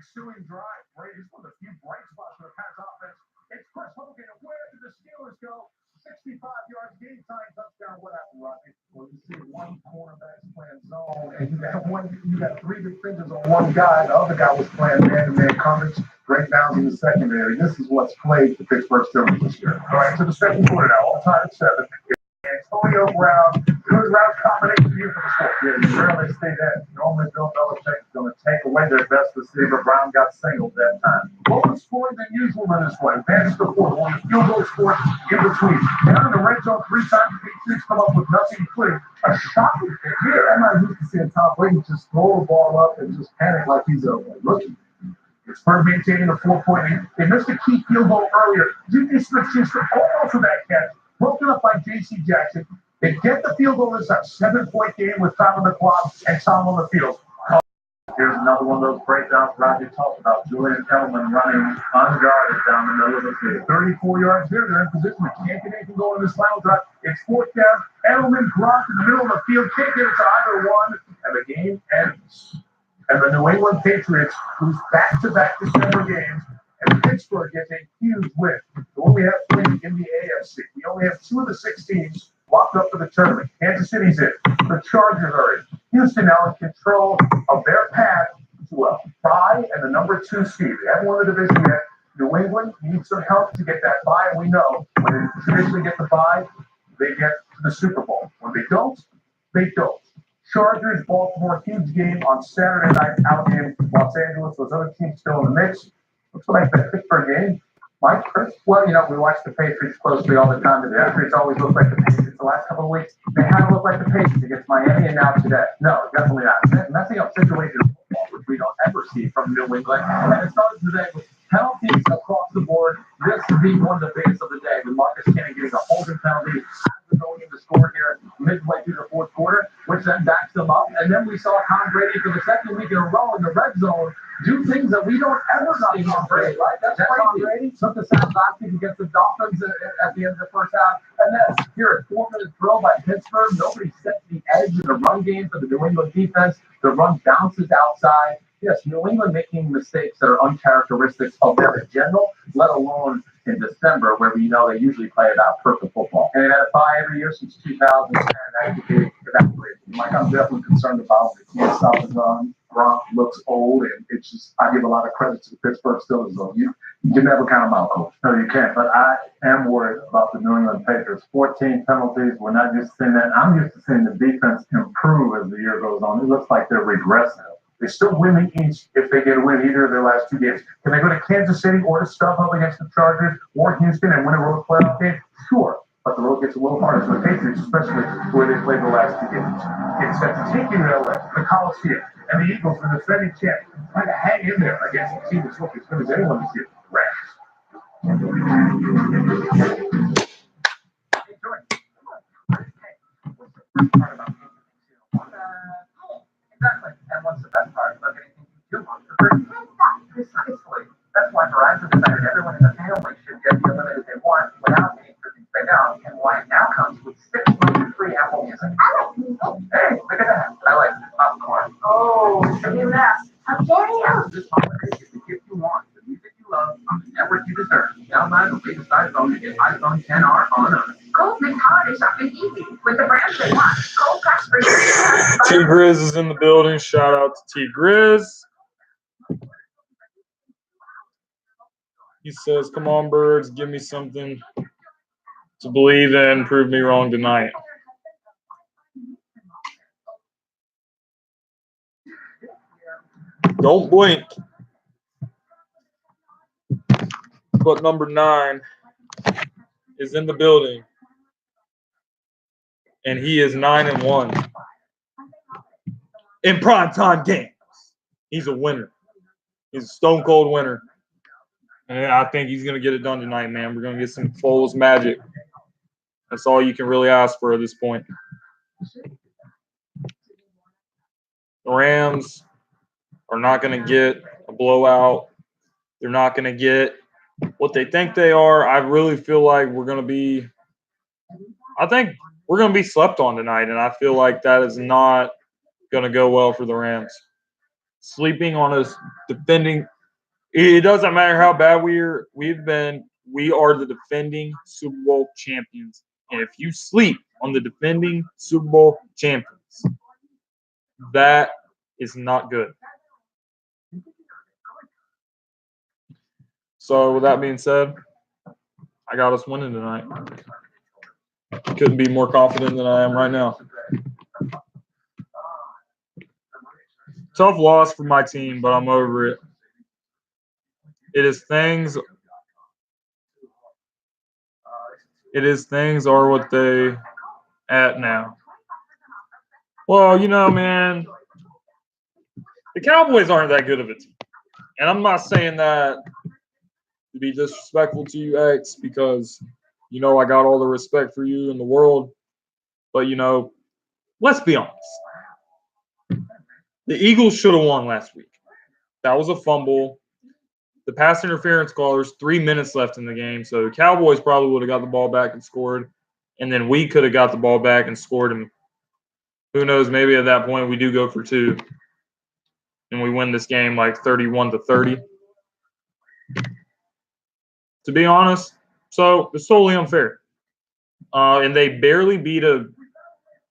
ensuing drive. Brady is one of the few bright spots for the Pats offense. It's Chris Hogan, and where did the Steelers go? 65 yards, game time, touchdown. What happened, Rodney? Well, you see one cornerback playing zone, and you got three defenders on one guy. The other guy was playing man-to-man coverage. Great downs in the secondary. This is what's played the Pittsburgh Steelers this year. All right, to the second quarter now, all time at 7. Antonio Brown, good route combination here for the score. Yeah, you rarely see that. Normally, Bill Belichick is going to take away their best receiver. Brown got singled that time. Lower scoring than usual in this one. Advance to 4. Only field goal scored in between. And on the red zone 3 times, the Patriots come up with nothing clear. A shocking thing here. I'm not used to seeing Tom Brady just throw the ball up and just panic like he's a rookie. Pittsburgh maintaining a 4-point lead. They missed a key field goal earlier. J.J. Smith-Schuster almost with that catch. Broken up by J.C. Jackson. They get the field goal. It's a 7-point game with time on the clock and time on the field. Here's another one of those breakdowns Roger talked about. Julian Edelman running unguarded down the middle of the field. 34 yards there. They're in position. They can't get anything going in this final drive. It's 4th down. Edelman dropped in the middle of the field. Can't get it to either one. And the game ends. And the New England Patriots lose back-to-back December games. And Pittsburgh gets a huge win. So we have 3 in the AFC. We only have 2 of the 6 teams locked up for the tournament. Kansas City's in. The Chargers are in. Houston now in control of their path to a bye and the number 2 seed. They haven't won the division yet. New England needs some help to get that bye, and we know when they traditionally get the bye, they get to the Super Bowl. When they don't, they don't. Chargers, Baltimore, huge game on Saturday night out in Los Angeles. Those other teams still in the mix. Looks like the Pittsburgh game. Mike, Chris? Well, we watch the Patriots closely all the time. The Patriots always look like the Patriots. The last couple of weeks, they haven't looked like the Patriots against Miami, and now today. No, definitely not. Messing up situations, which we don't ever see from New England. And it started today with penalties across the board. This would be one of the biggest of the day. With Marcus Cannon getting a holding penalty after going into score here midway through the 4th quarter, which then backs them up. And then we saw Tom Brady for the second week in a row in the red zone do things that we don't ever see Tom Brady, right? That's Tom Brady. Took the sack last week against the Dolphins at the end of the first half. And then here, 4-minute drill by Pittsburgh. Nobody sets the edge in the run game for the New England defense. The run bounces outside. Yes, New England making mistakes that are uncharacteristic of them in general, let alone in December, where we know they usually play about perfect football. And they've had a bye every year since 2010. That could be evaporated. Mike, I'm definitely concerned about the can't stop the run. Gronk looks old, and it's just, I give a lot of credit to the Pittsburgh Steelers, though. You can never count them out, Coach. No, you can't. But I am worried about the New England Patriots. 14 penalties. We're not used to seeing that. I'm used to seeing the defense improve as the year goes on. It looks like they're regressing. They still win each if they get a win either of their last 2 games. Can they go to Kansas City or to StubHub against the Chargers or Houston and win a road playoff game? Sure. But the road gets a little harder for the Patriots, especially where they played the last 2 games. It's set to take you to LA, the Coliseum, and the Eagles, the defending champ, trying to hang in there against a team that's looking as good as anyone this year. Rams. Hey, Jordan. What's the best part about exactly. And what's the best part about getting things you do want for free? Precisely. That's why Verizon decided everyone in the family should get the unlimited they want without paying for things they don't, and why it now comes with 6 months free Apple Music. I like music. Hey, look at that. I like popcorn. Oh, it's a new mess. How dare you? This holiday, get the gift you want, the music you love, on the network you deserve. Download the latest iPhone to get iPhone XR on us. Gold makes holiday shopping easy with the brands they want. Gold packs for you. T Grizz is in the building. Shout out to T Grizz. He says, "Come on, birds, give me something to believe in. Prove me wrong tonight." Don't blink. But number 9 is in the building, and he is 9-1 in primetime games. He's a winner. He's a stone cold winner. And I think he's going to get it done tonight, man. We're going to get some Foles magic. That's all you can really ask for at this point. The Rams are not going to get a blowout. They're not going to get what they think they are. I really feel like we're going to be – I think we're going to be slept on tonight, and I feel like that is not going to go well for the Rams. Sleeping on a defending It doesn't matter how bad we've been. We are the defending Super Bowl champions. And if you sleep on the defending Super Bowl champions, that is not good. So with that being said, I got us winning tonight. Couldn't be more confident than I am right now. Tough loss for my team, but I'm over it. It is things are what they at now. Well, man, the Cowboys aren't that good of a team. And I'm not saying that to be disrespectful to you, X, because, I got all the respect for you in the world. But, let's be honest. The Eagles should have won last week. That was a fumble. The pass interference call, there's 3 minutes left in the game. So the Cowboys probably would have got the ball back and scored. And then we could have got the ball back and scored. And who knows, maybe at that point we do go for 2. And we win this game like 31-30. To be honest, so it's totally unfair. And they barely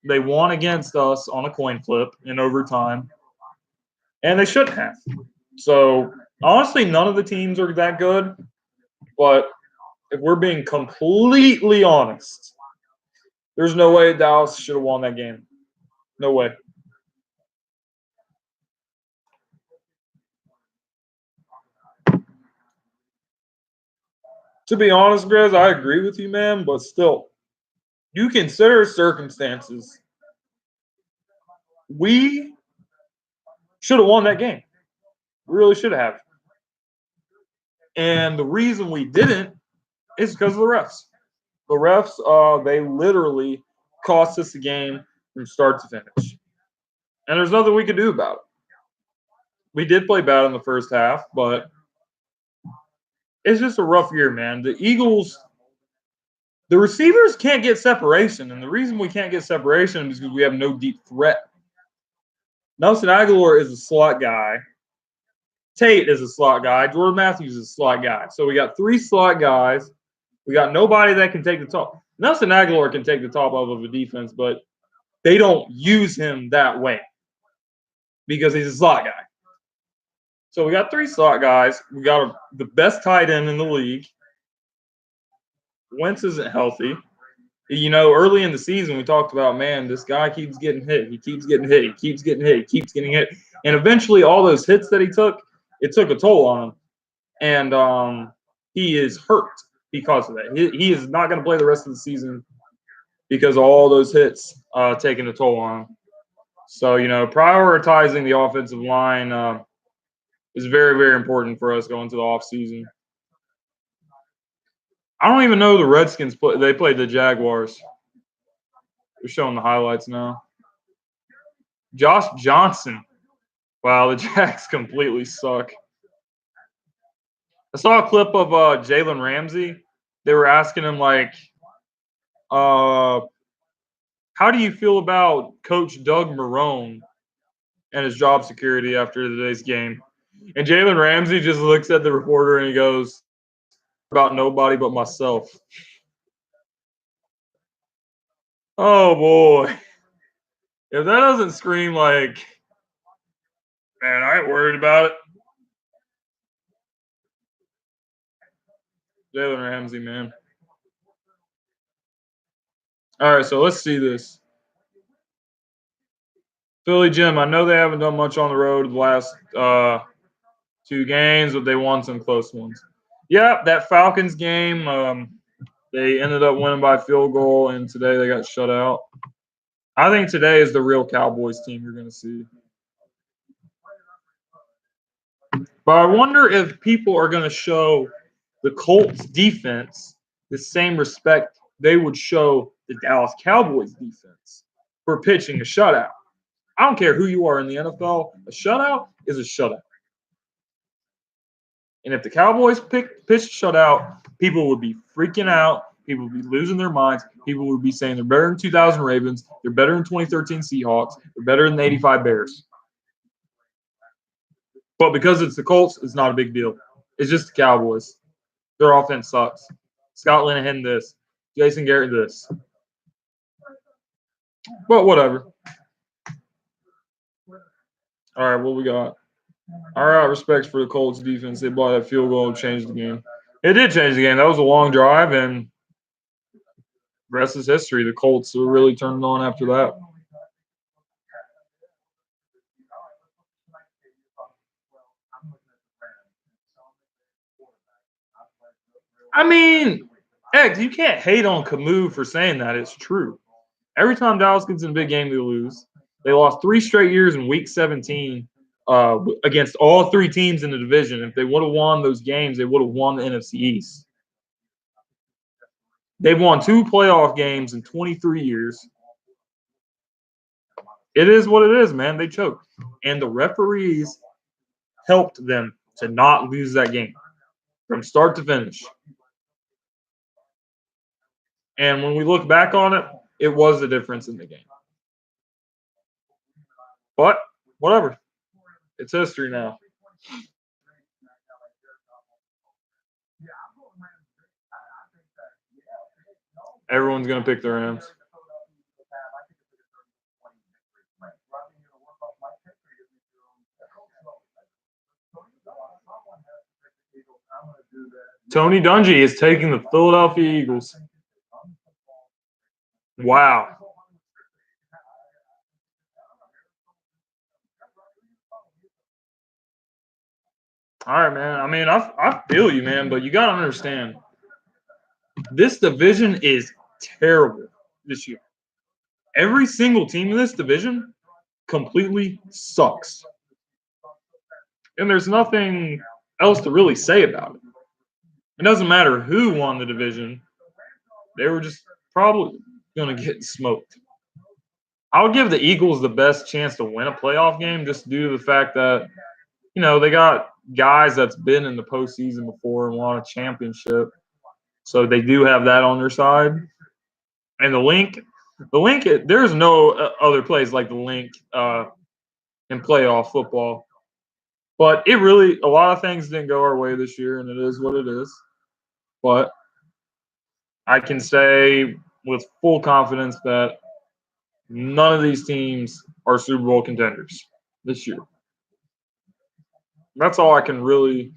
they won against us on a coin flip in overtime. And they shouldn't have. So, honestly, none of the teams are that good. But if we're being completely honest, there's no way Dallas should have won that game. No way. To be honest, Grizz, I agree with you, man. But still, you consider circumstances. We should have won that game. We really should have. And the reason we didn't is because of the refs. The refs, they literally cost us the game from start to finish. And there's nothing we could do about it. We did play bad in the first half, but it's just a rough year, man. The Eagles, the receivers can't get separation. And the reason we can't get separation is because we have no deep threat. Nelson Aguilar is a slot guy. Tate is a slot guy. Jordan Matthews is a slot guy. So we got 3 slot guys. We got nobody that can take the top. Nelson Aguilar can take the top off of a defense, but they don't use him that way because he's a slot guy. So we got 3 slot guys. We got the best tight end in the league. Wentz isn't healthy. Early in the season, we talked about, man, this guy keeps getting hit. He keeps getting hit. He keeps getting hit. He keeps getting hit. And eventually, all those hits that he took, it took a toll on him. And he is hurt because of that. He is not going to play the rest of the season because of all those hits taking a toll on him. So, prioritizing the offensive line is very, very important for us going to the offseason. I don't even know the Redskins they played the Jaguars. They're showing the highlights now. Josh Johnson. Wow, the Jags completely suck. I saw a clip of Jalen Ramsey. They were asking him, how do you feel about Coach Doug Marrone and his job security after today's game? And Jalen Ramsey just looks at the reporter and he goes, about nobody but myself. Oh, boy. If that doesn't scream man, I ain't worried about it. Jalen Ramsey, man. All right, so let's see this. Philly Jim, I know they haven't done much on the road the last 2 games, but they won some close ones. Yeah, that Falcons game, they ended up winning by field goal, and today they got shut out. I think today is the real Cowboys team you're going to see. But I wonder if people are going to show the Colts defense the same respect they would show the Dallas Cowboys defense for pitching a shutout. I don't care who you are in the NFL, a shutout is a shutout. And if the Cowboys pitch a shutout, people would be freaking out. People would be losing their minds. People would be saying they're better than 2000 Ravens. They're better than 2013 Seahawks. They're better than the 85 Bears. But because it's the Colts, it's not a big deal. It's just the Cowboys. Their offense sucks. Scott Linehan this. Jason Garrett this. But whatever. All right, what we got? All right, respects for the Colts defense. They bought that field goal and changed the game. It did change the game. That was a long drive, and the rest is history. The Colts were really turned on after that. I mean, heck, you can't hate on Camus for saying that. It's true. Every time Dallas gets in a big game, they lose. They lost 3 straight years in Week 17 against all 3 teams in the division. If they would have won those games, they would have won the NFC East. They've won 2 playoff games in 23 years. It is what it is, man. They choked. And the referees helped them to not lose that game from start to finish. And when we look back on it, it was the difference in the game. But whatever. It's history now. Everyone's going to pick the Rams. Tony Dungy is taking the Philadelphia Eagles. Wow. All right, man. I mean, I feel you, man, but you got to understand. This division is terrible this year. Every single team in this division completely sucks. And there's nothing else to really say about it. It doesn't matter who won the division. They were just probably going to get smoked. I would give the Eagles the best chance to win a playoff game just due to the fact that, they got guys that's been in the postseason before and won a championship. So they do have that on their side. And the link, there's no other place like the link in playoff football. But a lot of things didn't go our way this year, and it is what it is. But I can say with full confidence that none of these teams are Super Bowl contenders this year. That's all I can really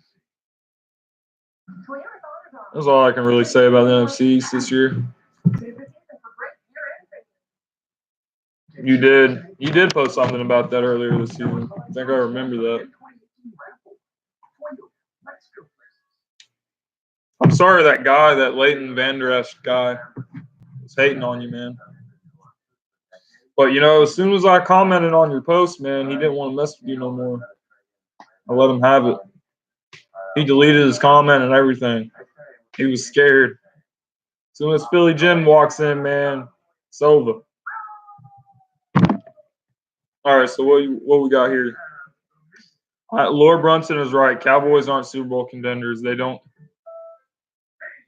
say about the NFC East this year. You did post something about that earlier this season. I think I remember that. I'm sorry that Leighton Vander Esch guy was hating on you, man. But, as soon as I commented on your post, man, he didn't want to mess with you no more. I let him have it. He deleted his comment and everything. He was scared. As soon as Philly Jim walks in, man, it's over. All right, so what we got here? Lord Brunson is right. Cowboys aren't Super Bowl contenders. They don't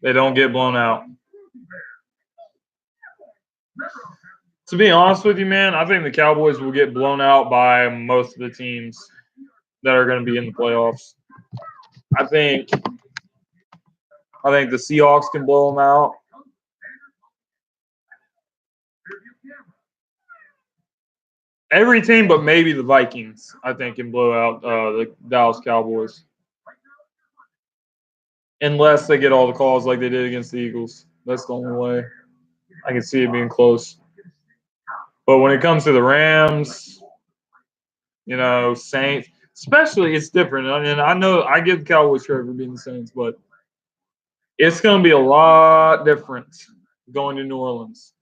get blown out. To be honest with you, man, I think the Cowboys will get blown out by most of the teams that are going to be in the playoffs. I think the Seahawks can blow them out. Every team but maybe the Vikings, I think, can blow out the Dallas Cowboys. Unless they get all the calls like they did against the Eagles. That's the only way I can see it being close. But when it comes to the Rams, Saints, especially, it's different. And I know I give the Cowboys credit for being the Saints, but it's going to be a lot different going to New Orleans.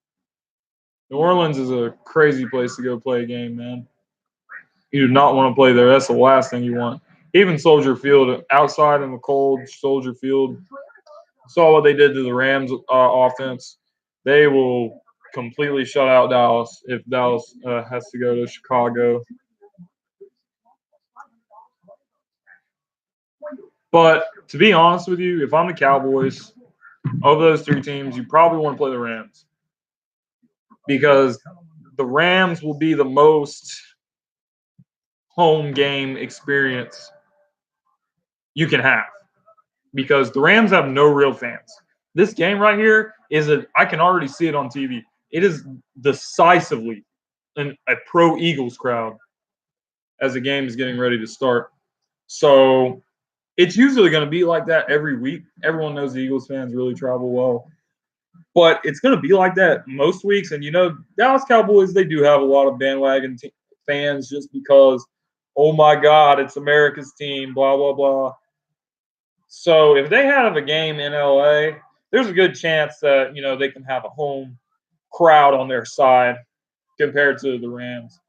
New Orleans is a crazy place to go play a game, man. You do not want to play there. That's the last thing you want. Even Soldier Field, outside in the cold, Soldier Field, saw what they did to the Rams offense. They will completely shut out Dallas if Dallas has to go to Chicago. But to be honest with you, if I'm the Cowboys, of those 3 teams, you probably want to play the Rams. Because the Rams will be the most home game experience you can have. because the Rams have no real fans. This game right here I can already see it on TV. It is decisively a pro Eagles crowd as the game is getting ready to start. So it's usually going to be like that every week. Everyone knows the Eagles fans really travel well. But it's going to be like that most weeks. And, Dallas Cowboys, they do have a lot of bandwagon fans just because, oh, my God, it's America's team, blah, blah, blah. So if they have a game in L.A., there's a good chance that, they can have a home crowd on their side compared to the Rams.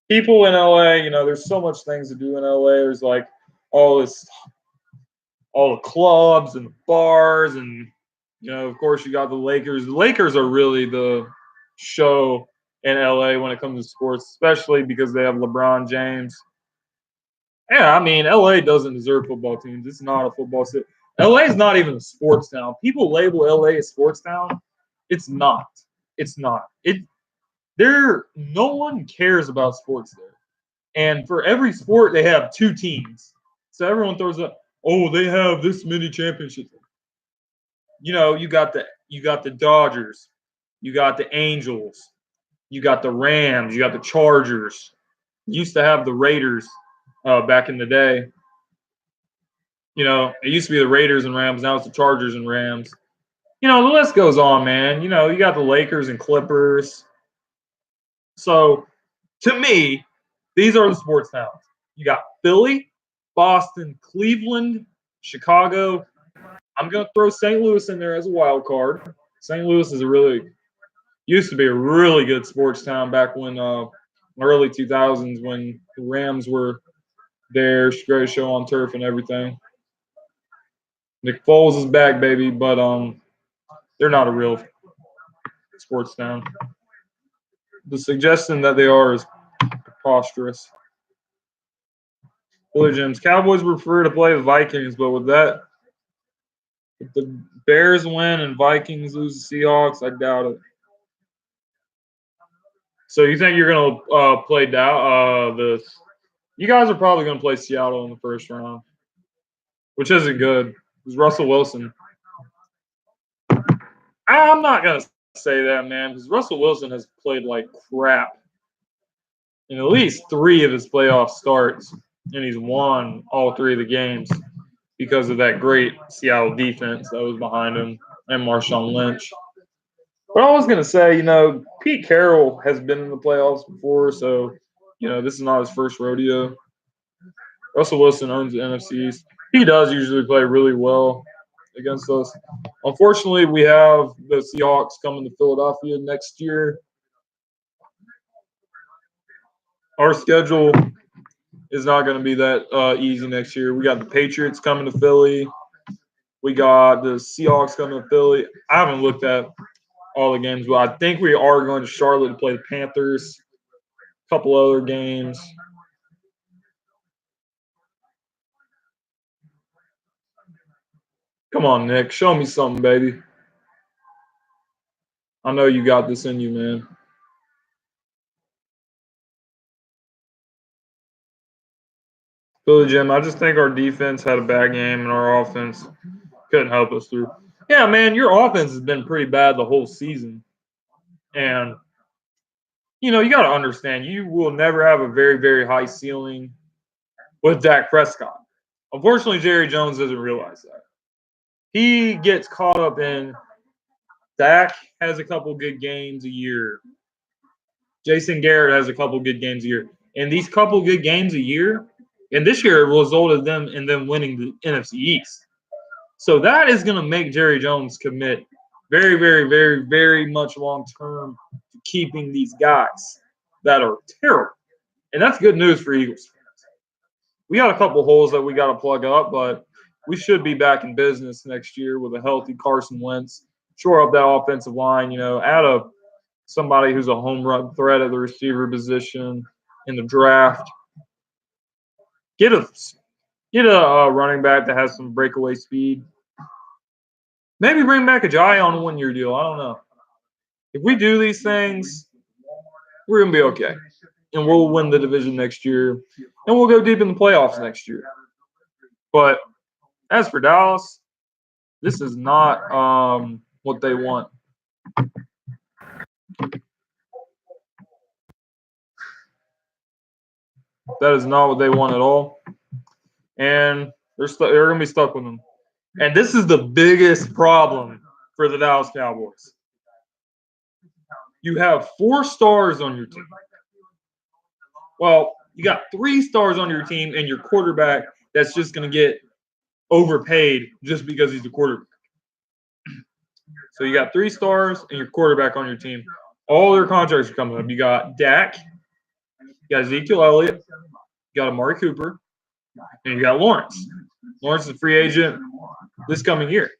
People in LA, there's so much things to do in LA. There's like all the clubs and the bars, and of course you got the Lakers. The Lakers are really the show in LA when it comes to sports, especially because they have LeBron James. Yeah, I mean, LA doesn't deserve football teams. It's not a football city. LA is not even a sports town. People label LA a sports town. It's not. It's not. No one cares about sports there. And for every sport, they have two teams. So everyone throws up, oh, they have this many championships. You got the Dodgers, you got the Angels, you got the Rams, you got the Chargers. You used to have the Raiders back in the day. It used to be the Raiders and Rams. Now it's the Chargers and Rams. The list goes on, man. You got the Lakers and Clippers. So, to me, these are the sports towns. You got Philly, Boston, Cleveland, Chicago. I'm going to throw St. Louis in there as a wild card. St. Louis used to be a really good sports town back when early 2000s when the Rams were there, great show on turf and everything. Nick Foles is back, baby, but they're not a real sports town. The suggestion that they are is preposterous. Billy Jim's Cowboys prefer to play the Vikings, but with that, if the Bears win and Vikings lose the Seahawks, I doubt it. So you think you're gonna play this? You guys are probably gonna play Seattle in the first round, which isn't good. It's Russell Wilson. I'm not gonna say that, man, because Russell Wilson has played like crap in at least 3 of his playoff starts, and he's won all 3 of the games because of that great Seattle defense that was behind him and Marshawn Lynch. But I was going to say, Pete Carroll has been in the playoffs before, so, this is not his first rodeo. Russell Wilson owns the NFC East. He does usually play really well against us. Unfortunately, we have the Seahawks coming to Philadelphia next year. Our schedule is not going to be that easy next year. We got the Patriots coming to Philly. We got the Seahawks coming to Philly. I haven't looked at all the games, but I think we are going to Charlotte to play the Panthers. A couple other games. Come on, Nick. Show me something, baby. I know you got this in you, man. Billy Jim, I just think our defense had a bad game and our offense couldn't help us through. Yeah, man, your offense has been pretty bad the whole season. And, you got to understand, you will never have a very, very high ceiling with Dak Prescott. Unfortunately, Jerry Jones doesn't realize that. He gets caught up in Dak has a couple good games a year. Jason Garrett has a couple good games a year. And these couple good games a year, and this year it resulted in them winning the NFC East. So that is going to make Jerry Jones commit very, very, very, very much long term to keeping these guys that are terrible. And that's good news for Eagles fans. We got a couple holes that we got to plug up, but we should be back in business next year with a healthy Carson Wentz. Shore up that offensive line, add somebody who's a home run threat at the receiver position in the draft. Get a running back that has some breakaway speed. Maybe bring back Ajayi on a 1-year deal. I don't know. If we do these things, we're going to be okay. And we'll win the division next year. And we'll go deep in the playoffs next year. But As for Dallas, this is not what they want. That is not what they want at all. And they're going to be stuck with them. And this is the biggest problem for the Dallas Cowboys. You have 4 stars on your team. Well, you got 3 stars on your team and your quarterback that's just going to get overpaid just because he's the quarterback. So you got 3 stars and your quarterback on your team. All their contracts are coming up. You got Dak, you got Ezekiel Elliott, you got Amari Cooper, and you got Lawrence. Lawrence is a free agent this coming year.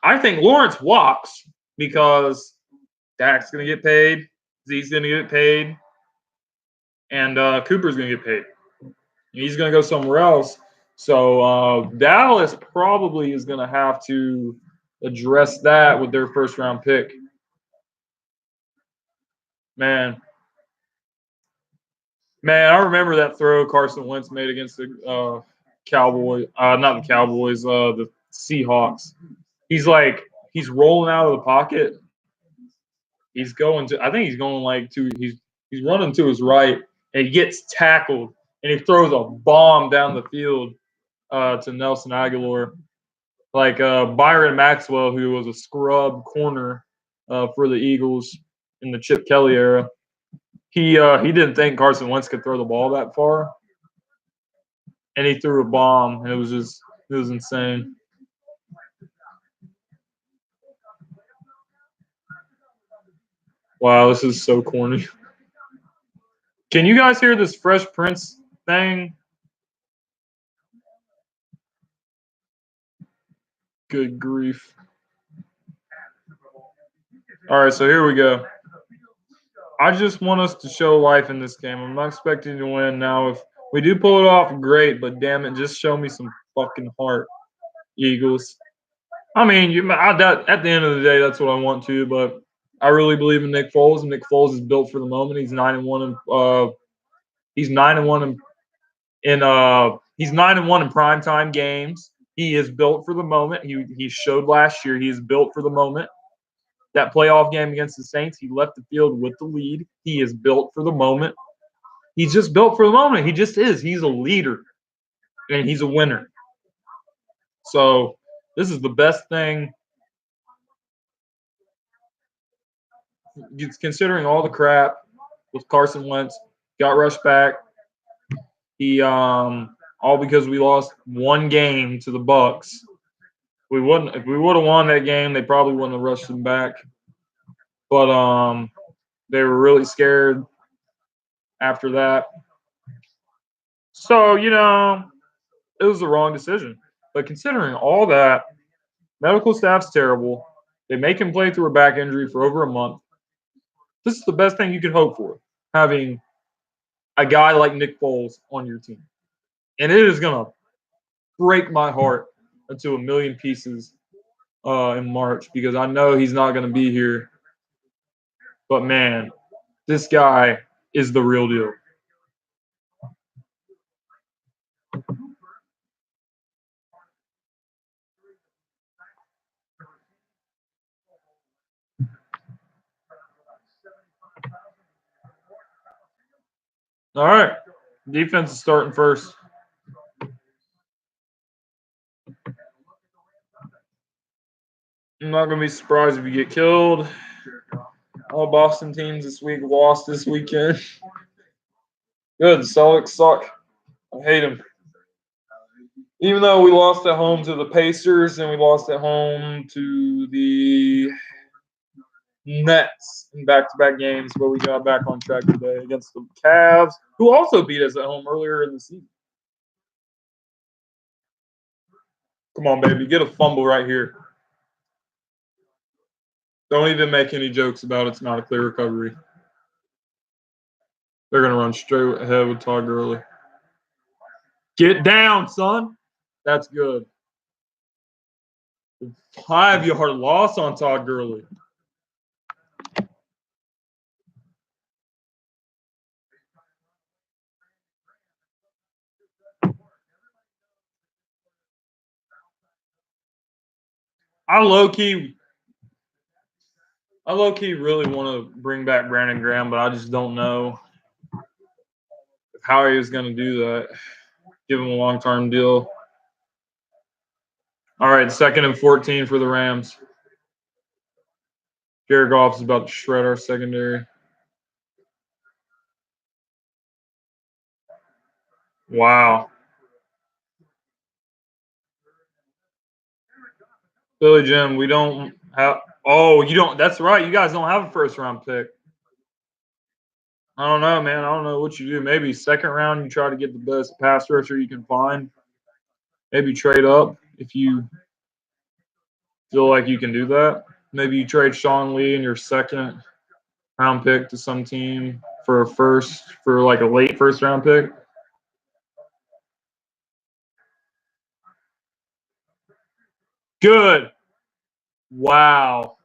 I think Lawrence walks because Dak's going to get paid, Zeke's going to get paid, and Cooper's going to get paid. He's going to go somewhere else. So Dallas probably is going to have to address that with their first-round pick. Man, I remember that throw Carson Wentz made against the Cowboys. Not the Cowboys, the Seahawks. He's rolling out of the pocket. He's going to, I think he's going he's running to his right, and he gets tackled, and he throws a bomb down the field to Nelson Aguilar. Byron Maxwell, who was a scrub corner for the Eagles in the Chip Kelly era, he didn't think Carson Wentz could throw the ball that far, and he threw a bomb, and it was insane. Wow, this is so corny. Can you guys hear this Fresh Prince thing? Good grief. All right, so here we go. I just want us to show life in this game. I'm not expecting to win. Now, if we do pull it off, great, but damn it, just show me some fucking heart, Eagles. I mean, at the end of the day, that's what I want to, but I really believe in Nick Foles, and Nick Foles is built for the moment. He's 9-1 he's 9-1 he's 9-1 in primetime games. He is built for the moment. He showed last year he is built for the moment. That playoff game against the Saints, he left the field with the lead. He is built for the moment. He's just built for the moment. He just is. He's a leader, and he's a winner. So this is the best thing. Considering all the crap with Carson Wentz, got rushed back. He all because we lost one game to the Bucs. If we would have won that game, they probably wouldn't have rushed him back. But they were really scared after that. So, it was the wrong decision. But considering all that, medical staff's terrible. They make him play through a back injury for over a month. This is the best thing you could hope for, having a guy like Nick Foles on your team. And it is going to break my heart into a million pieces in March because I know he's not going to be here. But, man, this guy is the real deal. All right. Defense is starting first. I'm not going to be surprised if you get killed. All Boston teams this week lost this weekend. Good. The Celtics suck. I hate them. Even though we lost at home to the Pacers and we lost at home to the Nets in back-to-back games, but we got back on track today against the Cavs, who also beat us at home earlier in the season. Come on, baby. Get a fumble right here. Don't even make any jokes about it's not a clear recovery. They're going to run straight ahead with Todd Gurley. Get down, son. That's good. 5-yard loss on Todd Gurley. I low key really want to bring back Brandon Graham, but I just don't know how he was going to do that. Give him a long-term deal. All right, 2nd and 14 for the Rams. Jared Goff is about to shred our secondary. Wow. Billy Jim, we don't have – oh, you don't – that's right. You guys don't have a first-round pick. I don't know, man. I don't know what you do. Maybe 2nd round, you try to get the best pass rusher you can find. Maybe trade up if you feel like you can do that. Maybe you trade Sean Lee in your 2nd round pick to some team for like a late 1st round pick. Good. Wow.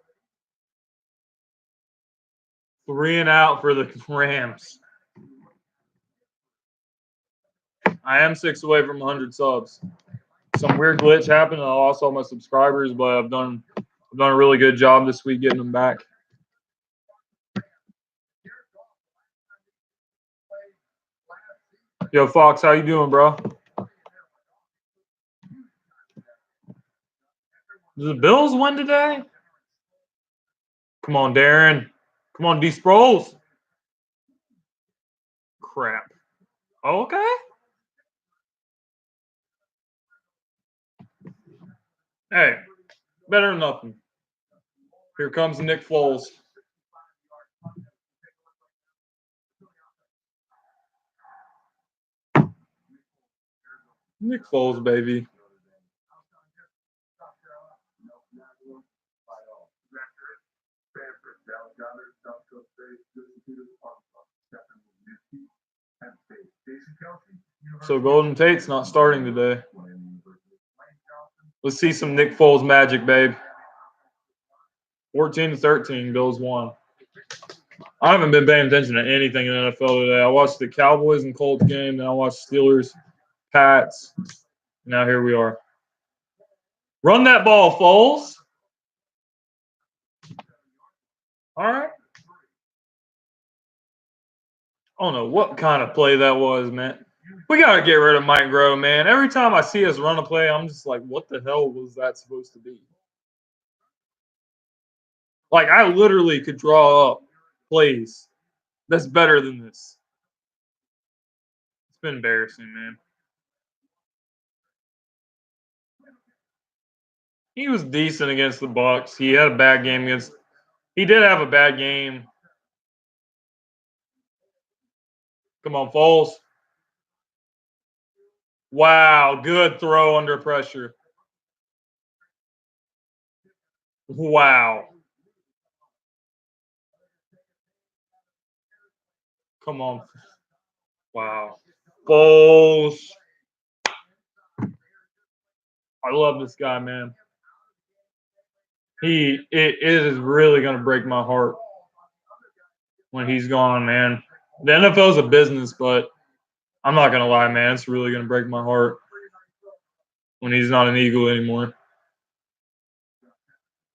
3 and out for the Rams. I am 6 away from 100 subs. Some weird glitch happened, and I lost all my subscribers, but I've done a really good job this week getting them back. Yo, Fox, how you doing, bro? Did the Bills win today? Come on, Darren. Come on, D. Sproles. Crap. Oh, okay. Hey, better than nothing. Here comes Nick Foles. Nick Foles, baby. So Golden Tate's not starting today. Let's see some Nick Foles magic, babe. 14-13, Bills won. I haven't been paying attention to anything in the NFL today. I watched the Cowboys and Colts game, then I watched Steelers, Pats. Now here we are. Run that ball, Foles. All right. I don't know what kind of play that was, man. We got to get rid of Mike Grove, man. Every time I see us run a play, I'm just like, what the hell was that supposed to be? Like, I literally could draw up plays that's better than this. It's been embarrassing, man. He was decent against the Bucs. He had a bad game against – he did have a bad game. Come on, Foles. Wow, good throw under pressure. Wow. Come on. Wow. Foles. I love this guy, man. It is really going to break my heart when he's gone, man. The NFL is a business, but I'm not going to lie, man. It's really going to break my heart when he's not an Eagle anymore.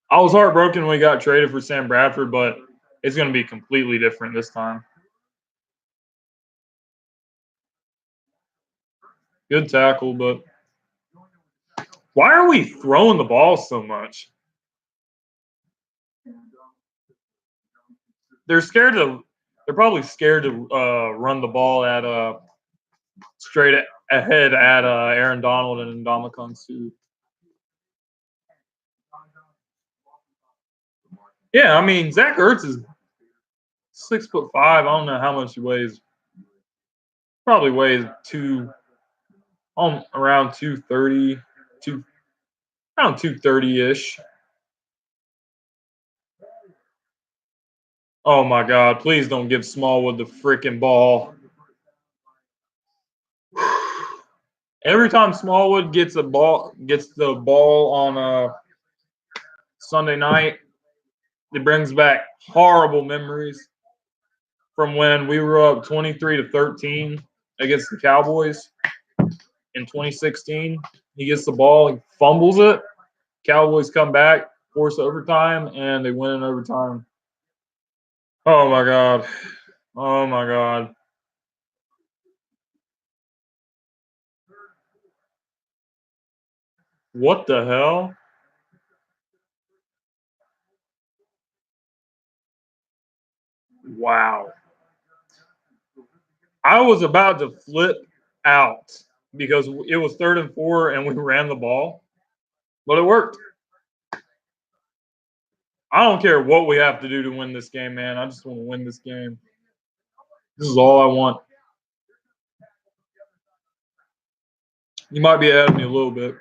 I was heartbroken when we got traded for Sam Bradford, but it's going to be completely different this time. Good tackle, but why are we throwing the ball so much? They're probably scared to run the ball at straight ahead at Aaron Donald and Ndamukong Suh. Yeah, I mean, Zach Ertz is 6'5". I don't know how much he weighs. Probably weighs around 230, around 230-ish. Oh my God! Please don't give Smallwood the freaking ball. Every time Smallwood gets the ball on Sunday night, it brings back horrible memories from when we were up 23-13 against the Cowboys in 2016. He gets the ball, he fumbles it, Cowboys come back, force overtime, and they win in overtime. Oh my God. Oh my God. What the hell? Wow. I was about to flip out because it was 3rd and 4 and we ran the ball, but it worked. I don't care what we have to do to win this game, man. I just want to win this game. This is all I want. You might be ahead of me a little bit.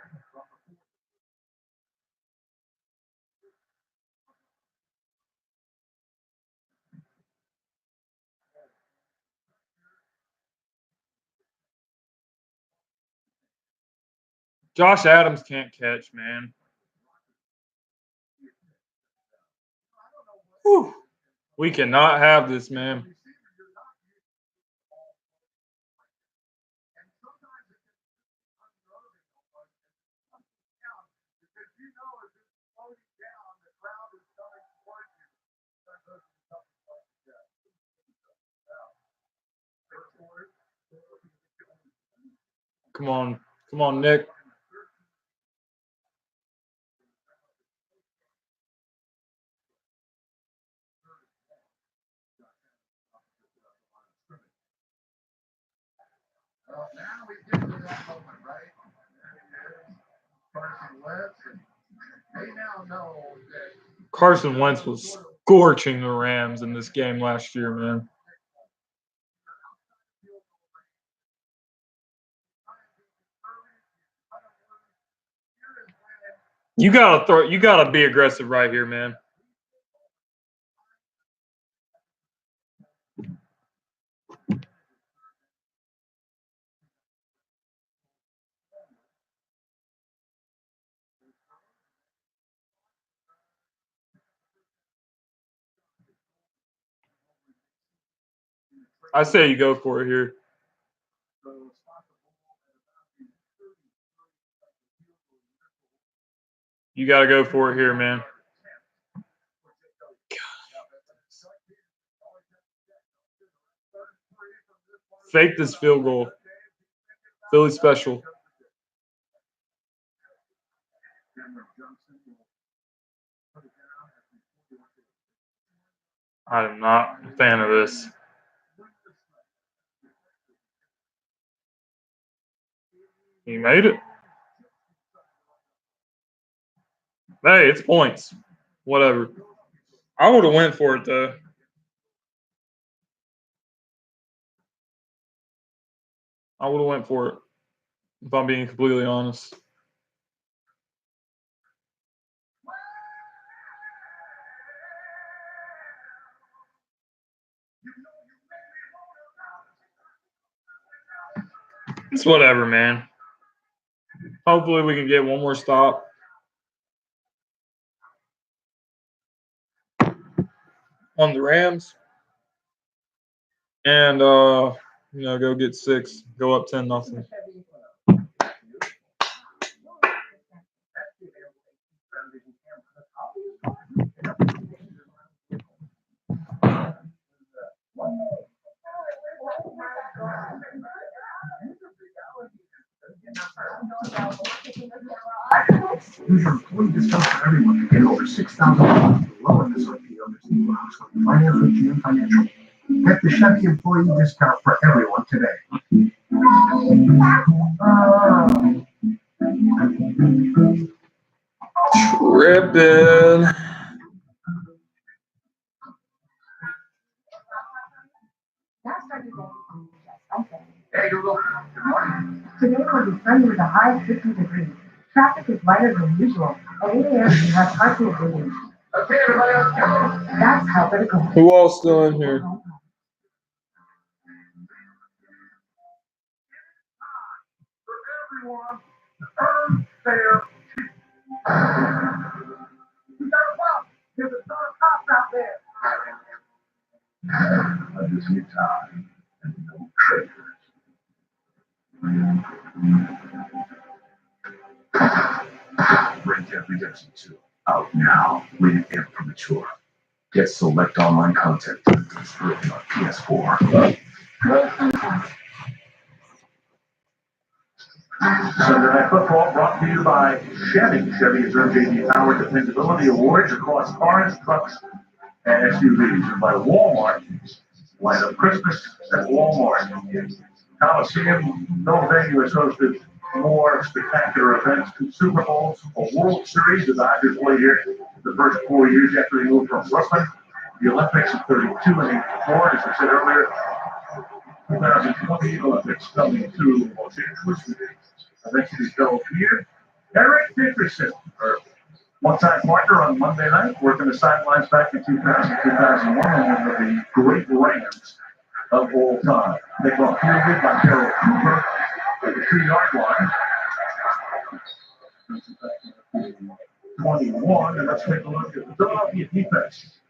Josh Adams can't catch, man. Whew. We cannot have this, man. Come on, Nick. Well, now we get to that moment, right? Carson Wentz, and they now know that Carson Wentz was scorching the Rams in this game last year, man. You gotta be aggressive right here, man. I say you go for it here. You got to go for it here, man. Fake this field goal. Philly special. I am not a fan of this. He made it. Hey, it's points. Whatever. I would have went for it, though. I would have went for it, if I'm being completely honest. It's whatever, man. Hopefully we can get one more stop. On the Rams. And go get 6. Go up 10-0. use your employee discount for everyone to get over $6,000 below MSRP on this new house with finance with GM Financial. Get the Chevy employee discount for everyone today. Tripping. Hey, Google. Good morning. Today will be sunny with a high of 50 degrees. Traffic is lighter than usual, and 8 a.m. we have parking agreements. Okay, everybody else go. That's how it goes. Who all's still in here? For everyone, earn fair. You got a problem? There's a ton of cops out there. I just need time and no traitors. Bring Dead Redemption 2. Out now, rated M for mature. Get select online content on PS4. Sunday Night Football brought to you by Chevy. Chevy has earned J.D. Power Dependability Awards across cars, trucks, and SUVs. And by Walmart, light up Christmas at Walmart. Coliseum, no venue has hosted more spectacular events, 2 Super Bowls, a World Series. The Dodgers played here the first 4 years after they moved from Brooklyn. The Olympics in 32 and 84, as I said earlier. 2020 Olympics coming to Los Angeles. Eventually fell here. Eric Dickerson, our one-time partner on Monday night, working the sidelines back in 2000, 2001, one of the great Rams of all time. They got fielded by Harold Cooper at the 2-yard line. 21, and let's take a look at the Philadelphia defense.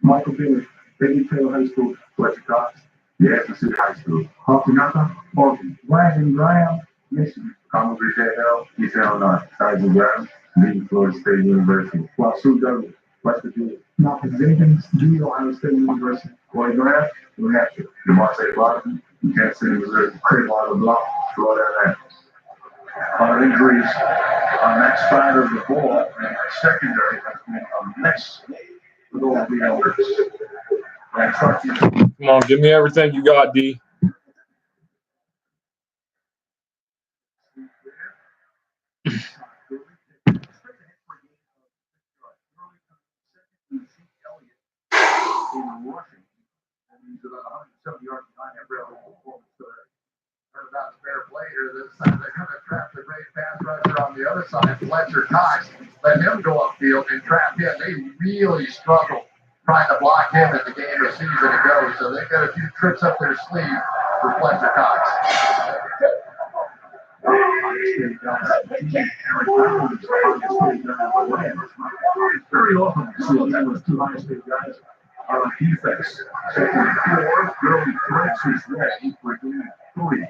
Michael Billy, Baby Tail High School, Fletcher Cox, Yankee City High School, Hockey Naka, Hockey, Brandon Graham, Michigan, Congress Hill, East Illinois, Sergeant Brown, Lee Florida State University, Wasu Douglas, West Virginia, Malcolm Jenkins, Duke Ohio State University, Corey Grant, New Hampshire, DeMarce Lawson, Kansas City, Missouri, Craig Block, Florida Atlantic. Injuries on that side of the ball, and our secondary has been a mess with all the elders. Come on, give me everything you got, D. He's about 170 yards behind that railroad performance today. Heard about fair play here. This time they're going to trap the great pass rusher on the other side, Fletcher Cox. Let him go upfield and trap him. They really struggle trying to block him in the game of season ago. So they've got a few tricks up their sleeve for Fletcher Cox. Very often you see those 2 high state guys are on defense. Second 4, Gurley breaks his way for doing 3.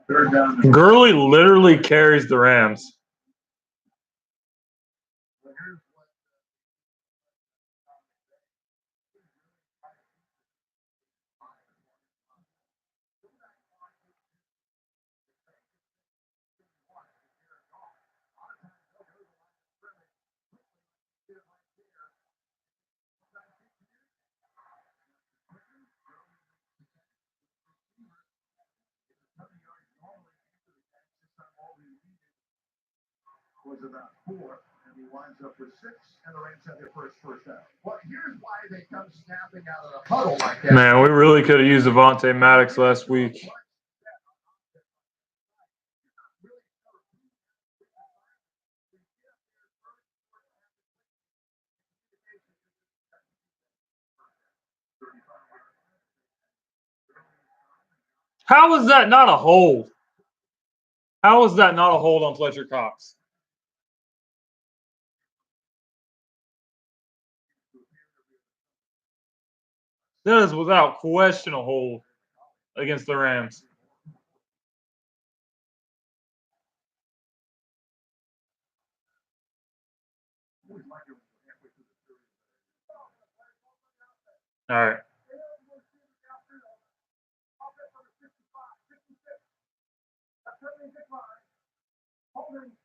Third down. Gurley literally carries the Rams. Was about 4, and he winds up with 6, and the Rams have their first down. Well, here's why they come snapping out of the huddle like that. Man, we really could have used Avonte Maddox last week. How is that not a hold? How is that not a hold on Fletcher Cox? That is without question a hold against the Rams. All right.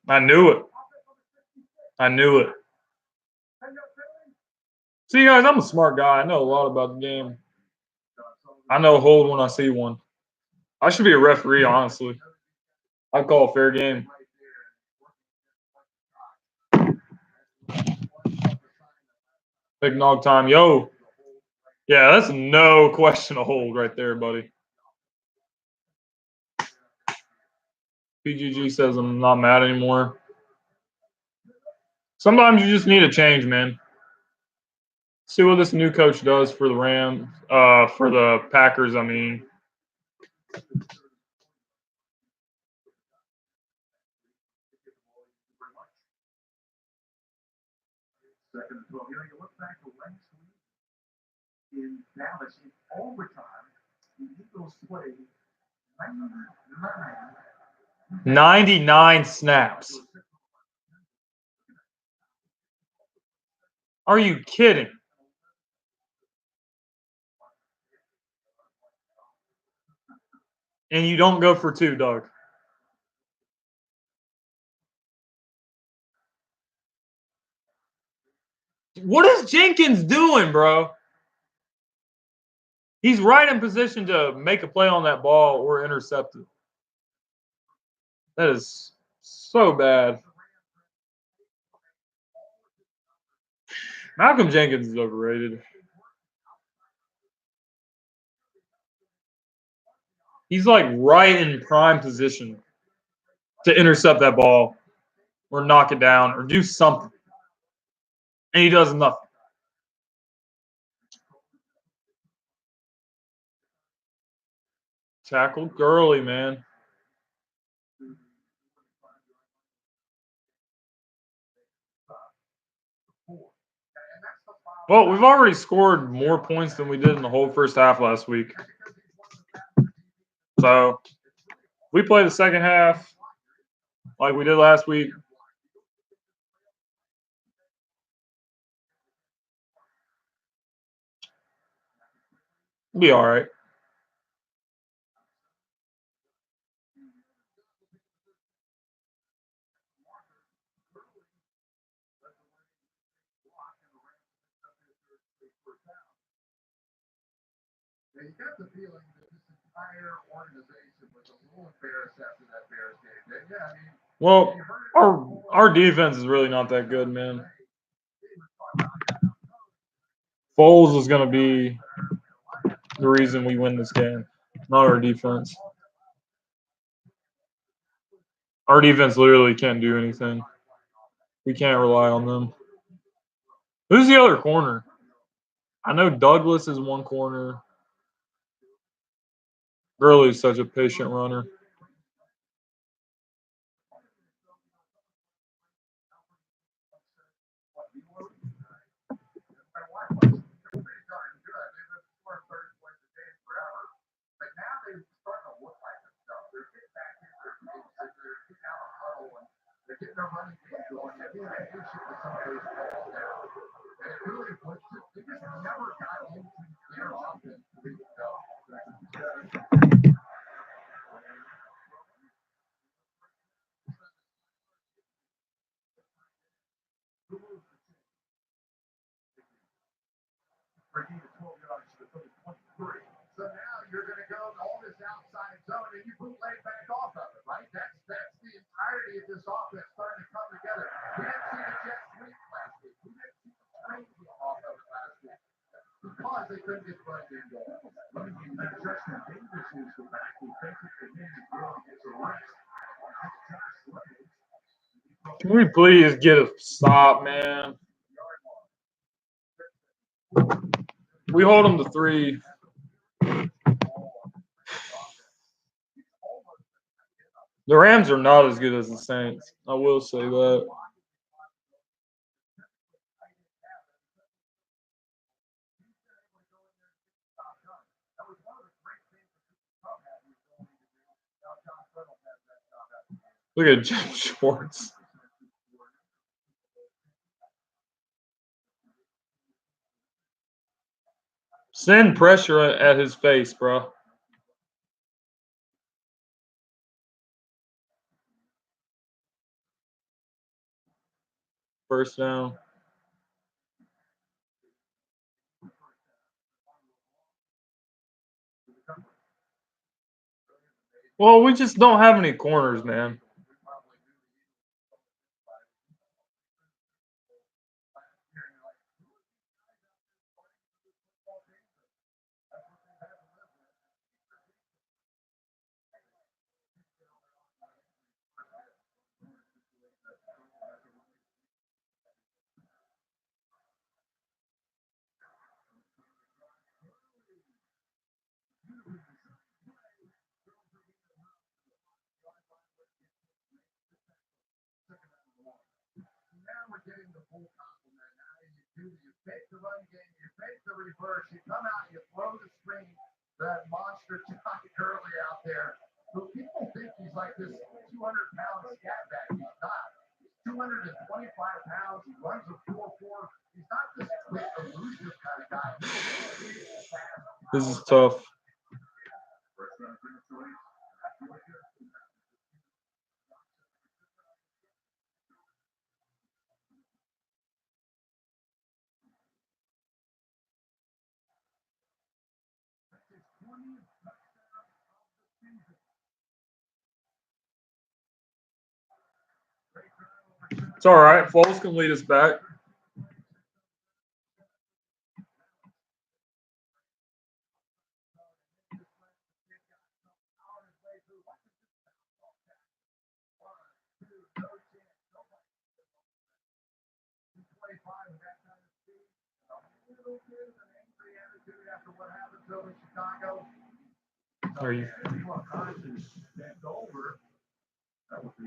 I knew it. I knew it. See, guys, I'm a smart guy. I know a lot about the game. I know hold when I see one. I should be a referee, honestly. I call a fair game. Big nog time. Yo. Yeah, that's no question a hold right there, buddy. PGG says I'm not mad anymore. Sometimes you just need a change, man. See what this new coach does for the Rams, for the Packers, I mean. Second and 12. You know, you look back to last week in Dallas in overtime, the Eagles played 99 99 snaps. Are you kidding? And you don't go for 2, Doug. What is Jenkins doing, bro? He's right in position to make a play on that ball or intercept it. That is so bad. Malcolm Jenkins is overrated. He's like right in prime position to intercept that ball or knock it down or do something. And he does nothing. Tackle Gurley, man. Well, we've already scored more points than we did in the whole first half last week. So we play the second half like we did last week. Be all right. You got the feeling that this entire organization was a little embarrassed after that Bears game. Yeah, I mean, well, our defense is really not that good, man. Foles is going to be the reason we win this game, not our defense. Our defense literally can't do anything. We can't rely on them. Who's the other corner? I know Douglas is one corner. Gurley is such a patient runner. So now you're going to go all this outside zone and you bootleg back off of it, right? That's the entirety of this offense starting to come together. We didn't see the Jets sweep last week. We didn't see the Trains off of it last week because they couldn't get the run game going. Justin Davis is the back who basically made it go against the rest. Can we please get a stop, man? We hold them to 3. The Rams are not as good as the Saints. I will say that. Look at Jim Schwartz. Send pressure at his face, bro. First down. Well, we just don't have any corners, man. Getting the full complement. Now you fake the run game, you fake the reverse, you come out, you throw the screen, that monster John Gurley out there, So people think he's like this 200-pound scat bag. He's not. He's 225 pounds. He runs a 4.4. He's not this quick, elusive kind of guy. This is tough. It's all right. Foles can lead us back. Are you? That would be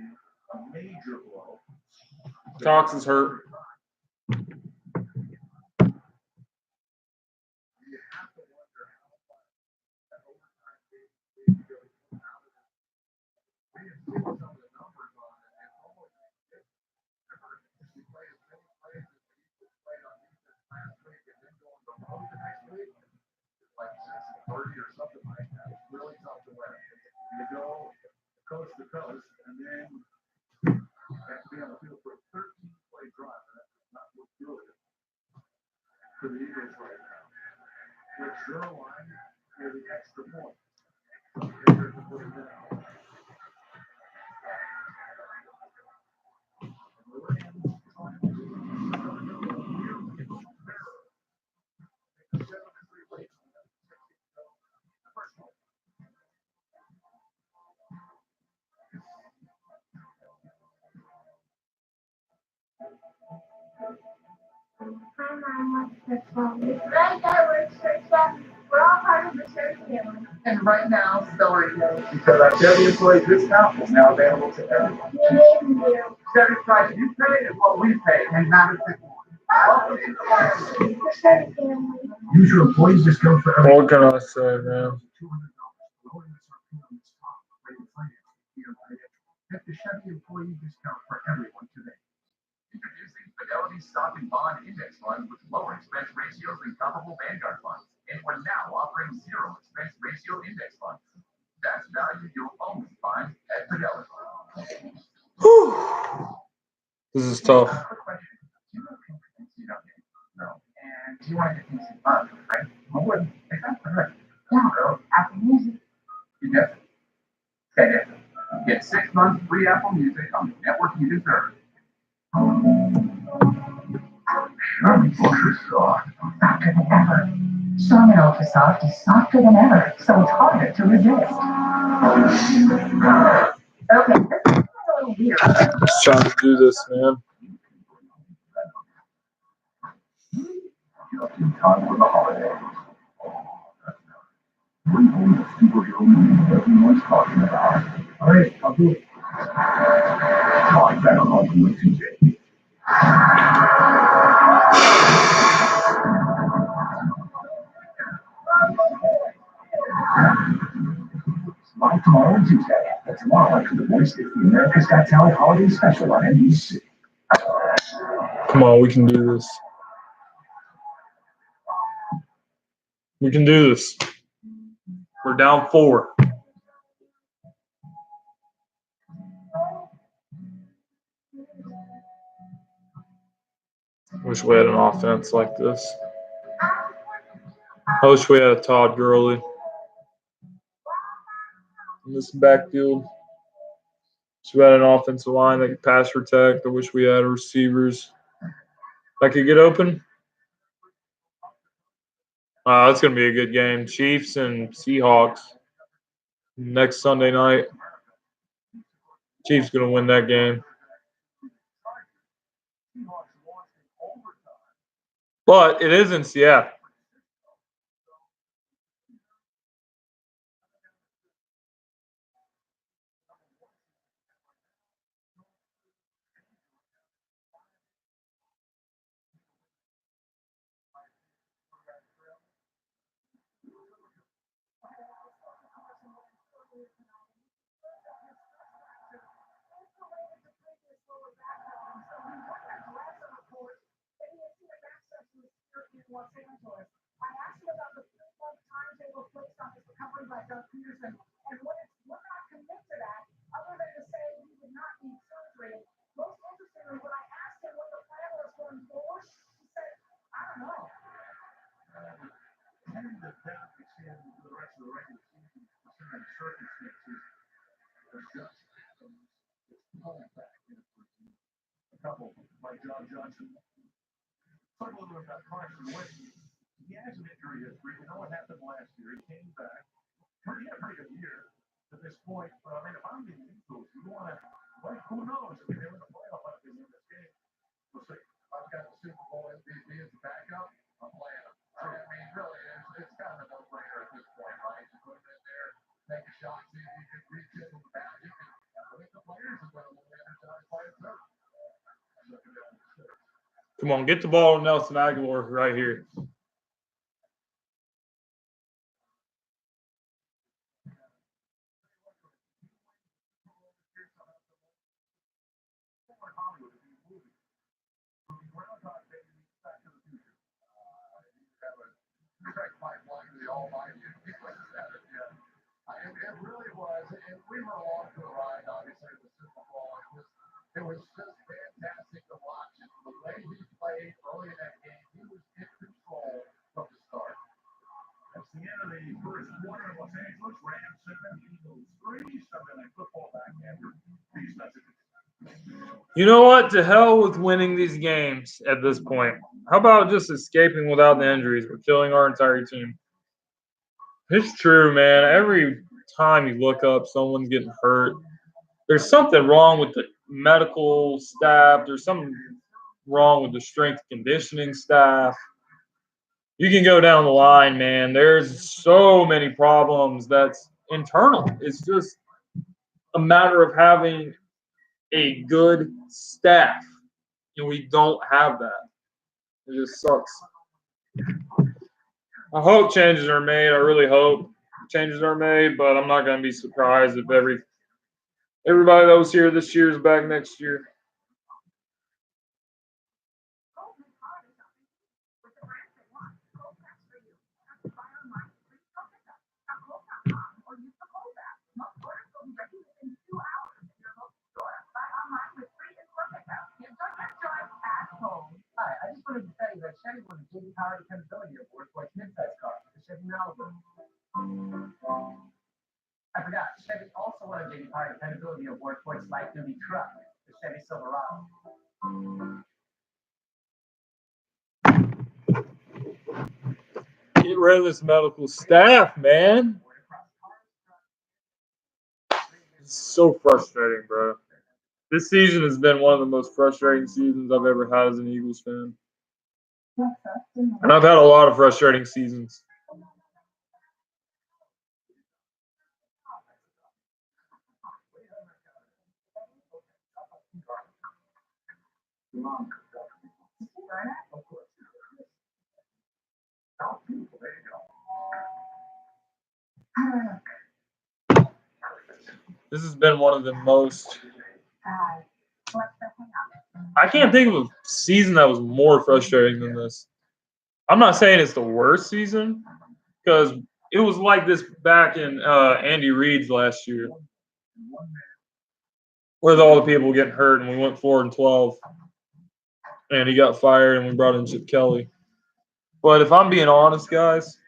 a major blow. Cox is hurt. Like 6:30 or something like that. It's really tough to win. You go coast to coast, and then you have to be on the field for a 13-play drive. And that's not look good for the Eagles right now. With Zerline for the extra point. They're to put it down. And the Rams trying to Hi, Mom. What's this phone? Right there, we're search that. We're all part of the search family. And right now, so are you. because our Chevy employee discount is now available to everyone. You name you. Chevy price you pay is what we pay, and not a single one. The search family. Use your employees discount for everyone. What can I say, man? Get the Chevy employee discount for everyone today. Introducing Fidelity Stock and Bond Index Funds with lower expense ratios than comparable Vanguard funds. And we're now offering 0 expense ratio index funds. That's value you'll only find at Fidelity. This is tough. Quick question. Do you know contingency? No. And do you want to get things right? I would. Exactly right. Yeah, girl, Apple Music. You get it. Get it. Get 6 months free Apple Music on the network you deserve. Sherman Bush is soft. Softer than ever. Charmin Ultra Soft is softer than ever, so it's harder to resist. Okay, this is a little weird. Just trying to do this, man. Just in time for the holidays. Bring home the superhero movie everyone's talking about. All right, I'll do it. Talk that on Tuesday. Live tomorrow and Tuesday. And tomorrow after The Voice is the America's Got Talent Holiday Special on NBC. Come on, we can do this. We can do this. We're down 4. Wish we had an offense like this. I wish we had a Todd Gurley in this backfield. Wish we had an offensive line that could pass protect. I wish we had receivers that could get open. That's going to be a good game. Chiefs and Seahawks next Sunday night. Chiefs going to win that game. But it is in Seattle. the regular season, considering the circumstances, it's just it's pulling back. A couple like John Johnson. Talk a little bit about Carson Wentz. He has an injury history. We know what happened last year. He came back. He had a pretty good year at this point. But I mean, if I'm the Eagles, you want to, like, who knows? I mean, they're in the playoff. I think in this game. We'll see. I've got the Super Bowl MVP as a backup. I'm playing him. I mean, really, it's kind of a no-brainer at this point, right? You put him in there, take a shot, see if you can reach it with the bat. I think the players have been a little energized by it, too. Come on, get the ball to Nelson Aguilar right here. It really was, and we were along for the ride, obviously, the Super Bowl. It was just fantastic to watch. The way he played early in that game, he was in control from the start. That's the end of the first quarter in Los Angeles. Rams 7, Eagles 3. Sunday Night Football back after these messages. You know what? To hell with winning these games at this point. How about just escaping without the injuries? We're killing our entire team. It's true, man. Every time you look up, someone's getting hurt. There's something wrong with the medical staff. There's something wrong with the strength conditioning staff. You can go down the line, man. There's so many problems that's internal. It's just a matter of having a good staff, and we don't have that. It just sucks. I hope changes are made. I really hope changes are made, but I'm not going to be surprised if everybody that was here this year is back next year. Hi, I just wanted to tell you that Chevy won the JD Power Dependability Award for its midsize car, the Chevy Malibu. I forgot, Chevy also won a JD Power Dependability Award for its light-duty truck, the Chevy Silverado. Get rid of this medical staff, man. It's so frustrating, bro. This season has been one of the most frustrating seasons I've ever had as an Eagles fan. And I've had a lot of frustrating seasons. This has been one of the most. I can't think of a season that was more frustrating than this. I'm not saying it's the worst season, because it was like this back in Andy Reid's last year, with all the people getting hurt, and we went 4-12, and he got fired, and we brought in Chip Kelly. But if I'm being honest, guys,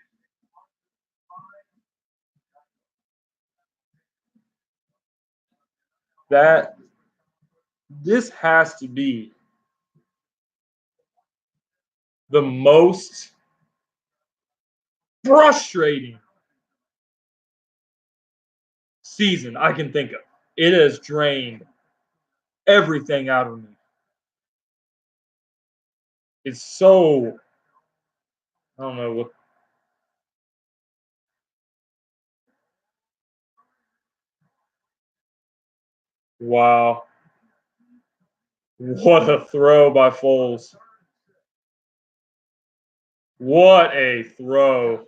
this has to be the most frustrating season I can think of. It has drained everything out of me. It's so, I don't know what. Wow. What a throw by Foles. What a throw.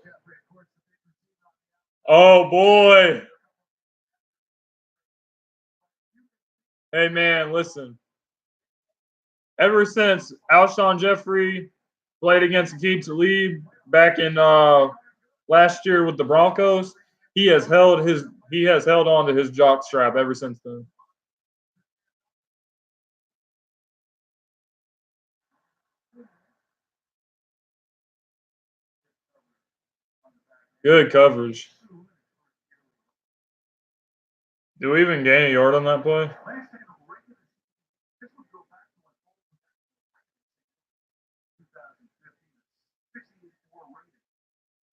Oh, boy. Hey, man, listen. Ever since Alshon Jeffrey played against Aqib Talib back in last year with the Broncos, he has held on to his jock strap ever since then. Good coverage. Do we even gain a yard on that play? Last time of regular, this would go back to like 2015, 64 rating.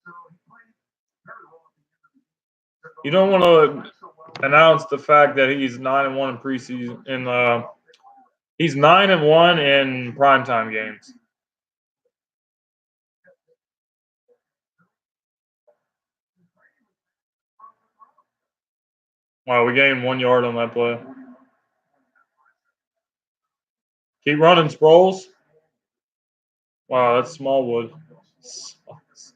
So he played very well at the end of the year. You don't want to announce the fact that he's 9-1 in preseason. He's 9-1 in primetime games. Wow, we gained 1 yard on that play. Keep running, Sproles. Wow, that's Smallwood. Sucks.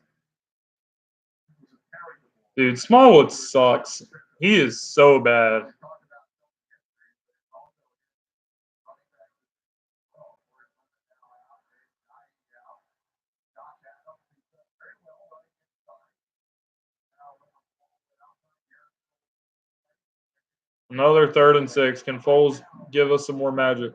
Dude, Smallwood sucks. He is so bad. Another 3rd and 6. Can Foles give us some more magic?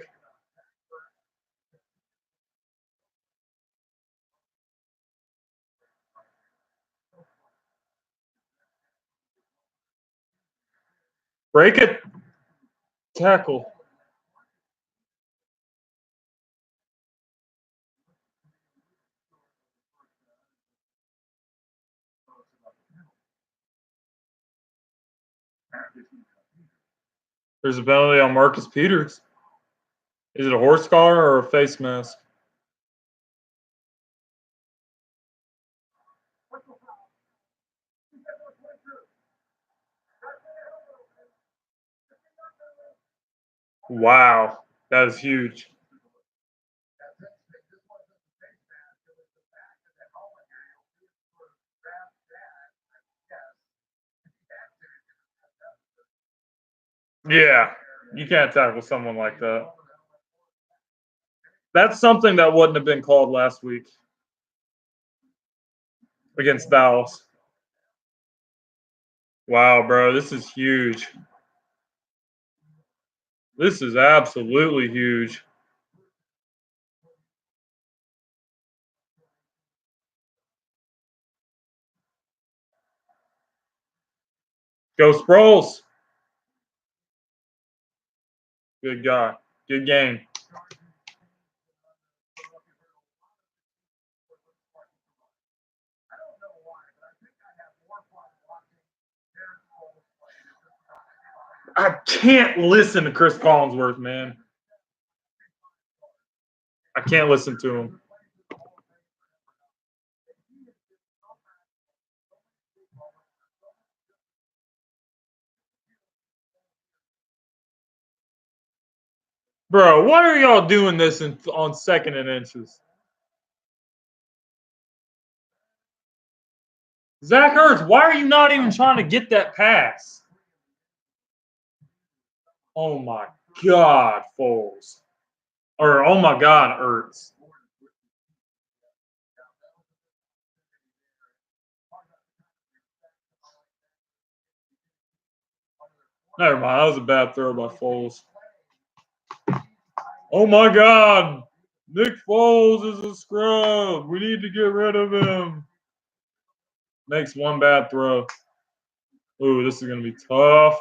Break it. Tackle. There's a penalty on Marcus Peters. Is it a horse collar or a face mask? Wow, that is huge. Yeah, you can't tackle someone like that. That's something that wouldn't have been called last week against Dallas. Wow, bro, this is huge. This is absolutely huge. Go Sproles. Good guy. Good game. I can't listen to Chris Collinsworth, man. I can't listen to him. Bro, why are y'all doing this on 2nd and inches? Zach Ertz, why are you not even trying to get that pass? Oh my God, Foles. Or oh my God, Ertz. Never mind, that was a bad throw by Foles. Oh my God, Nick Foles is a scrub. We need to get rid of him. Makes one bad throw. Ooh, this is going to be tough.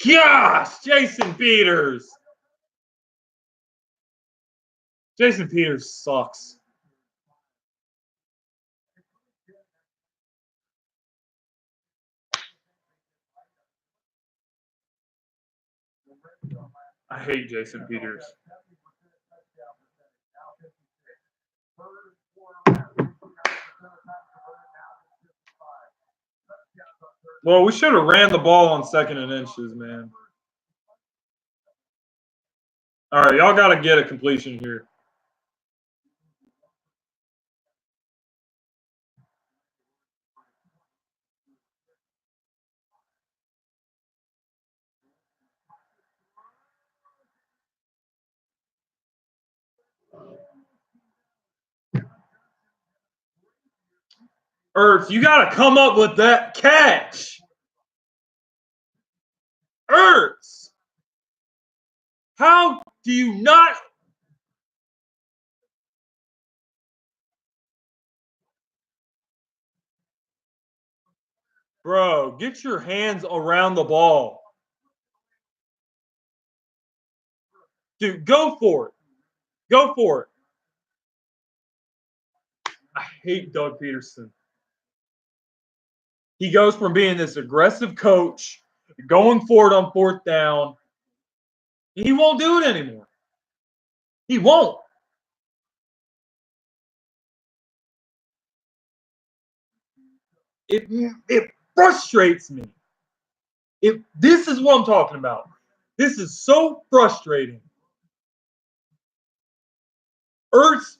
Gosh, Jason Peters. Jason Peters sucks. I hate Jason Peters. Well, we should have ran the ball on 2nd and inches, man. All right, y'all got to get a completion here. Ertz, you got to come up with that catch. Ertz, how do you not? Bro, get your hands around the ball. Dude, go for it. Go for it. I hate Doug Peterson. He goes from being this aggressive coach, going for it on fourth down. He won't do it anymore. He won't. It frustrates me. This is what I'm talking about. This is so frustrating. Ertz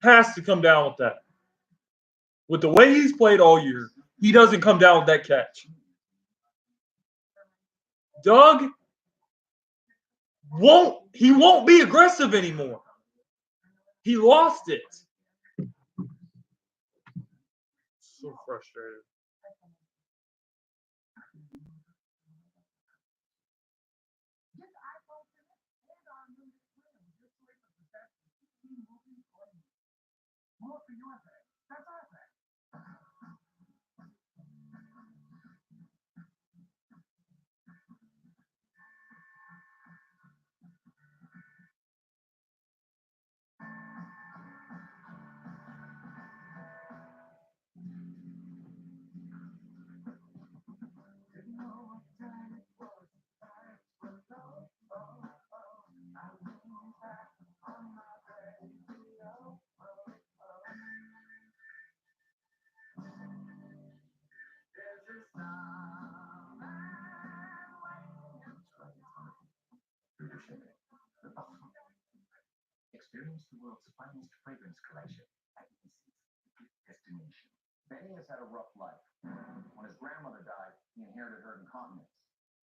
has to come down with that. With the way he's played all year, he doesn't come down with that catch. Doug won't be aggressive anymore. He lost it. So frustrated. Experience the world's finest fragrance collection at Macy's Destination. Benny has had a rough life. When his grandmother died, he inherited her incontinence.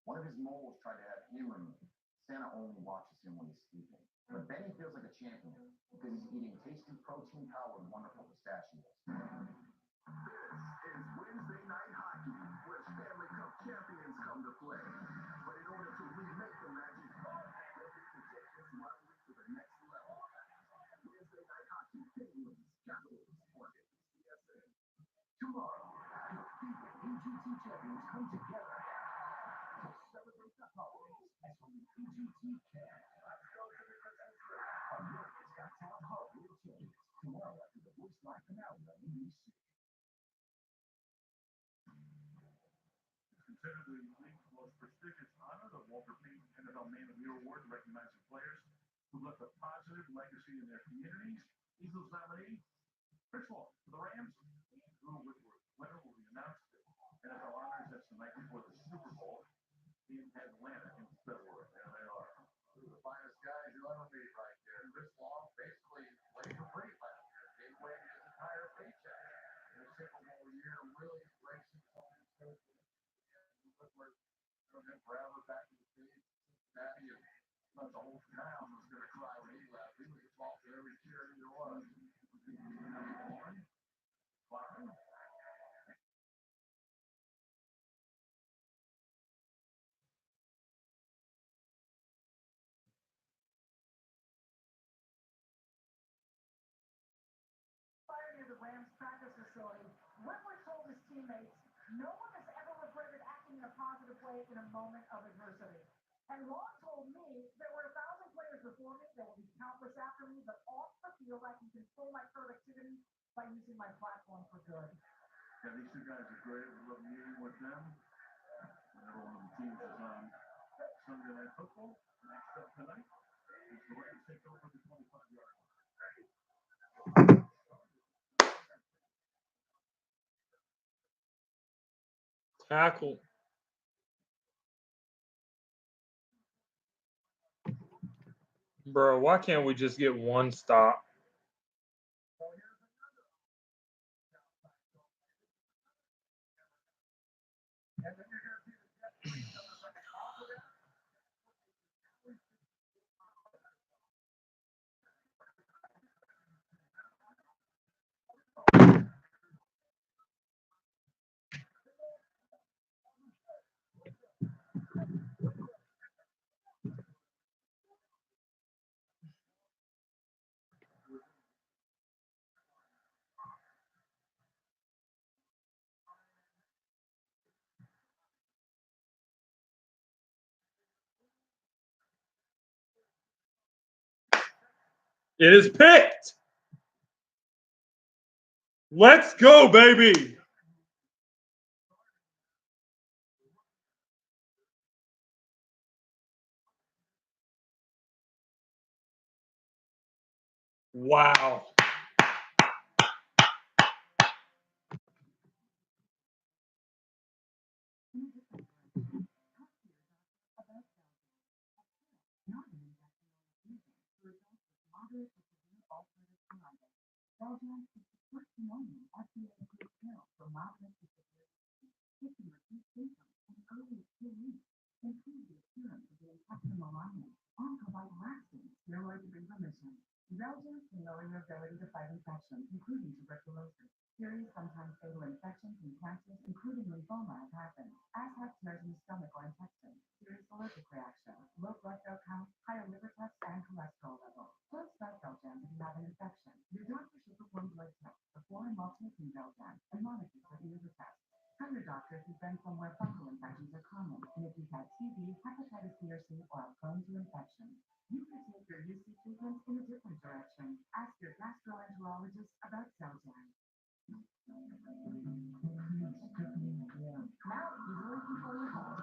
One of his moles tried to have him removed. Santa only watches him when he's sleeping. But Benny feels like a champion because he's eating tasty, protein-powered, wonderful pistachios. It's Wednesday night hockey, where Stanley Cup champions come to play. But in order to remake the magic, they'll need to take this rivalry to the next level. Wednesday night hockey, Penguins, Capitals, on NBCSN. Tomorrow, the PGT champions come together to celebrate the holidays as only PGT can. Let's go to the Christmas tree. America's Got Talent Holiday Champions. Tomorrow after the Voice Live finale on NBC. Considered the league's most prestigious honor, the Walter Payton NFL Man of the Year Award, recognizing players who left a positive legacy in their communities. Eagles nominee Chris Long for the Rams and Drew Whitworth. Winner will be announced at NFL Honors. That's the night before the Super Bowl in Atlanta in February. There they are. Two of the finest guys you'll ever meet right there. Chris Long basically played for free last year. Gave away his entire paycheck. In a Super Bowl year, really racing on his coach. Whitworth from him forever back in the States, Cincinnati, and not the whole town was going to cry when he left. He was involved in every cheer there was. Near the Rams practice facility, Whitworth told his teammates, "No one has ever regretted acting in a positive way in a moment of adversity." And Long told me, "There were 1,000 players before me, there will be countless after me, but off the field I can control my productivity by using my platform for good." Yeah, these two guys are great. We love meeting with them. Whenever one of the teams is on Sunday Night Football, next up tonight is the Rams take over the 25-yard line. Tackle. Bro, why can't we just get one stop? It is picked. Let's go, baby. Wow. Xeljan's can lower your ability to fight infections, including tuberculosis. Serious, sometimes fatal infections and cancers, including lymphoma, have happened, as have tears in the stomach or intestines, serious allergic reactions, low blood cell count, higher liver tests, and cholesterol levels. Don't start Xeljan if you have an infection. Your doctor should perform blood tests before and while taking Xeljan and monitor for the liver tests. Tell your doctor if you've been somewhere fungal infections are common, and if you've had TB, hepatitis B or C, or are prone to infections. You can take your UC treatment in a different direction. Ask your gastroenterologist about Xeljan.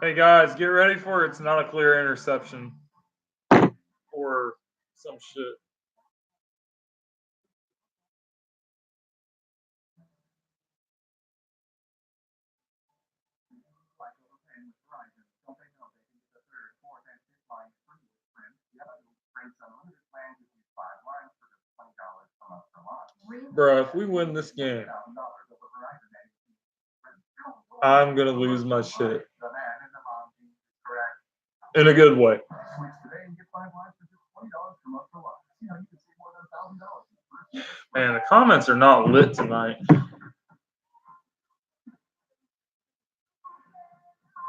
Hey guys, get ready for it. It's not a clear interception. Or some shit. Bro, if we win this game, I'm gonna lose my shit. In a good way. Man, the comments are not lit tonight.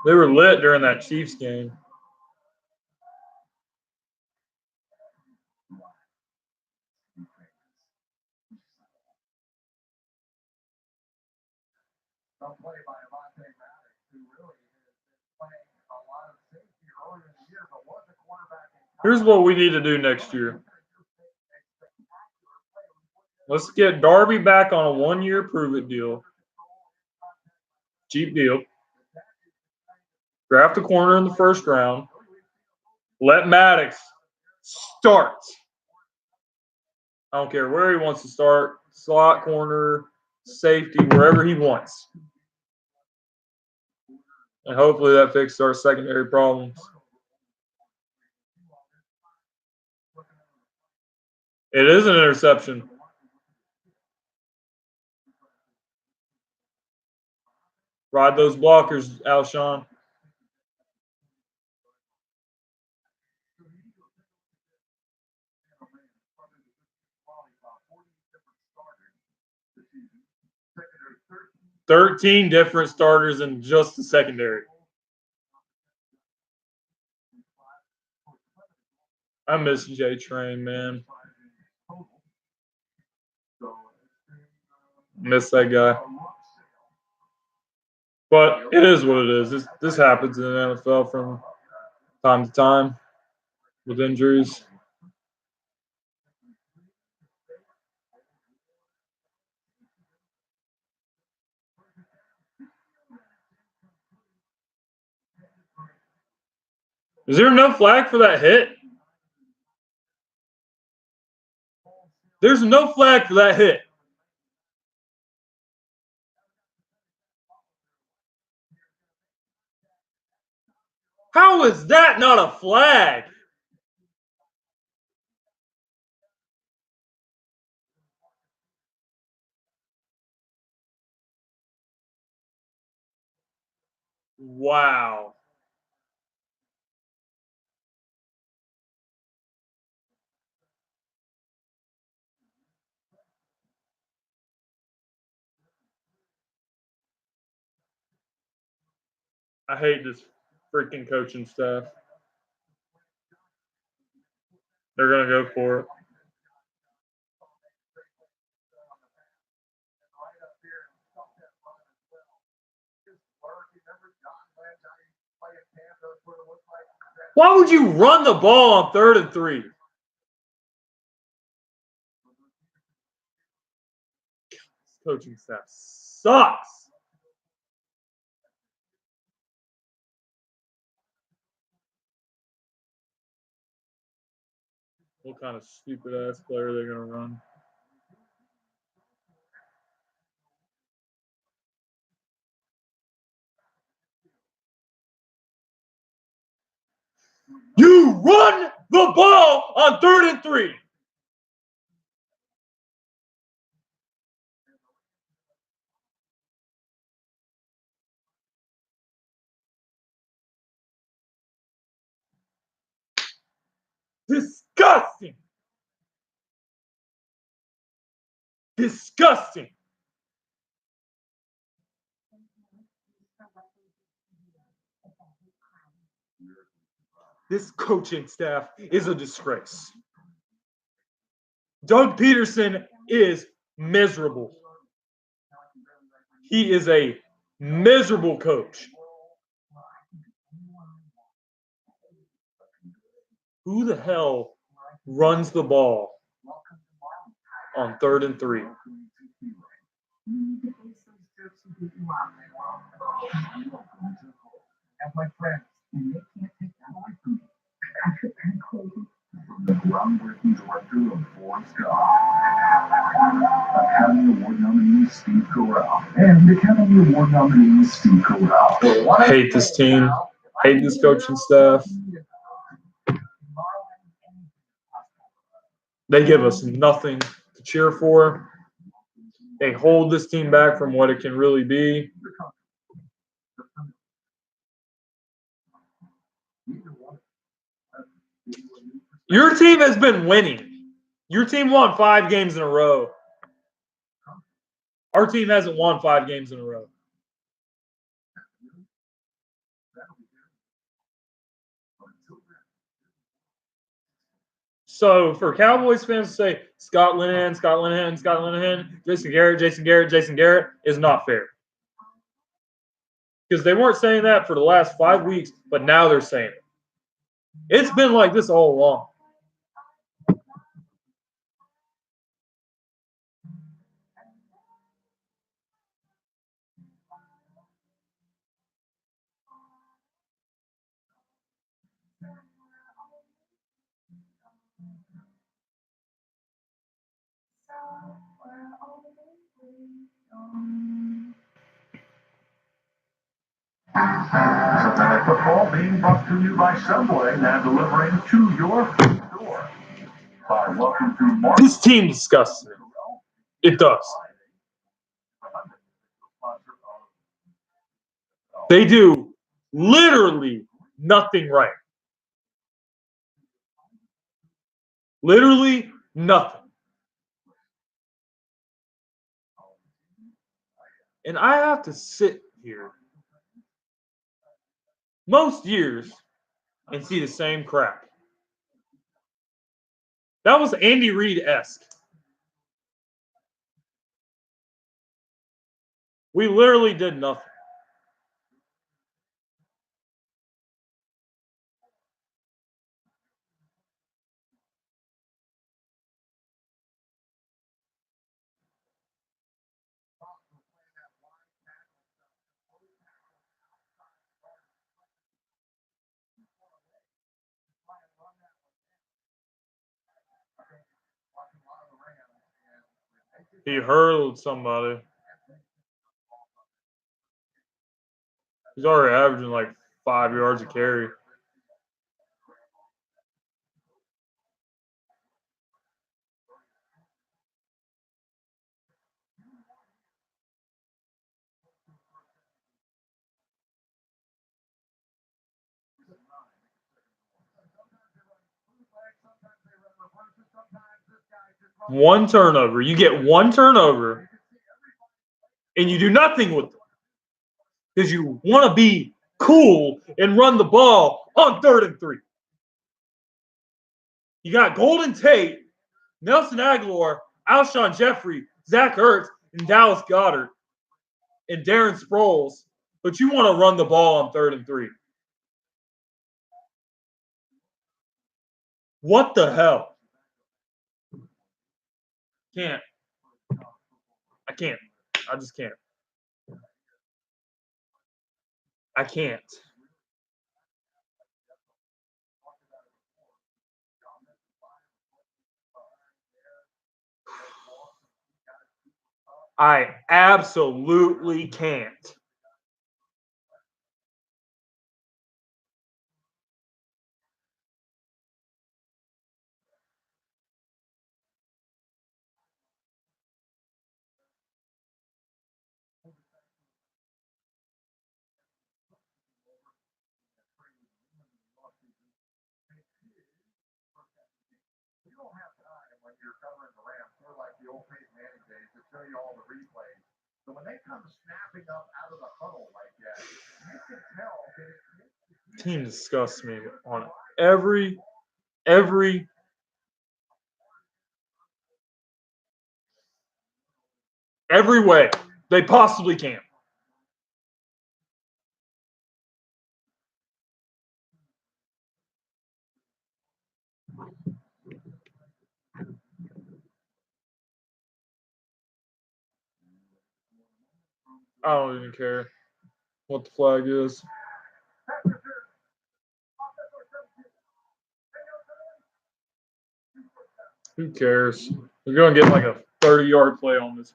They were lit during that Chiefs game. Here's what we need to do next year. Let's get Darby back on a 1-year prove-it deal. Cheap deal. Draft a corner in the first round. Let Maddox start. I don't care where he wants to start. Slot, corner, safety, wherever he wants. And hopefully that fixes our secondary problems. It is an interception. Ride those blockers, Alshon. $13 different starters in just the secondary. I miss J Train, man. Miss that guy. But it is what it is. This happens in the NFL from time to time with injuries. Is there no flag for that hit? There's no flag for that hit. How is that not a flag? Wow. I hate this freaking coaching staff. They're going to go for it. Why would you run the ball on 3rd and 3? coaching staff sucks. What kind of stupid ass player they're gonna run? You run the ball on 3rd and 3. Disgusting. Disgusting. This coaching staff is a disgrace. Doug Peterson is miserable. He is a miserable coach. Who the hell runs the ball on 3rd and 3? And my friends, and they can't take that away from me. Patrick Penn, the groundbreaking director of Forrest Gump, Academy Award nominee Steve Carell, and Academy Award nominee Steve Carell. Hate this team. Hate this coaching staff. They give us nothing to cheer for. They hold this team back from what it can really be. Your team has been winning. Your team won 5 games in a row. Our team hasn't won 5 games in a row. So for Cowboys fans to say Scott Linehan, Jason Garrett is not fair. Because they weren't saying that for the last 5 weeks, but now they're saying it. It's been like this all along. Sunday football being brought to you by Subway, now delivering to your front door. By welcome to Mark. This team disgusts me. It does. They do literally nothing right. Literally nothing. And I have to sit here most years and see the same crap. That was Andy Reid-esque. We literally did nothing. He hurled somebody. He's already averaging like 5 yards a carry. One turnover. You get one turnover, and you do nothing with them because you want to be cool and run the ball on 3rd and 3. You got Golden Tate, Nelson Aguilar, Alshon Jeffrey, Zach Ertz, and Dallas Goedert, and Darren Sproles, but you want to run the ball on 3rd and 3. What the hell? Can't. I can't. I just can't. I can't. I absolutely can't. You don't have time when you're covering the Rams, sort of like the old Peyton Manning days, to show you all the replays. So when they come snapping up out of the huddle like that, you can tell that it Team disgusts me on every way they possibly can. I don't even care what the flag is. Who cares? We're going to get like a 30-yard play on this.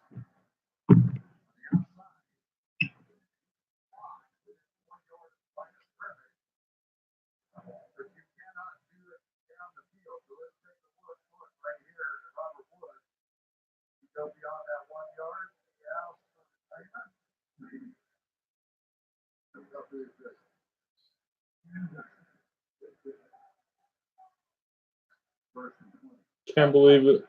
go beyond that 1 yard. Can't believe it.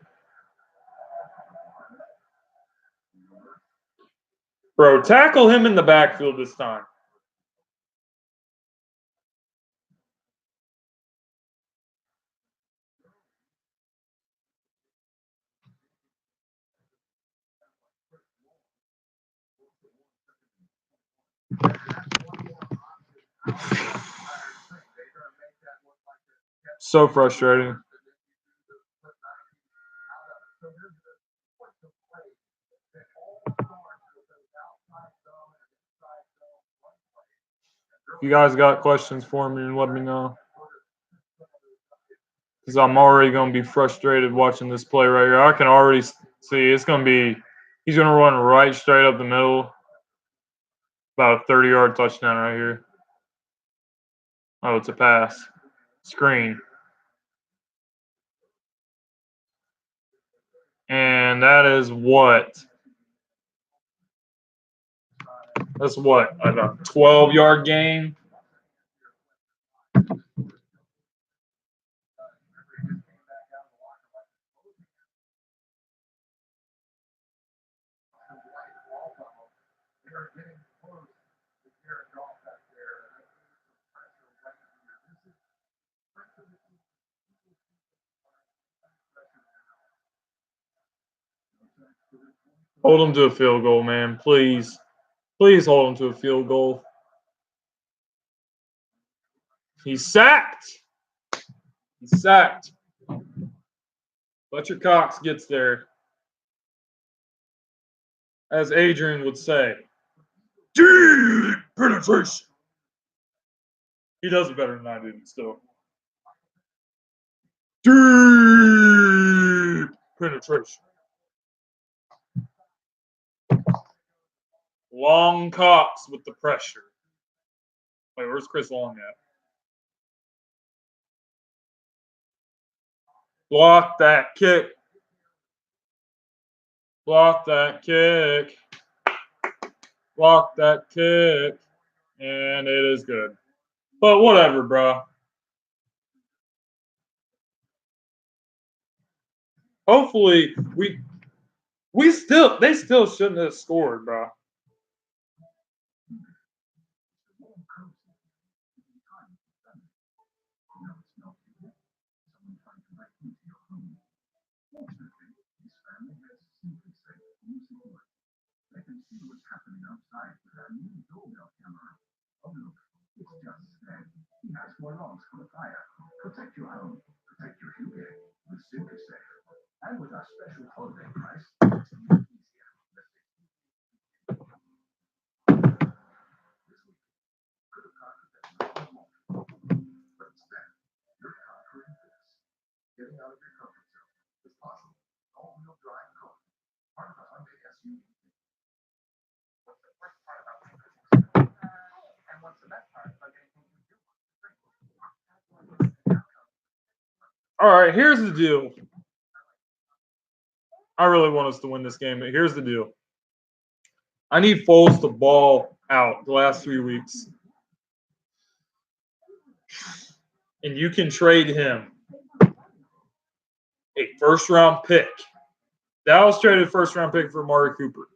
Bro, tackle him in the backfield this time. So frustrating. If you guys got questions for me, let me know. Because I'm already going to be frustrated watching this play right here. I can already see it's going to be, he's going to run right straight up the middle. About a 30-yard touchdown right here. Oh, it's a pass. Screen. And that is what? That's what? A 12-yard gain? Hold him to a field goal, man. Please. Please hold him to a field goal. He's sacked. He's sacked. Fletcher Cox gets there. As Adrian would say, deep penetration. He does it better than I do, still. Deep penetration. Long Cox with the pressure. Wait, where's Chris Long at? Block that kick. Block that kick. Block that kick. And it is good. But whatever, bro. Hopefully, they still shouldn't have scored, bro. Protect your home, protect your future with SimpliSafe. And with our special holiday price, it's even easier. moment. But instead, you're conquering this. Getting out of your comfort zone is possible. All-wheel drive car, part of the Hyundai SUV. What's the worst part about this? And what's the best part about getting things you do? All right, here's the deal. I really want us to win this game, but here's the deal. I need Foles to ball out the last 3 weeks. And you can trade him a first-round pick. Dallas traded a first-round pick for Amari Cooper.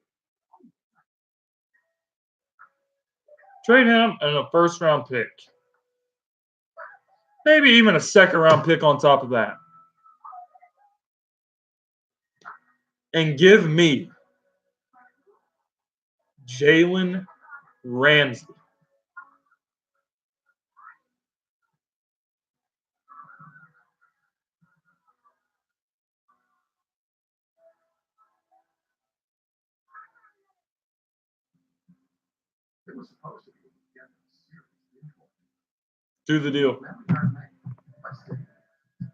Trade him and a first-round pick. Maybe even a second-round pick on top of that. And give me Jalen Ramsey. It was supposed to be the end of the series. Do the deal. Now we are made by staying in.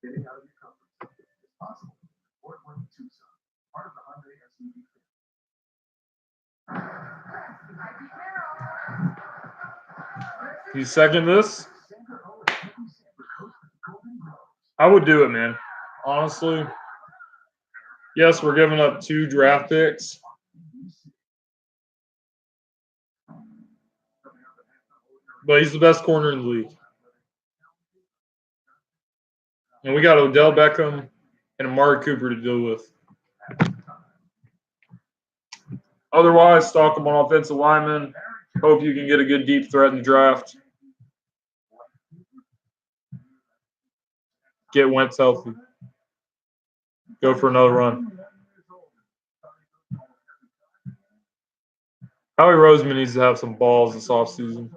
Getting out of your comfort zone is possible. Fort Wayne, Tucson, part of the Hyundai SUV. You second this? I would do it, man. Honestly. Yes, we're giving up 2 draft picks. But he's the best corner in the league. And we got Odell Beckham and Amari Cooper to deal with. Otherwise, stock him on offensive linemen. Hope you can get a good deep threat in the draft. Get Wentz healthy. Go for another run. Howie Roseman needs to have some balls this offseason.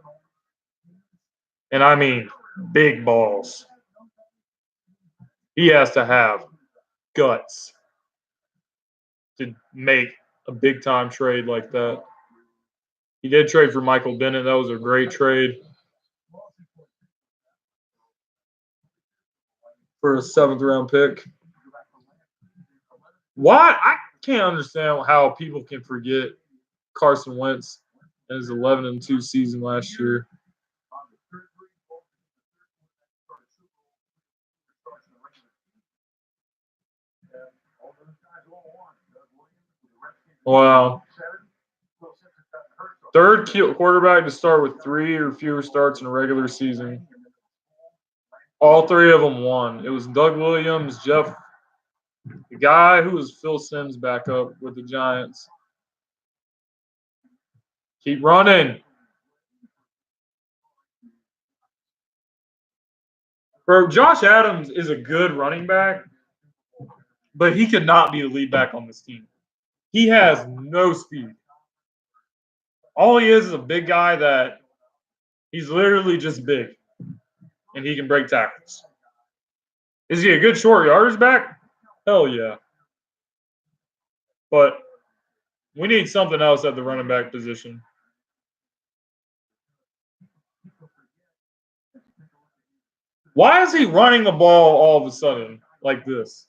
And I mean big balls. He has to have guts to make a big-time trade like that. He did trade for Michael Bennett. That was a great trade. For a 7th-round pick. Why? I can't understand how people can forget Carson Wentz and his 11-2 season last year. Wow. 3rd quarterback to start with 3 or fewer starts in a regular season. All 3 of them won. It was Doug Williams, the guy who was Phil Simms back up with the Giants. Keep running. Bro, Josh Adams is a good running back, but he could not be the lead back on this team. He has no speed. All he is a big guy that he's literally just big, and he can break tackles. Is he a good short yardage back? Hell yeah. But we need something else at the running back position. Why is he running the ball all of a sudden like this?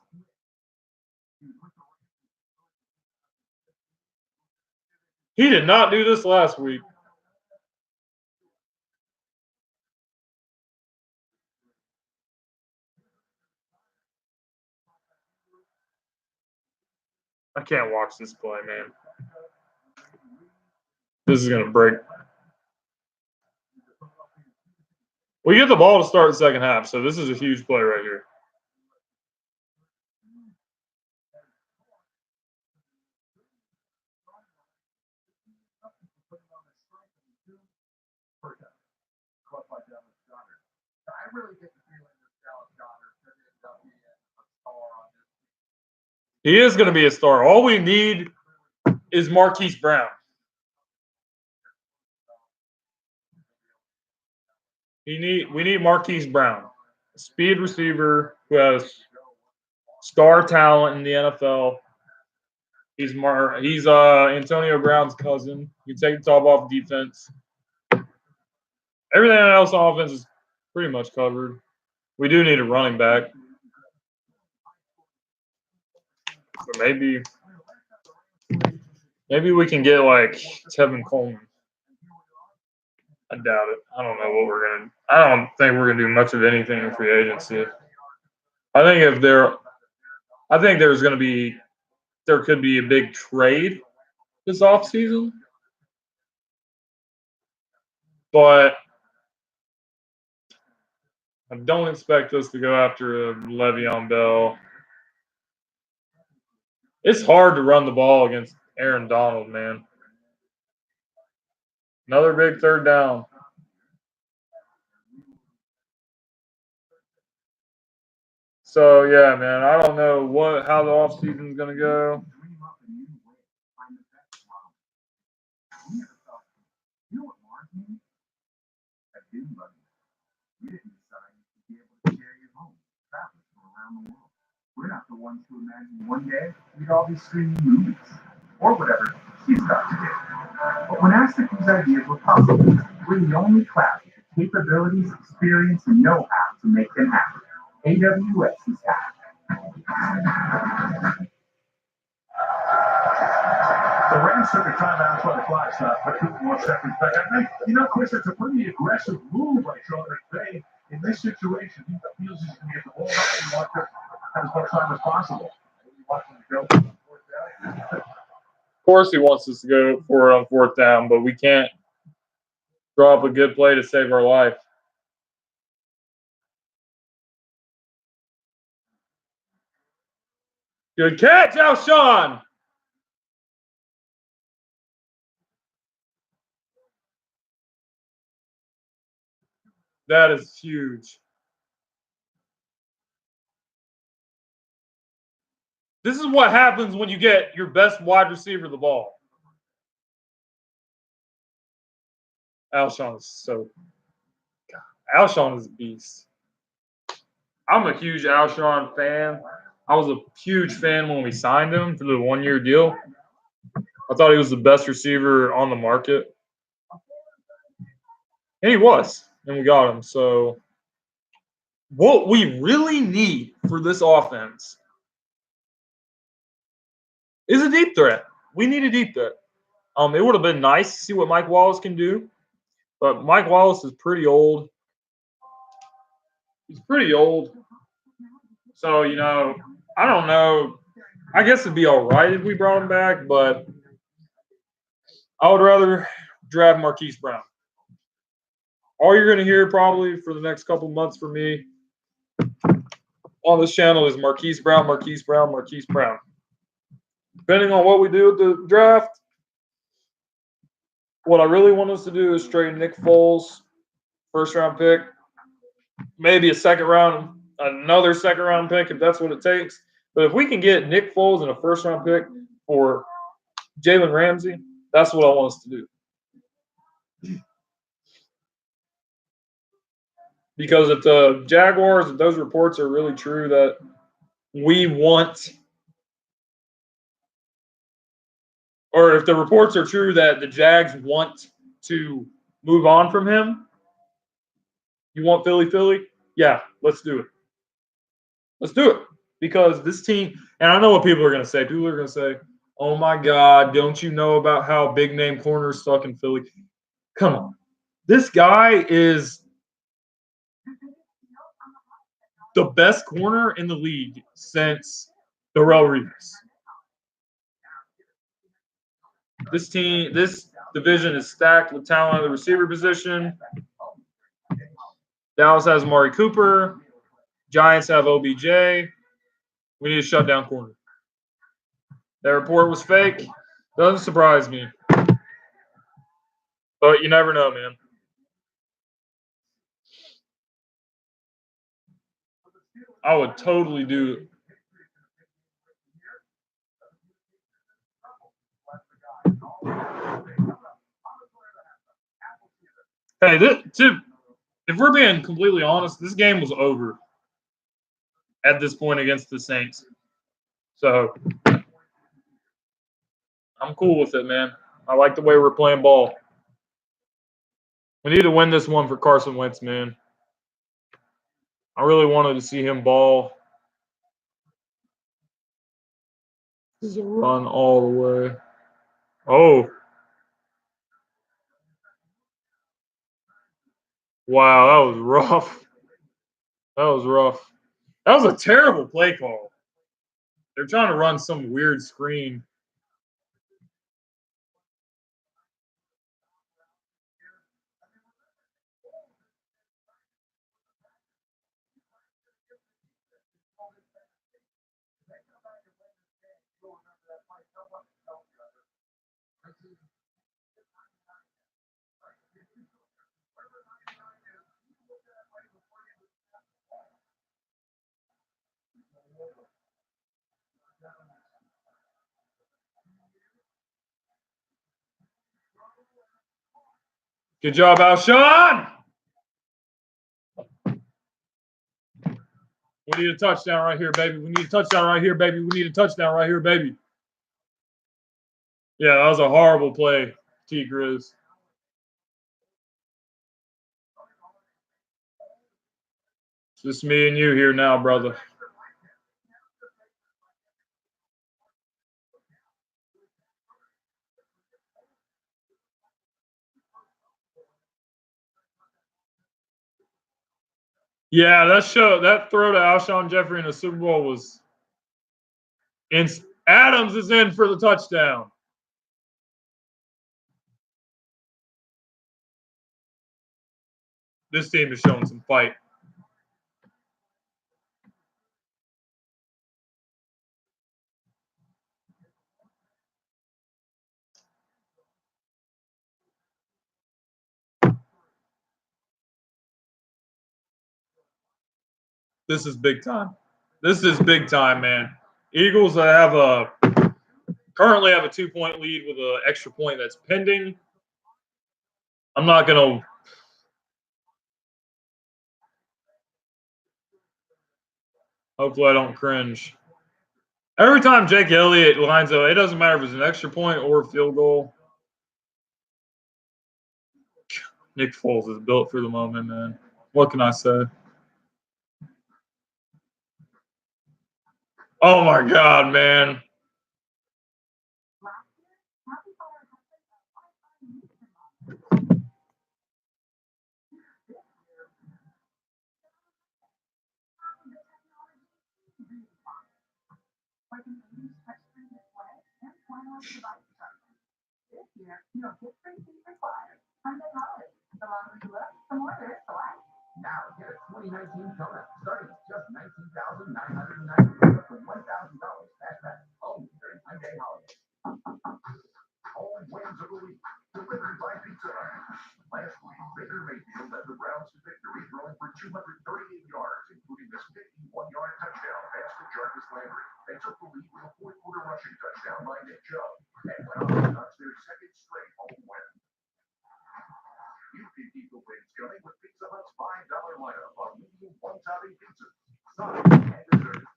He did not do this last week. I can't watch this play, man. This is going to break. We get the ball to start the second half, so this is a huge play right here. I really get the feeling that Dallas Goedert could end up being a star on this team. He is going to be a star. All we need is Marquise Brown. We need Marquise Brown, a speed receiver who has star talent in the NFL. He's Antonio Brown's cousin. You take the top off defense. Everything else on offense is pretty much covered. We do need a running back. But maybe we can get like Tevin Coleman. I doubt it. I don't know what we're gonna. I don't think we're gonna do much of anything in free agency. I think there could be a big trade this offseason, but I don't expect us to go after Le'Veon Bell. It's hard to run the ball against Aaron Donald, man. Another big third down. So yeah, man, I don't know how the offseason is gonna go. We're not the ones who imagine one day we'd all be streaming movies or whatever she's got to do. But when asked if these ideas were possible, we're the only class with the capabilities, experience, and know-how to make them happen. AWS is that. The Rams took a timeout for the clock stop for 2 more seconds back. I think, Chris, it's a pretty aggressive move by Sean McVay. In this situation, he feels he's going to get the ball back and want to have as much time as possible. He wants him to go for fourth down. Of course, he wants us to go for it on fourth down, but we can't draw up a good play to save our life. Good catch, Alshon! That is huge. This is what happens when you get your best wide receiver the ball. Alshon is Alshon is a beast. I'm a huge Alshon fan. I was a huge fan when we signed him for the 1-year deal. I thought he was the best receiver on the market. And he was. And we got him. So what we really need for this offense is a deep threat. We need a deep threat. It would have been nice to see what Mike Wallace can do. But Mike Wallace is pretty old. He's pretty old. So, I don't know. I guess it'd be all right if we brought him back, but I would rather draft Marquise Brown. All you're going to hear probably for the next couple months from me on this channel is Marquise Brown, Marquise Brown, Marquise Brown. Depending on what we do with the draft, what I really want us to do is trade Nick Foles, first-round pick, maybe another second-round pick if that's what it takes. But if we can get Nick Foles and a first-round pick for Jalen Ramsey, that's what I want us to do. Because if the Jaguars, if those reports are really true that we want, or if the reports are true that the Jags want to move on from him, you want Philly? Yeah, let's do it. Let's do it. Because this team, and I know what people are going to say. People are going to say, oh my God, don't you know about how big name corners stuck in Philly? Come on. This guy is the best corner in the league since Darrelle Revis. This division is stacked with talent at the receiver position. Dallas has Amari Cooper. Giants have OBJ. We need to shut down corner. That report was fake. Doesn't surprise me. But you never know, man. I would totally do it. Hey, if we're being completely honest, this game was over at this point against the Saints. So I'm cool with it, man. I like the way we're playing ball. We need to win this one for Carson Wentz, man. I really wanted to see him ball. This is a run all the way. Oh. Wow, that was rough. That was rough. That was a terrible play call. They're trying to run some weird screen. Good job, Alshon. We need a touchdown right here, baby. We need a touchdown right here, baby. We need a touchdown right here, baby. Yeah, that was a horrible play, T. Grizz. It's just me and you here now, brother. Yeah, that throw to Alshon Jeffrey in the Super Bowl was. Adams is in for the touchdown. This team is showing some fight. This is big time. This is big time, man. Eagles currently have a 2-point lead with an extra point that's pending. I'm not going to. Hopefully I don't cringe. Every time Jake Elliott lines up, it doesn't matter if it's an extra point or a field goal. Nick Foles is built for the moment, man. What can I say? Oh, my God, man. Now get a 2019 Kona starting at just $19,990 for $1,000 cash back only during Hyundai holidays. Home wins of the week delivered by Pizza Hut. Last week, Baker Mayfield led the Browns to victory, throwing for 238 yards, including this 51-yard touchdown pass to Jarvis Landry. They took the lead with a fourth-quarter rushing touchdown by Nick Chubb and went on to notch their second straight home win. You can keep the wins coming with Pizza Hut's $5 lineup on medium one-topping pizzas, sides, and desserts.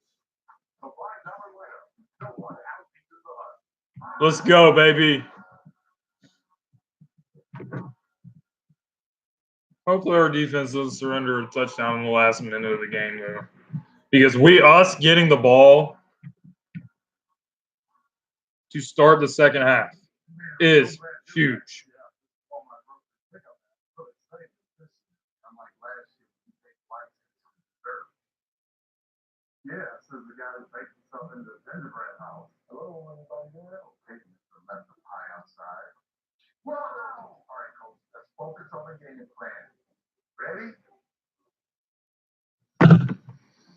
The $5 lineup. No one out Pizza Hut. Let's go, baby. Hopefully our defense doesn't surrender a touchdown in the last minute of the game, though. Because us getting the ball to start the second half is huge. Yeah, says the guy who baked himself into the gingerbread house. Hello, anybody there? Okay, left the pie outside. Whoa! All right, coach, let's focus on the game plan. Ready?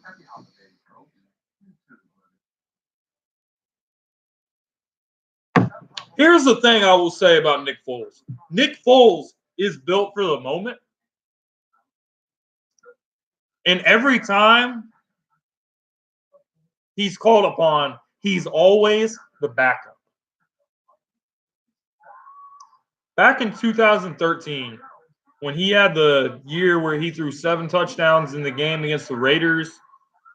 Happy holidays, coach. You too, buddy. Here's the thing I will say about Nick Foles. Nick Foles is built for the moment. And every time he's called upon, he's always the backup. Back in 2013, when he had the year where he threw 7 touchdowns in the game against the Raiders,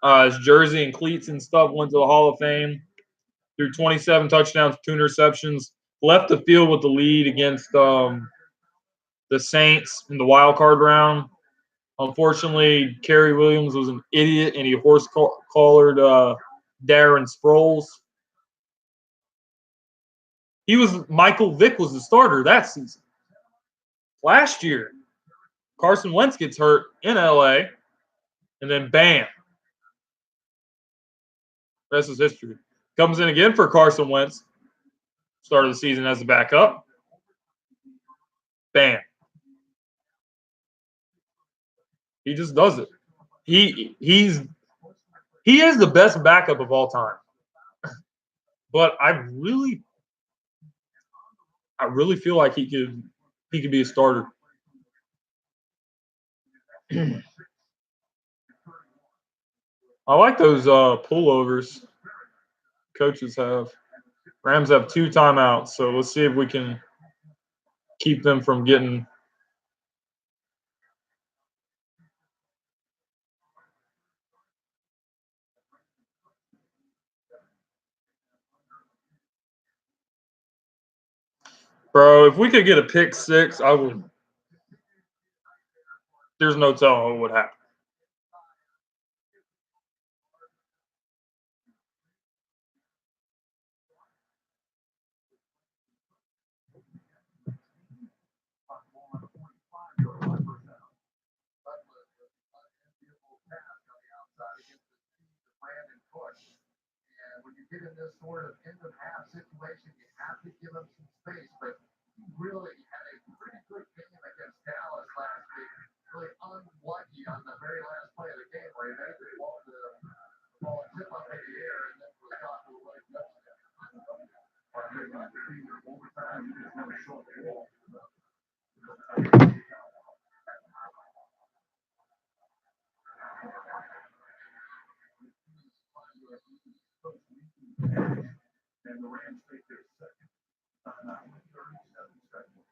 his jersey and cleats and stuff went to the Hall of Fame. Threw 27 touchdowns, 2 interceptions, left the field with the lead against the the Saints in the wild card round. Unfortunately, Kerry Williams was an idiot and he collared Darren Sproles. Michael Vick was the starter that season. Last year, Carson Wentz gets hurt in LA, and then bam. Rest is history. Comes in again for Carson Wentz. Start of the season as a backup. Bam. He just does it. He is the best backup of all time. But I really feel like he could be a starter. I like those pullovers coaches have. Rams have 2 timeouts, so let's see if we can keep them from getting. Bro, if we could get a pick 6, I would. There's no telling what would happen. When you get in this sort of end of half situation, you have to give them some space. But he really had a pretty good game against Dallas last week. Really unlucky on the very last play of the game where he made the ball tip up in the air and then was caught to a late touchdown. Overtime, you just never show the ball. And the Rams take their second timeout with 37 seconds.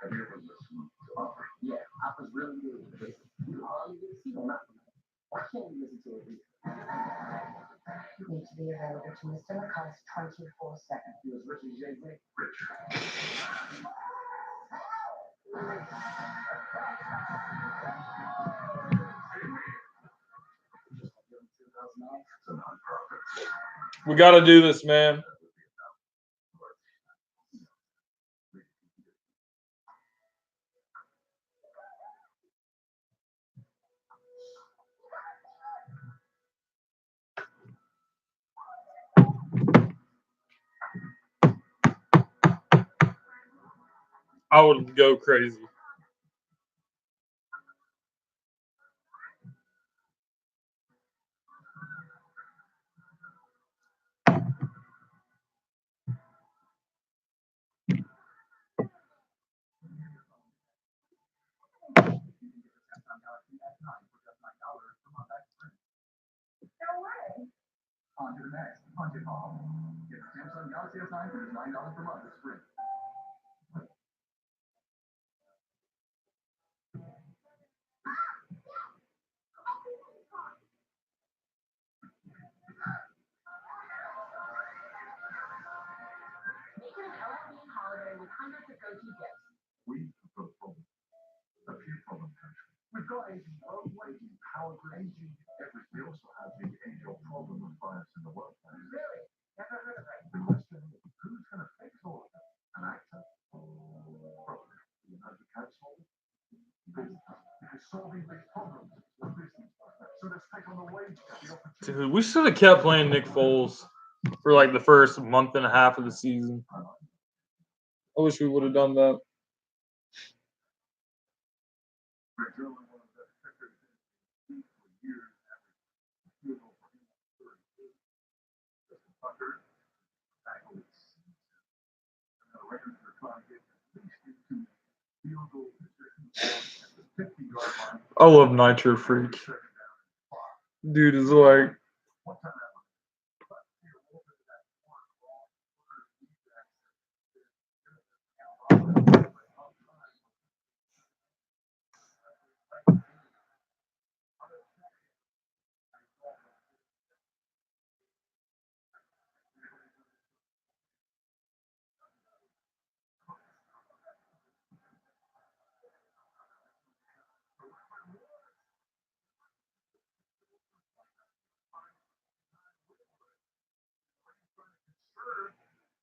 Have you ever listened to Opera? Yeah, Opera's really good. You hardly get to see them. Why can't you listen to it? You need to be available to Mr. McCullough 24/7. He was Richie J. Rich. We got to do this, man. I would go crazy. On to the next. Punch it home. Get Samsung Galaxy S9 for just $9 per month. It's free. Make it an Halloween holiday with hundreds of go-to gifts. We prefer Poland. A few Poland countries. We've got a roadway powered engine. Every we also have the Angel problem with bias in the world. Really? Never heard of it. The question is, who's going to fix all of them? An actor? Probably. You know, the council? Business. Because solving these problems is what business does. So let's take on the wage gap, the opportunity. Dude, we should have kept playing Nick Foles for like the first month and a half of the season. I wish we would have done that. We're drilling one of the thicker for years. Field goal for him, 32. Justin Tucker, tackle is. And the Raiders are trying to get at least into field goal position at the 50-yard line. I love Nitro Freak. Dude is like, One time that was. But here, we'll do that one wrong.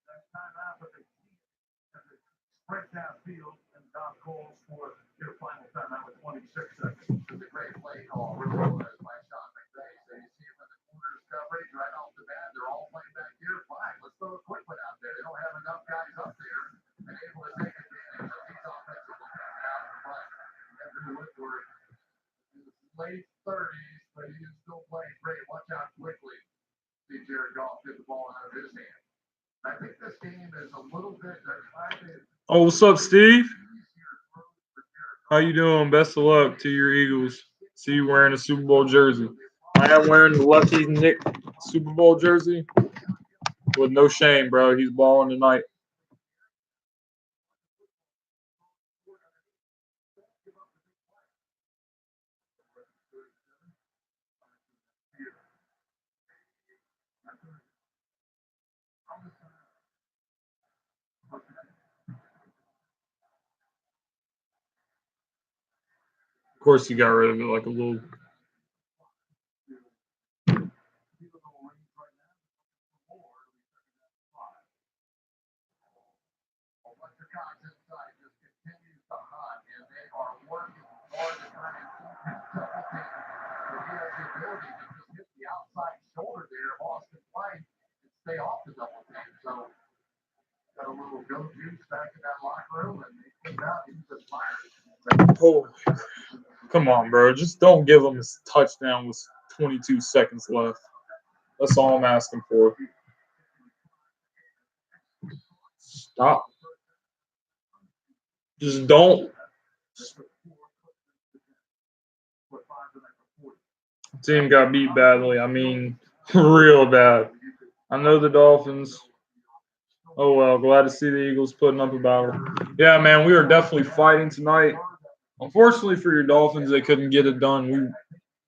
Next time out, but they sprint downfield and Don Coles for your final time out with 26 seconds. It's a great play call, really was by Sean McVay. So you see him in the corners coverage right off the bat. They're all playing back here. Fine, let's throw a quick one out there. They don't have enough guys up there and able to take advantage of these offensive linemen out in front. Andrew Whitworth in his late 30s, but he is still playing great. Watch out quickly. See Jared Goff get the ball out of his hand. I think this game is a little bit. They're trying to. Oh, what's up, Steve? How you doing? Best of luck to your Eagles. See you wearing a Super Bowl jersey. I am wearing the Lucky Nick Super Bowl jersey with no shame, bro. He's balling tonight. Of course, he got rid of it like a little. Cox inside just continues to hunt, and they are working hard to try and keep him double-teamed. But he has the ability to just hit the outside shoulder there of Austin White and stay off the double team. So got a little go juice back in that locker room, and he came out, he was inspired. Oh, come on, bro. Just don't give him a touchdown with 22 seconds left. That's all I'm asking for. Stop. Just don't. Team got beat badly. I mean, real bad. I know the Dolphins. Oh, well, glad to see the Eagles putting up a battle. Yeah, man, we are definitely fighting tonight. Unfortunately for your Dolphins, they couldn't get it done.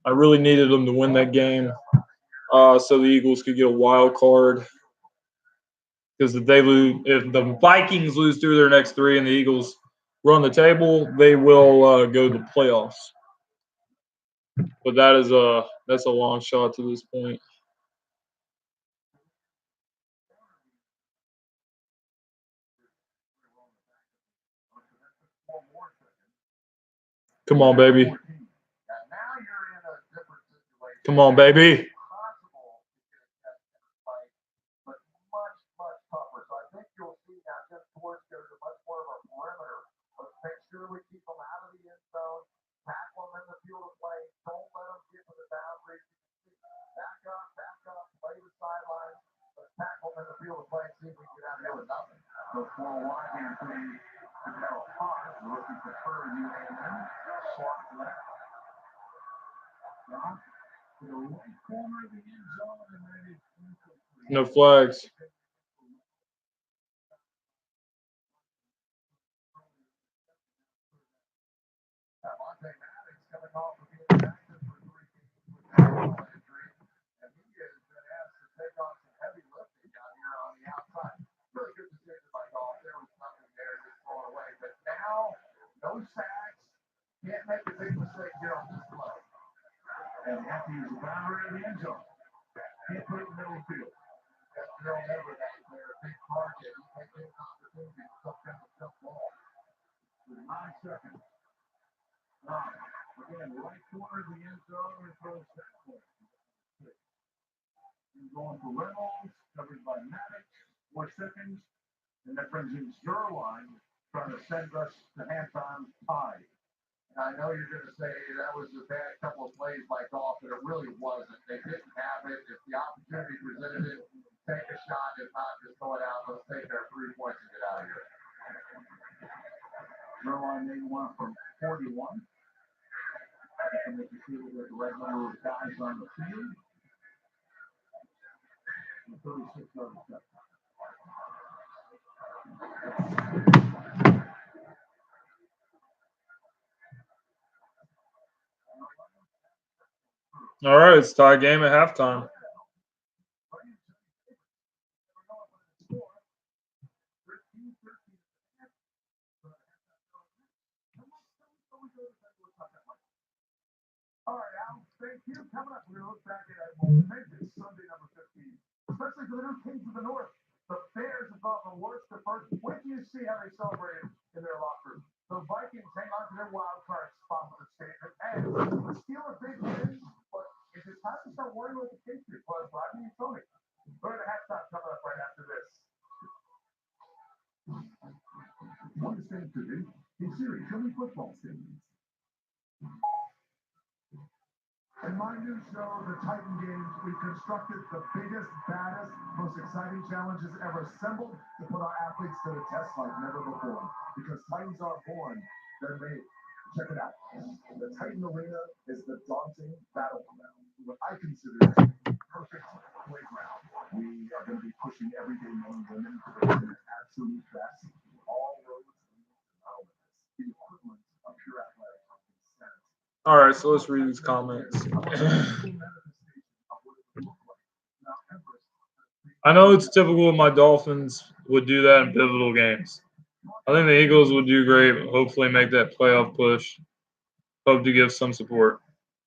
I really needed them to win that game so the Eagles could get a wild card. Because if the Vikings lose through their next three and the Eagles run the table, they will go to the playoffs. But that's a long shot to this point. Come on, baby. Come on, baby. We keep them out of the end zone, tackle them in the field of play, don't let them get to the boundaries. Back up, play the sidelines, let's tackle them in the field of play, see if we can get out of here with nothing. So for Washington, Darryl Fox, looking for third UAM, slot left. Rock to the right corner of the end zone, and then it's incomplete. No flags. Monte Maddox coming off of being active for 3 games with an ankle injury, and he has been asked to take on some heavy lifting out here on the outside. Really good decision by Goff. There was nothing there, just thrown away. But now, no sacks. Can't make a big mistake here on this play. And Matthews is boundary in the end zone. Can't put it in the middle of the field. That's Gerald Everett out there, a big target. He may get an opportunity for some kind of jump ball. With 9 seconds. Again, right corner of the end zone and throws that way. He's going for Reynolds, covered by Maddox, 4 seconds. And that brings in Zerline, trying to send us to halftime tie. And I know you're going to say that was a bad couple of plays by Goff, but it really wasn't. They didn't have it. If the opportunity presented it, take a shot. If not, just throw it out. Let's take our 3 points and get out of here. Zerline made one from 41. And make you feel that the right number of guys on the field. 36 yards. All right, it's tie game at halftime. All right, Al, thank you. Coming up, we're going to look back at a momentous Sunday number 15, especially for the new Kings of the North. The Bears have thought the worst at first. Wait till you see how they celebrated in their locker room. The Vikings hang on to their wild card spot with a statement, and the Steelers big win. But is it time to start worrying with the Patriots? Plus, Rodney and Tony. We're the halftime coming up right after this. One thing today is Siri, show me football statements. In my new show, The Titan Games, we constructed the biggest, baddest, most exciting challenges ever assembled to put our athletes to the test like never before. Because Titans aren't born, they're made. Check it out. The Titan Arena is the daunting battleground, what I consider the perfect playground. We are going to be pushing everyday men and women to their absolute best. All roads lead to knowledge, the equivalent of pure athletics. All right, so let's read these comments. I know it's typical my Dolphins would do that in pivotal games. I think the Eagles would do great, hopefully make that playoff push. Hope to give some support.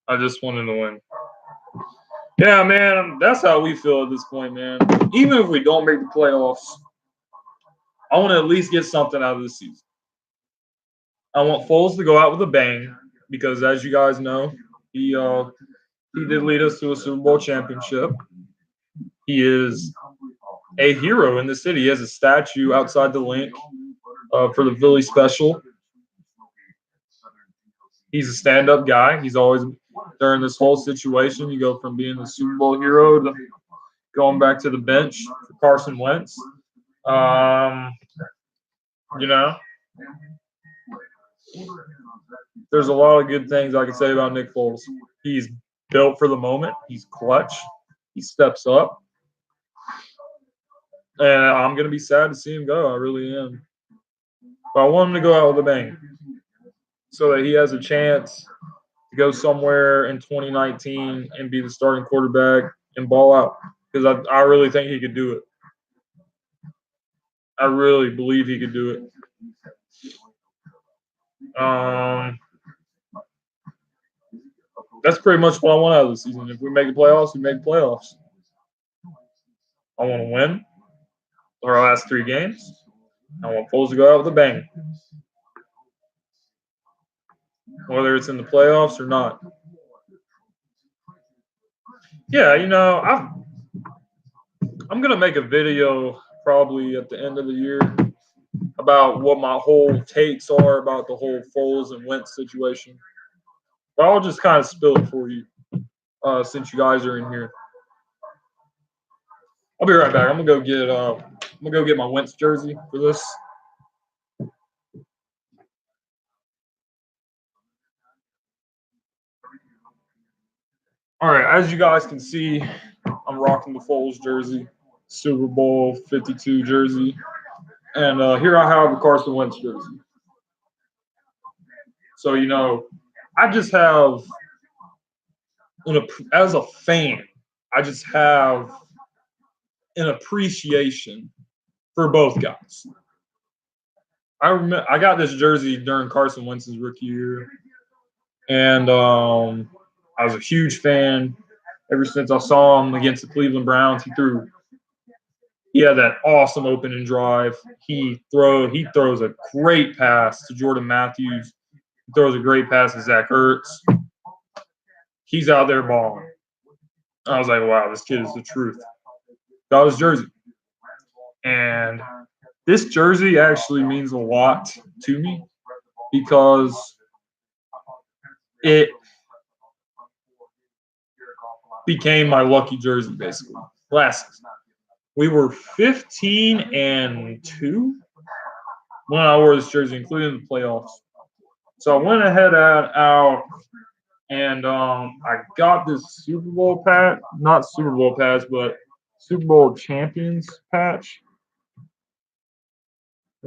I just wanted to win. Yeah, man, that's how we feel at this point, man. Even if we don't make the playoffs, I want to at least get something out of this season. I want Foles to go out with a bang because, as you guys know, he did lead us to a Super Bowl championship. He is a hero in the city. He has a statue outside the link for the Philly special. He's a stand-up guy. He's always, during this whole situation, you go from being the Super Bowl hero to going back to the bench for Carson Wentz. You know, there's a lot of good things I can say about Nick Foles. He's built for the moment. He's clutch. He steps up. And I'm going to be sad to see him go. I really am. But I want him to go out with a bang so that he has a chance to go somewhere in 2019 and be the starting quarterback and ball out. Because I really think he could do it. I really believe he could do it. That's pretty much what I want out of the season. If we make the playoffs, we make the playoffs. I want to win our last 3 games. I want Foles to go out with a bang. Whether it's in the playoffs or not. Yeah, you know, I'm going to make a video probably at the end of the year about what my whole takes are about the whole Foles and Wentz situation. But I'll just kind of spill it for you since you guys are in here. I'll be right back. I'm gonna go get my Wentz jersey for this. All right, as you guys can see, I'm rocking the Foles jersey, Super Bowl 52 jersey, and here I have a Carson Wentz jersey. So, you know, I just have, as a fan, I just have an appreciation for both guys. I got this jersey during Carson Wentz's rookie year, and I was a huge fan ever since I saw him against the Cleveland Browns. He had that awesome opening drive. He throws a great pass to Jordan Matthews. He throws a great pass to Zach Ertz. He's out there balling. I was like, wow, this kid is the truth. Got his jersey. And this jersey actually means a lot to me because it became my lucky jersey, basically. Last season. We were 15-2 when I wore this jersey, including the playoffs. So I went ahead out and I got this Super Bowl patch, not Super Bowl patch, but Super Bowl champions patch.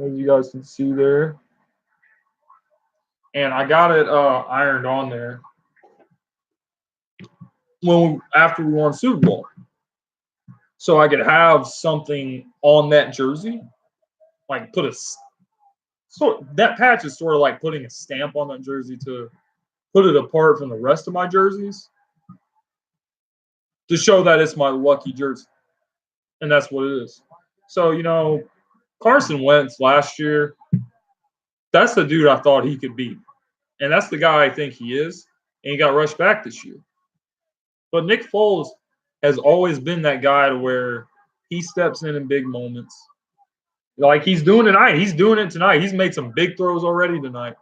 As you guys can see there. And I got it ironed on there after we won Super Bowl. So I could have something on that jersey, like that patch is sort of like putting a stamp on that jersey to put it apart from the rest of my jerseys to show that it's my lucky jersey. And that's what it is. So, Carson Wentz last year, that's the dude I thought he could be. And that's the guy I think he is. And he got rushed back this year. But Nick Foles has always been that guy to where he steps in big moments. Like he's doing tonight. He's doing it tonight. He's made some big throws already tonight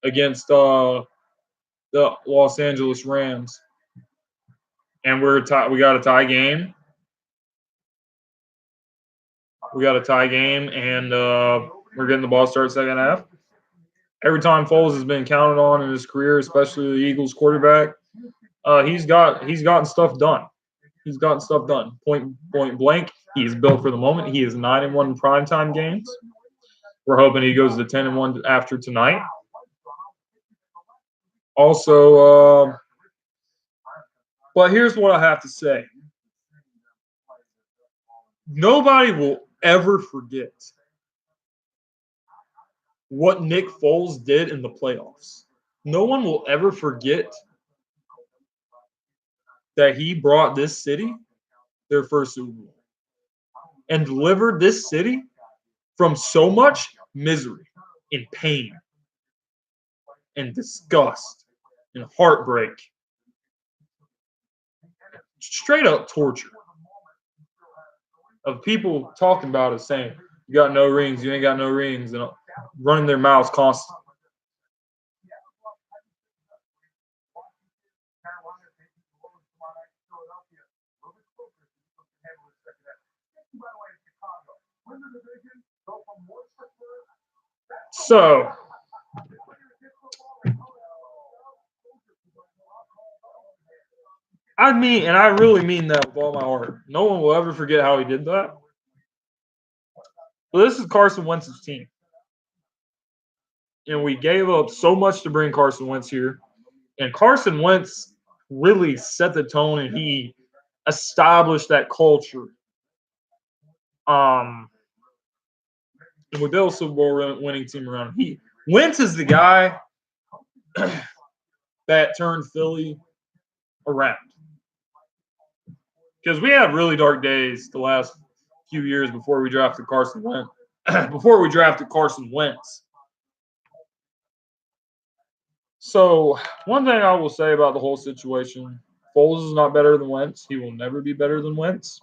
against the Los Angeles Rams. And we got a tie game. We got a tie game, and we're getting the ball started second half. Every time Foles has been counted on in his career, especially the Eagles quarterback, he's gotten stuff done. He's gotten stuff done. Point blank, he is built for the moment. He is 9-1 in primetime games. We're hoping he goes to 10-1 after tonight. Also, but here's what I have to say. Nobody will ever forget what Nick Foles did in the playoffs. No one will ever forget that he brought this city their first Super Bowl and delivered this city from so much misery and pain and disgust and heartbreak. Straight up torture of people talking about it, saying, you got no rings, you ain't got no rings, and running their mouths constantly. So, I mean, and I really mean that with all my heart. No one will ever forget how he did that. But this is Carson Wentz's team. And we gave up so much to bring Carson Wentz here. And Carson Wentz really set the tone, and he established that culture. And we built a Super Bowl winning team around him. Wentz is the guy that turned Philly around. Because we had really dark days the last few years before we drafted Carson Wentz. So, one thing I will say about the whole situation, Foles is not better than Wentz. He will never be better than Wentz.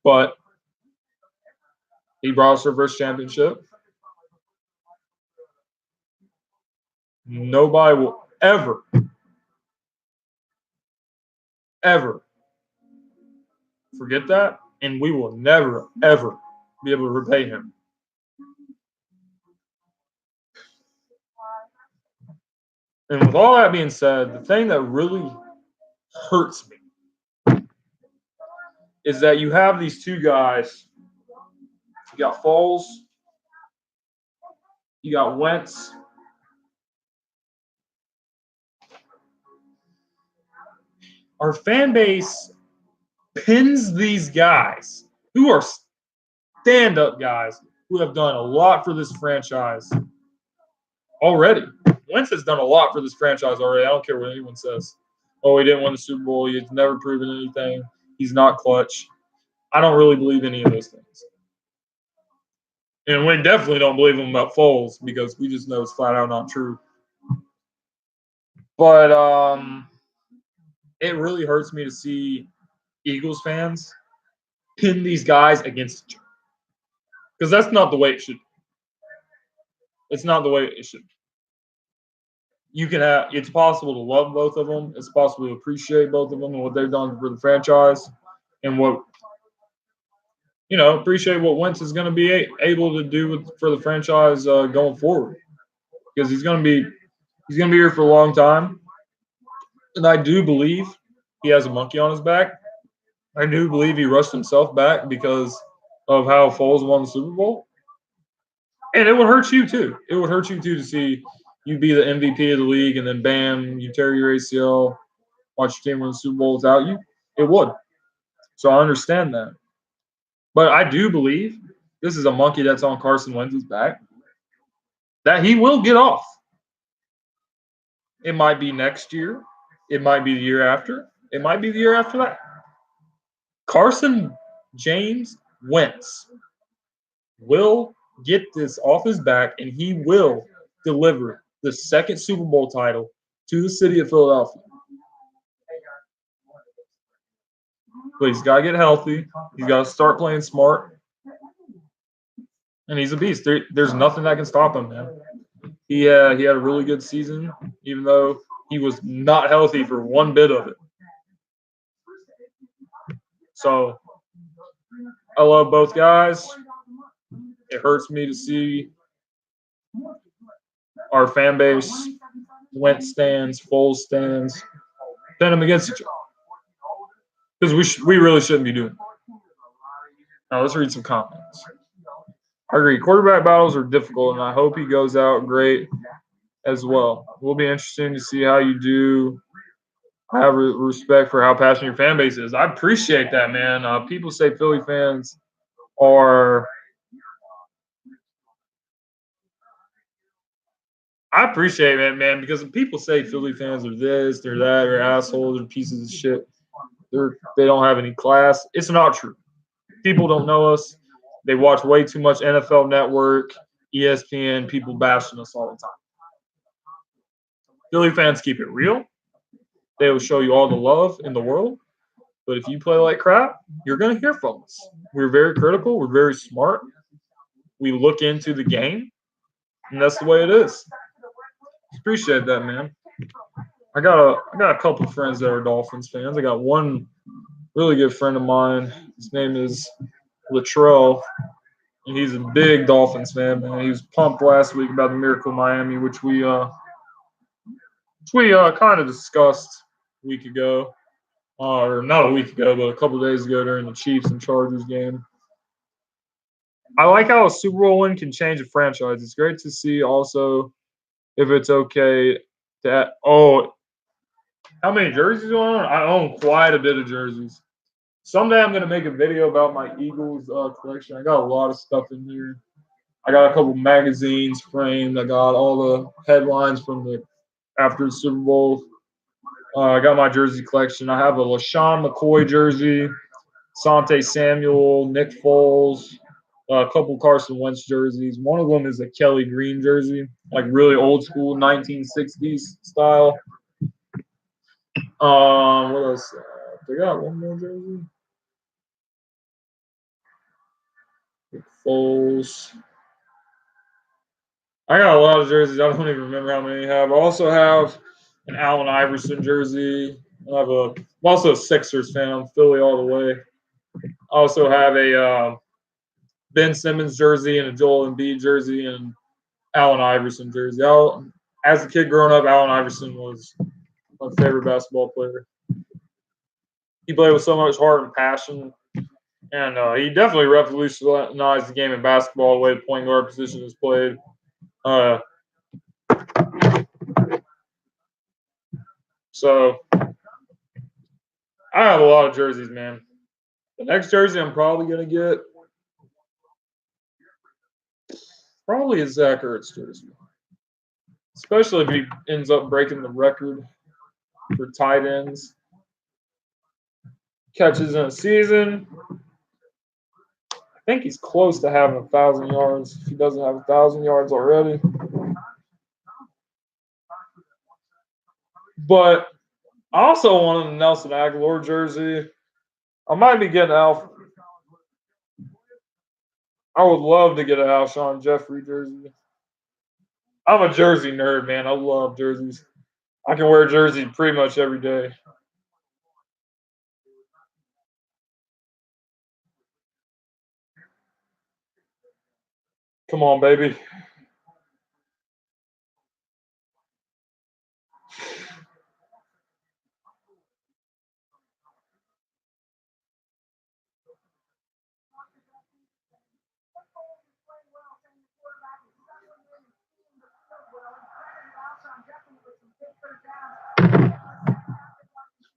But he brought us our first championship. Nobody will ever forget that, and we will never, ever be able to repay him. And with all that being said, the thing that really hurts me is that you have these two guys. You got Foles, you got Wentz. Our fan base pins these guys who are stand-up guys who have done a lot for this franchise already. Wentz has done a lot for this franchise already. I don't care what anyone says. Oh, he didn't win the Super Bowl. He's never proven anything. He's not clutch. I don't really believe any of those things. And we definitely don't believe him about Foles because we just know it's flat out not true. But it really hurts me to see Eagles fans pin these guys against each other. Because that's not the way it should be. It's not the way it should be. It's possible to love both of them. It's possible to appreciate both of them and what they've done for the franchise and appreciate what Wentz is going to be able to do for the franchise going forward. Because he's going to be here for a long time. And I do believe he has a monkey on his back. I do believe he rushed himself back because of how Foles won the Super Bowl. And it would hurt you too. It would hurt you too to see you be the MVP of the league and then bam, you tear your ACL, watch your team win the Super Bowl without you. It would. So I understand that. But I do believe this is a monkey that's on Carson Wentz's back, that he will get off. It might be next year. It might be the year after. It might be the year after that. Carson James Wentz will get this off his back, and he will deliver the second Super Bowl title to the city of Philadelphia. But he's got to get healthy. He's got to start playing smart. And he's a beast. There's nothing that can stop him, man. He had a really good season, even though he was not healthy for one bit of it. So I love both guys. It hurts me to see our fan base, Wentz stands, Foles stands, pin them against each other. Because we really shouldn't be doing that. Now let's read some comments. I agree. Quarterback battles are difficult, and I hope he goes out great as well. It will be interesting to see how you do. I have respect for how passionate your fan base is. I appreciate that, man. People say Philly fans are. I appreciate it, man, because people say Philly fans are this, they're that, or assholes, or pieces of shit. They don't have any class. It's not true. People don't know us. They watch way too much NFL Network, ESPN, people bashing us all the time. Philly fans keep it real. They will show you all the love in the world. But if you play like crap, you're going to hear from us. We're very critical. We're very smart. We look into the game. And that's the way it is. Appreciate that, man. I got a couple of friends that are Dolphins fans. I got one really good friend of mine. His name is Latrell. And he's a big Dolphins fan, man. He was pumped last week about the Miracle Miami, which we kind of discussed a week ago. Or not a week ago, but a couple of days ago during the Chiefs and Chargers game. I like how a Super Bowl win can change a franchise. It's great to see also if it's okay to – how many jerseys do I own? I own quite a bit of jerseys. Someday I'm going to make a video about my Eagles collection. I got a lot of stuff in here. I got a couple magazines framed. I got all the headlines from after the Super Bowl. I got my jersey collection. I have a LaShawn McCoy jersey, Sante Samuel, Nick Foles, a couple Carson Wentz jerseys. One of them is a Kelly Green jersey, like really old school 1960s style. What else? They got one more jersey. Nick Foles. I got a lot of jerseys. I don't even remember how many I have. I also have an Allen Iverson jersey. I'm also a Sixers fan. I'm Philly all the way. I also have a Ben Simmons jersey and a Joel Embiid jersey and Allen Iverson jersey. As a kid growing up, Allen Iverson was my favorite basketball player. He played with so much heart and passion, and he definitely revolutionized the game of basketball the way the point guard position is played. So I have a lot of jerseys, man. The next jersey I'm probably going to get probably a Zach Ertz jersey, especially if he ends up breaking the record for tight ends catches in a season. I think he's close to having 1,000 yards. If he doesn't have 1,000 yards already. But I also wanted a Nelson Aguilar jersey. I might be getting Alf. I would love to get an Alshon Jeffrey jersey. I'm a jersey nerd, man. I love jerseys. I can wear jerseys pretty much every day. Come on, baby.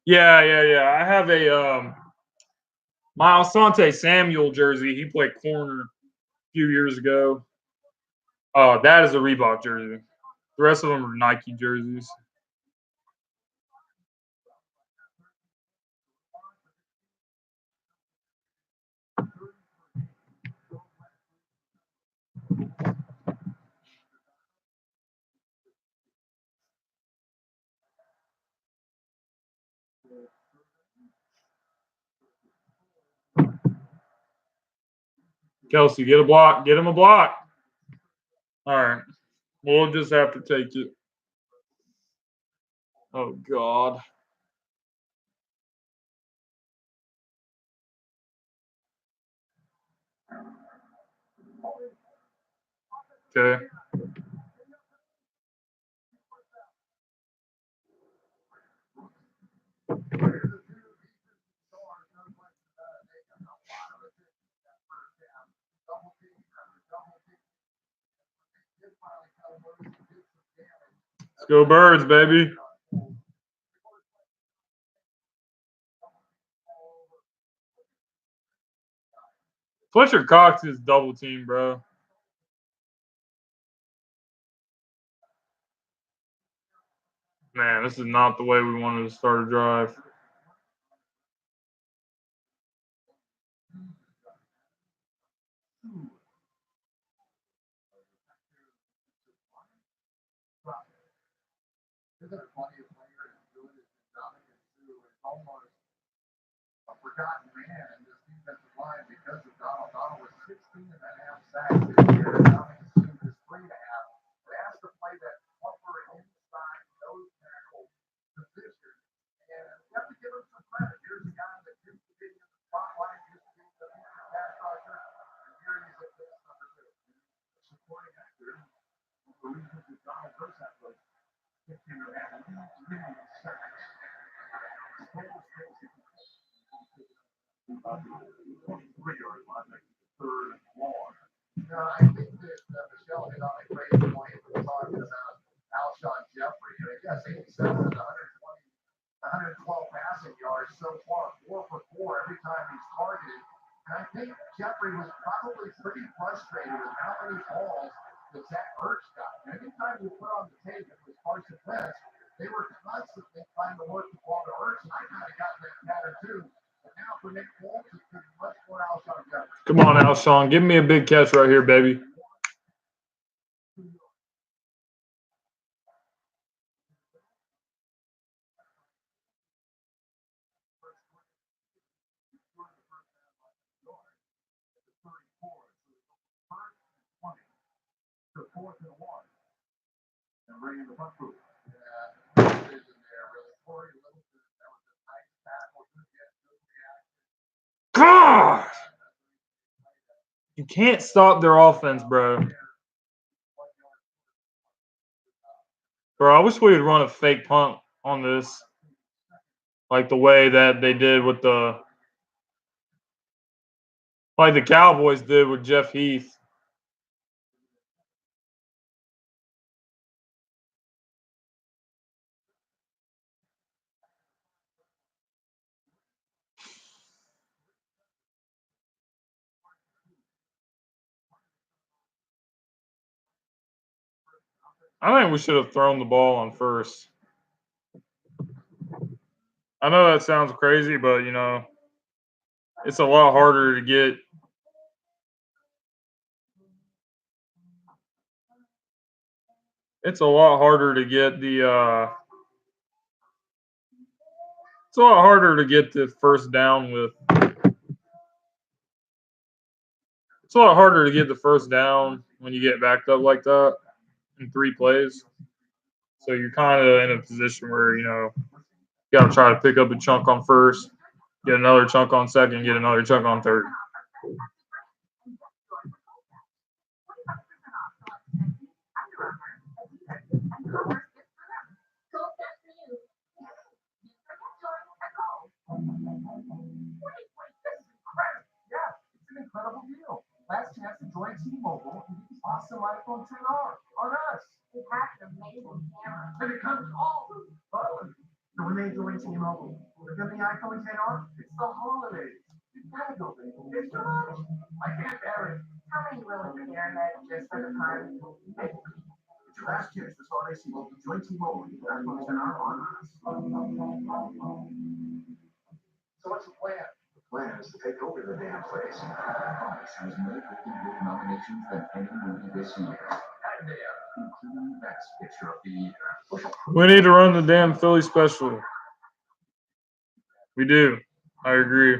Yeah. I have a Miles Sante Samuel jersey. He played corner a few years ago. That is a Reebok jersey. The rest of them are Nike jerseys. Kelsey, get a block. Get him a block. All right. We'll just have to take it. Oh, God. Okay. Let's go Birds, baby. Fletcher Cox is double team, bro. Man, this is not the way we wanted to start a drive. Isn't it funny a player as good as Dominican Sue is almost a forgotten man in this defensive line because of Donald. Donald was 16 and a half sacks this year. Dominican Sue is 3.5. But has to play that upper inside nose tackle position. And you have to give him some credit. Here's a guy that used to be in the spotlight, used to be the pass rusher, and here he's at this number 2. Supporting actor. The reason that Donald does that was 15 and a half. I think that Michelle hit on a great point when talking about Alshon Jeffrey. Yes, 87 and 112 passing yards so far, 4 for 4 every time he's targeted. And I think Jeffrey was probably pretty frustrated with how many balls that Zach Ertz got. And every time you put on the tape, it was Carson Wentz. They were constantly trying to work the ball to Ertz, and I kind of got that pattern too. But now for Nick Foles, it's been much more Alshon Jeffrey. Come on, Alshon. Give me a big catch right here, baby. To 4th and 1. And bringing the punt group. Yeah, decision there, really. Corey Littleton, that was a nice tackle. Good reaction. God! You can't stop their offense, bro. Bro, I wish we would run a fake punt on this. Like the way that they did with the Cowboys did with Jeff Heath. I think we should have thrown the ball on first. I know that sounds crazy, but, you know, it's a lot harder to get. It's a lot harder to get the it's a lot harder to get the first down with. It's a lot harder to get the first down when you get backed up like that in 3 plays. So you're kind of in a position where, you know, you got to try to pick up a chunk on first, get another chunk on second, get another chunk on third. Incredible deal. Last chance to join T-Mobile and get the awesome iPhone XR on us. It has an amazing camera. And it comes all the fun. So when they join T-Mobile, they're getting the iPhone XR. It's the holidays. You gotta go, baby. It's too much. I can't bear it. How many willing to bear that just for the fun? It's your last chance this holiday season to join T-Mobile and get the iPhone XR on us. So what's the plan? Plan is to take over the damn place. Fox has more Golden Globe nominations than any movie this year. And including Best Picture of the Year. We need to run the damn Philly special. We do. I agree.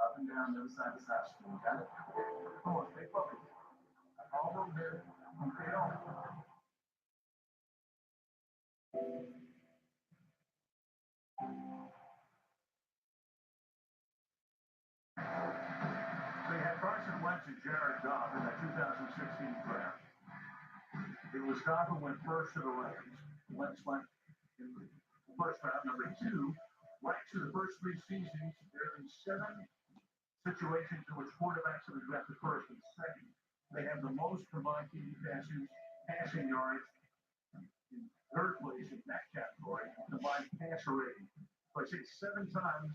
Up and down, the other side of the house. Got it? Come on, stay focused. All over here. Okay, on. So you had Carson Wentz and Jared Goff in that 2016 draft. It was Goff who went first to the Rams. Wentz went in the first round. Number 2, right to the first 3 seasons, there have been 7 situations in which quarterbacks have been drafted first and second. They have the most combined TD passes, passing yards, in third place in that category, combined passer rating. So I say 7 times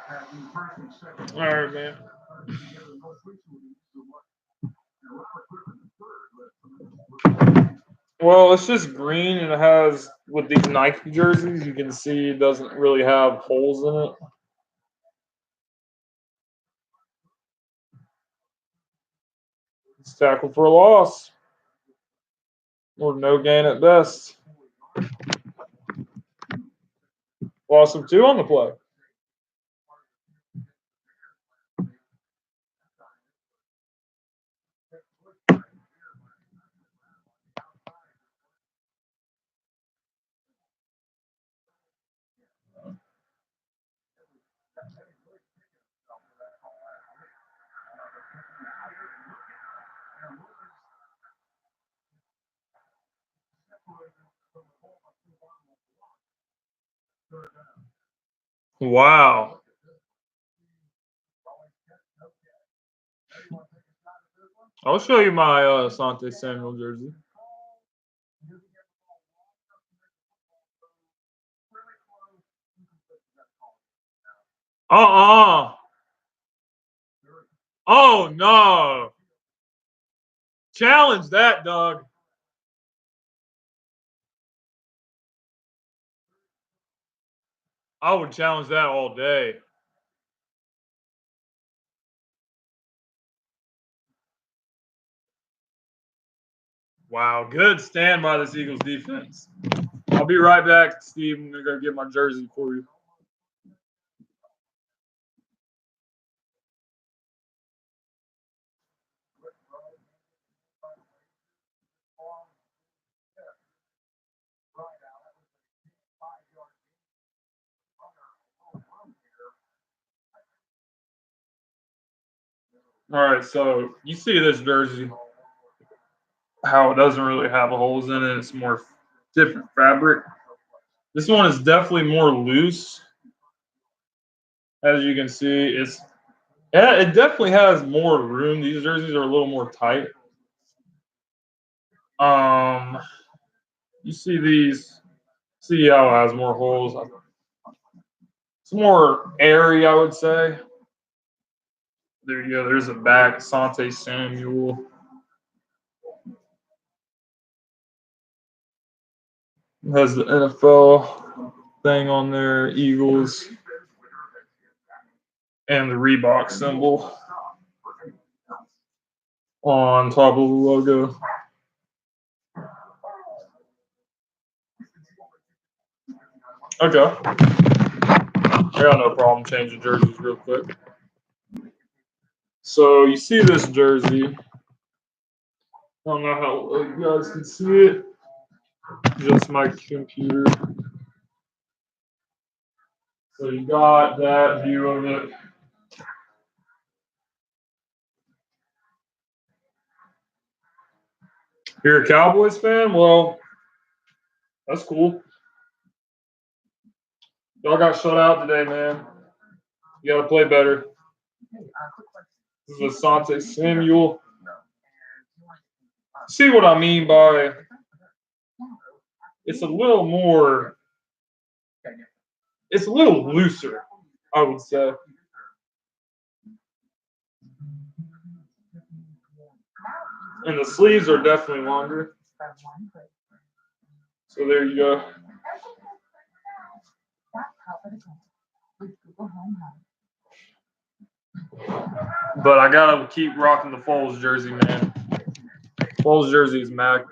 have been first and second. All right, man. The most recent one is the one. Now, Robert Griffin the third, but Well, it's just green and it has, with these Nike jerseys, you can see it doesn't really have holes in it. It's tackle for a loss. Or no gain at best. Loss of 2 on the play. Wow. I'll show you my Asante Samuel jersey. Uh-uh. Oh, no. Challenge that, Doug. I would challenge that all day. Wow, good stand by this Eagles defense. I'll be right back, Steve. I'm going to go get my jersey for you. All right, so you see this jersey, how it doesn't really have holes in it. It's more different fabric. This one is definitely more loose. As you can see, it definitely has more room. These jerseys are a little more tight. You see these. See how it has more holes. It's more airy, I would say. There you go. There's a back. Asante Samuel. It has the NFL thing on there. Eagles. And the Reebok symbol on top of the logo. Okay. I got no problem changing jerseys real quick. So you see this jersey. I don't know how you guys can see it. Just my computer. So you got that view of it. You're a Cowboys fan? Well, that's cool. Y'all got shut out today, man. You got to play better. This is Asante Samuel. See what I mean by it's a little more, it's a little looser, I would say. And the sleeves are definitely longer. So there you go. But I gotta keep rocking the Foles jersey, man. Foles jersey is magic.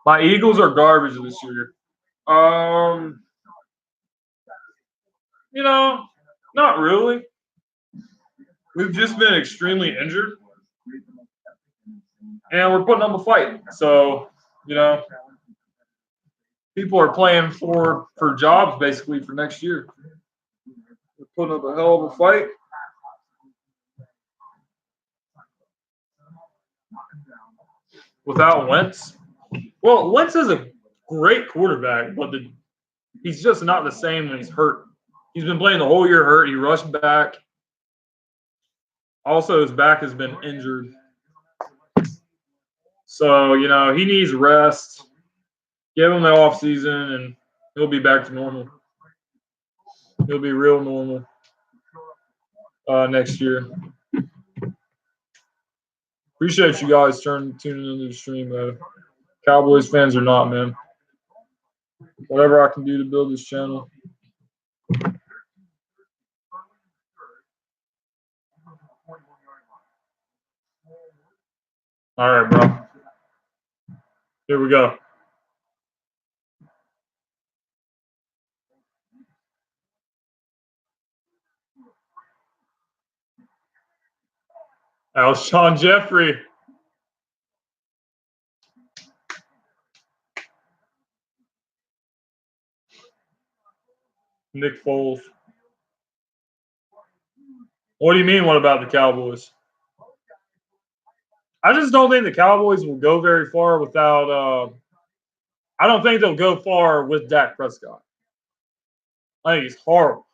My Eagles are garbage this year. You know, not really. We've just been extremely injured, and we're putting up a fight. So, you know, people are playing for jobs basically for next year. We're putting up a hell of a fight. Without Wentz, well, Wentz is a great quarterback, but he's just not the same when he's hurt. He's been playing the whole year hurt. He rushed back. Also, his back has been injured. So, you know, he needs rest. Give him the off season, and he'll be back to normal. He'll be real normal next year. Appreciate you guys tuning into the stream, though. Cowboys fans or not, man. Whatever I can do to build this channel. All right, bro. Here we go. Alshon Jeffrey. Nick Foles. What do you mean, what about the Cowboys? I just don't think the Cowboys will go very far without I don't think they'll go far with Dak Prescott. I think he's horrible.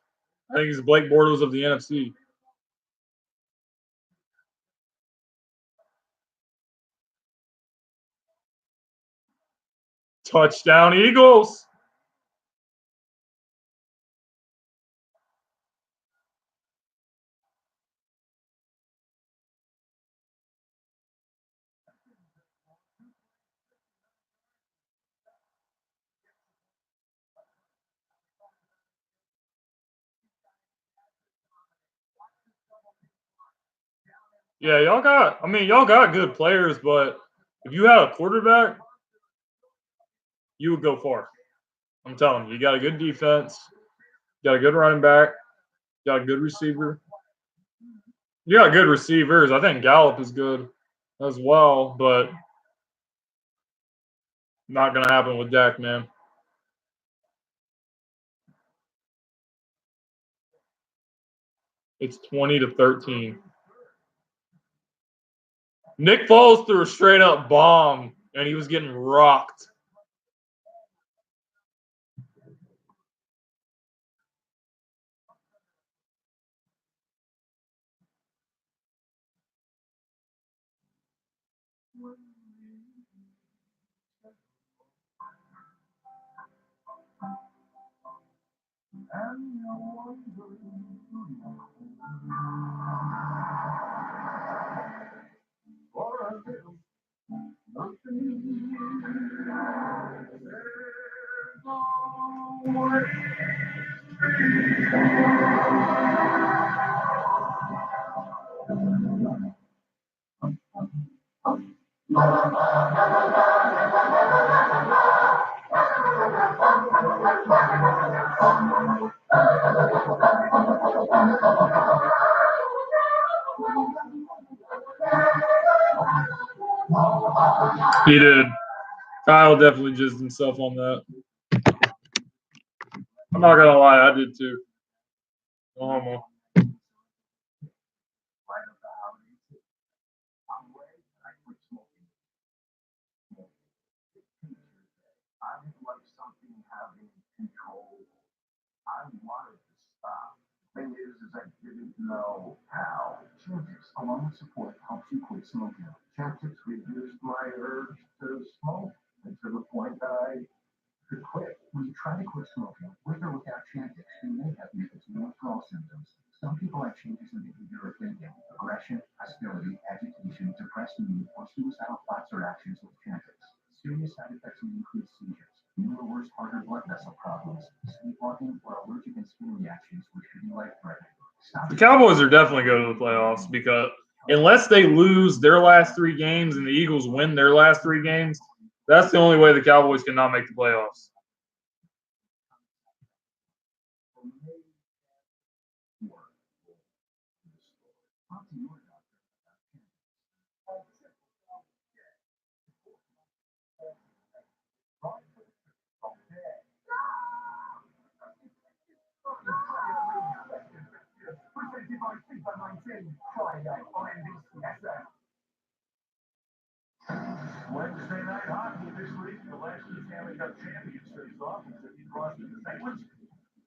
I think he's the Blake Bortles of the NFC. Touchdown, Eagles. Yeah, y'all got good players, but if you had a quarterback, you would go far. I'm telling you, you got a good defense, you got a good running back, you got a good receiver. You got good receivers. I think Gallup is good as well, but not going to happen with Dak, man. It's 20-13. Nick Foles threw a straight up bomb, and he was getting rocked. He did. Kyle definitely jizzed himself on that. I'm not gonna lie, I did too. Normal. Thing is I didn't know how. Chantix, along with support, helps you quit smoking. Chantix reduced my urge to smoke, and to the point that I could quit. When you try to quit smoking, with or without Chantix, you may have nicotine withdrawal symptoms. Some people have changes in behavior or thinking, aggression, hostility, agitation, depressed mood, or suicidal thoughts or actions with Chantix. Serious side effects may include seizures, new or worse harder blood vessel problems, sleepwalking, or allergic and skin reactions, which could be life-threatening. The Cowboys are definitely going to the playoffs because unless they lose their last 3 games and the Eagles win their last 3 games, That's the only way the Cowboys cannot make the playoffs. Wednesday night hockey this week. The last two Stanley Cup champions face off. Sidney Crosby and the Penguins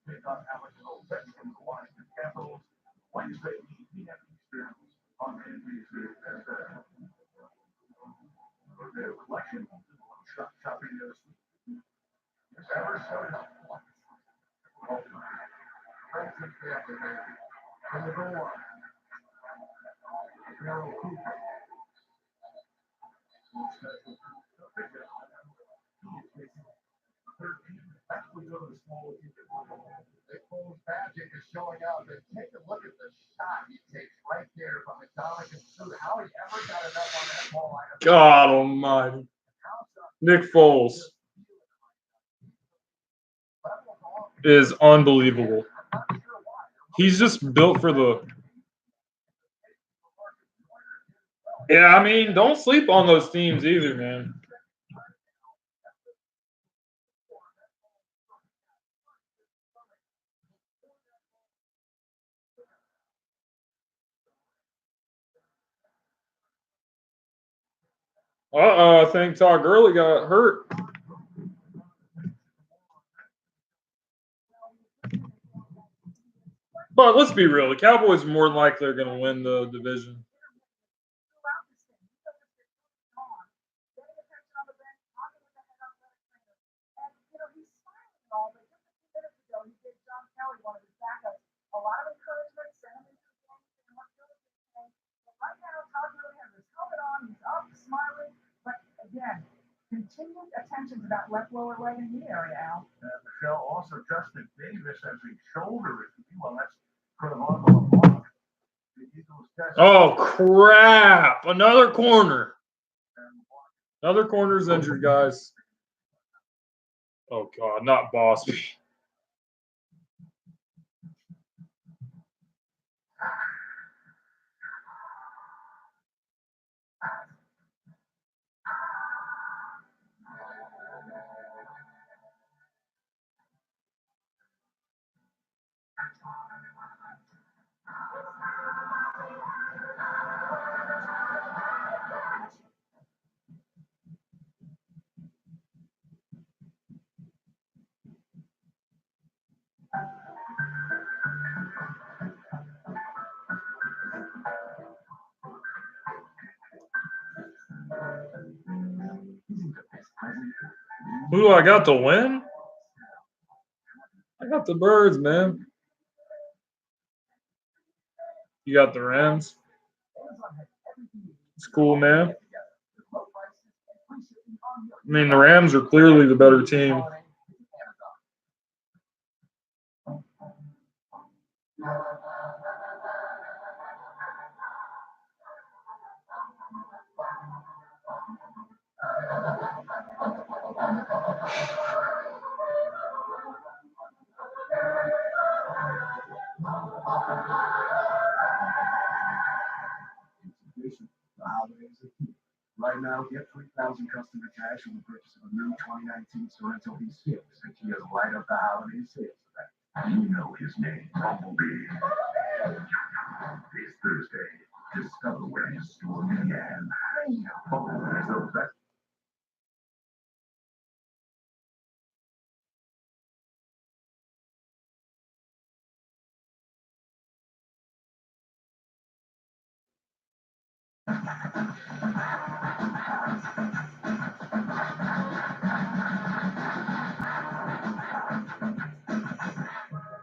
take on Alex Ovechkin, the Washington Capitals. Wednesday, 8 p.m. Eastern on NBC. For their collection, shop shopping news. Ever so from the goal line. Darryl Cooper. Nicole's magic is showing out. But take a look at the shot he takes right there from Dominican Sue. How he ever got enough on that ball line. God almighty. Nick Foles is unbelievable. He's just built for the. Yeah, I mean, don't sleep on those teams either, man. I think Todd Gurley got hurt. But let's be real, the Cowboys more than likely are going to win the division. Continued attention to that left lower leg and knee area, Al. Michelle, also Justin Davis has a shoulder issue. Well, that's sort of on the block. The Eagles test. Oh, crap. Another corner. Another corner's injured, guys. Oh, God, not Bosby. Who do I got to win? I got the Birds, man. You got the Rams. It's cool, man. I mean, the Rams are clearly the better team. Right now, get 3,000 customer cash on the purchase of a new 2019 Sorento V6 and Kia's light up the holiday sales event. You know his name, Bumblebee. This Thursday, discover where his store began. Bumblebee is the best.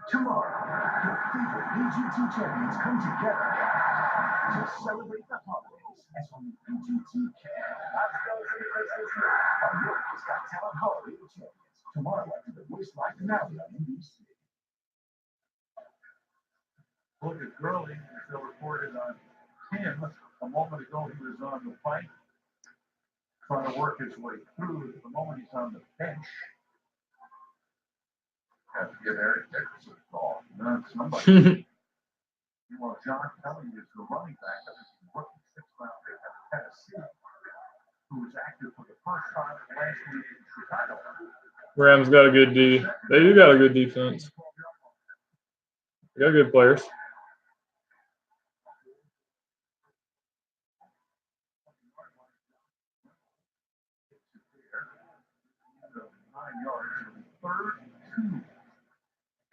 Tomorrow, the favorite BGT champions come together to celebrate the holidays as we BGT Care. America's Got Talent Holiday Champions. Tomorrow after the Voice Live finale on NBC. Look at Gurley, as they reported on him a moment ago. He was on the fight. trying to work his way through at the moment he's on the bench. Have to give Eric Dickerson a call. No, somebody. Well, John Kelly is the running back of this rookie sixth-round pick out of Tennessee, who was active for the first time last week in Chicago. Rams got a good D. They do got a good defense. They got good players. Third, 2.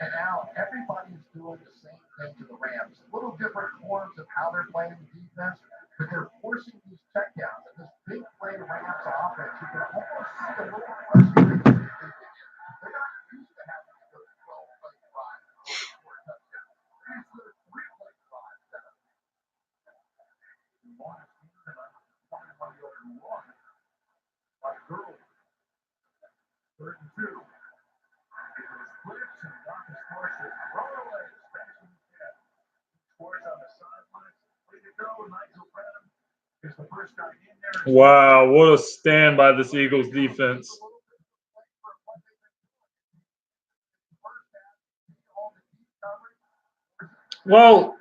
And now everybody's doing the same thing to the Rams. Little different forms of how they're playing defense, but they're forcing these checkdowns. And this big play Rams offense, you can almost see the little frustrating. They're not used to having to go 12-play drive to score a touchdown. They're used to a 3-play drive setup. Longest game in a 21-yard run by Gurley. Third and 2. Blitz and Marcus Marshall throw away, smashing his head. Scores on the sidelines. Way to go, Nigel Brennan is the first guy in there. Wow, what a stand by this Eagles defense. Well,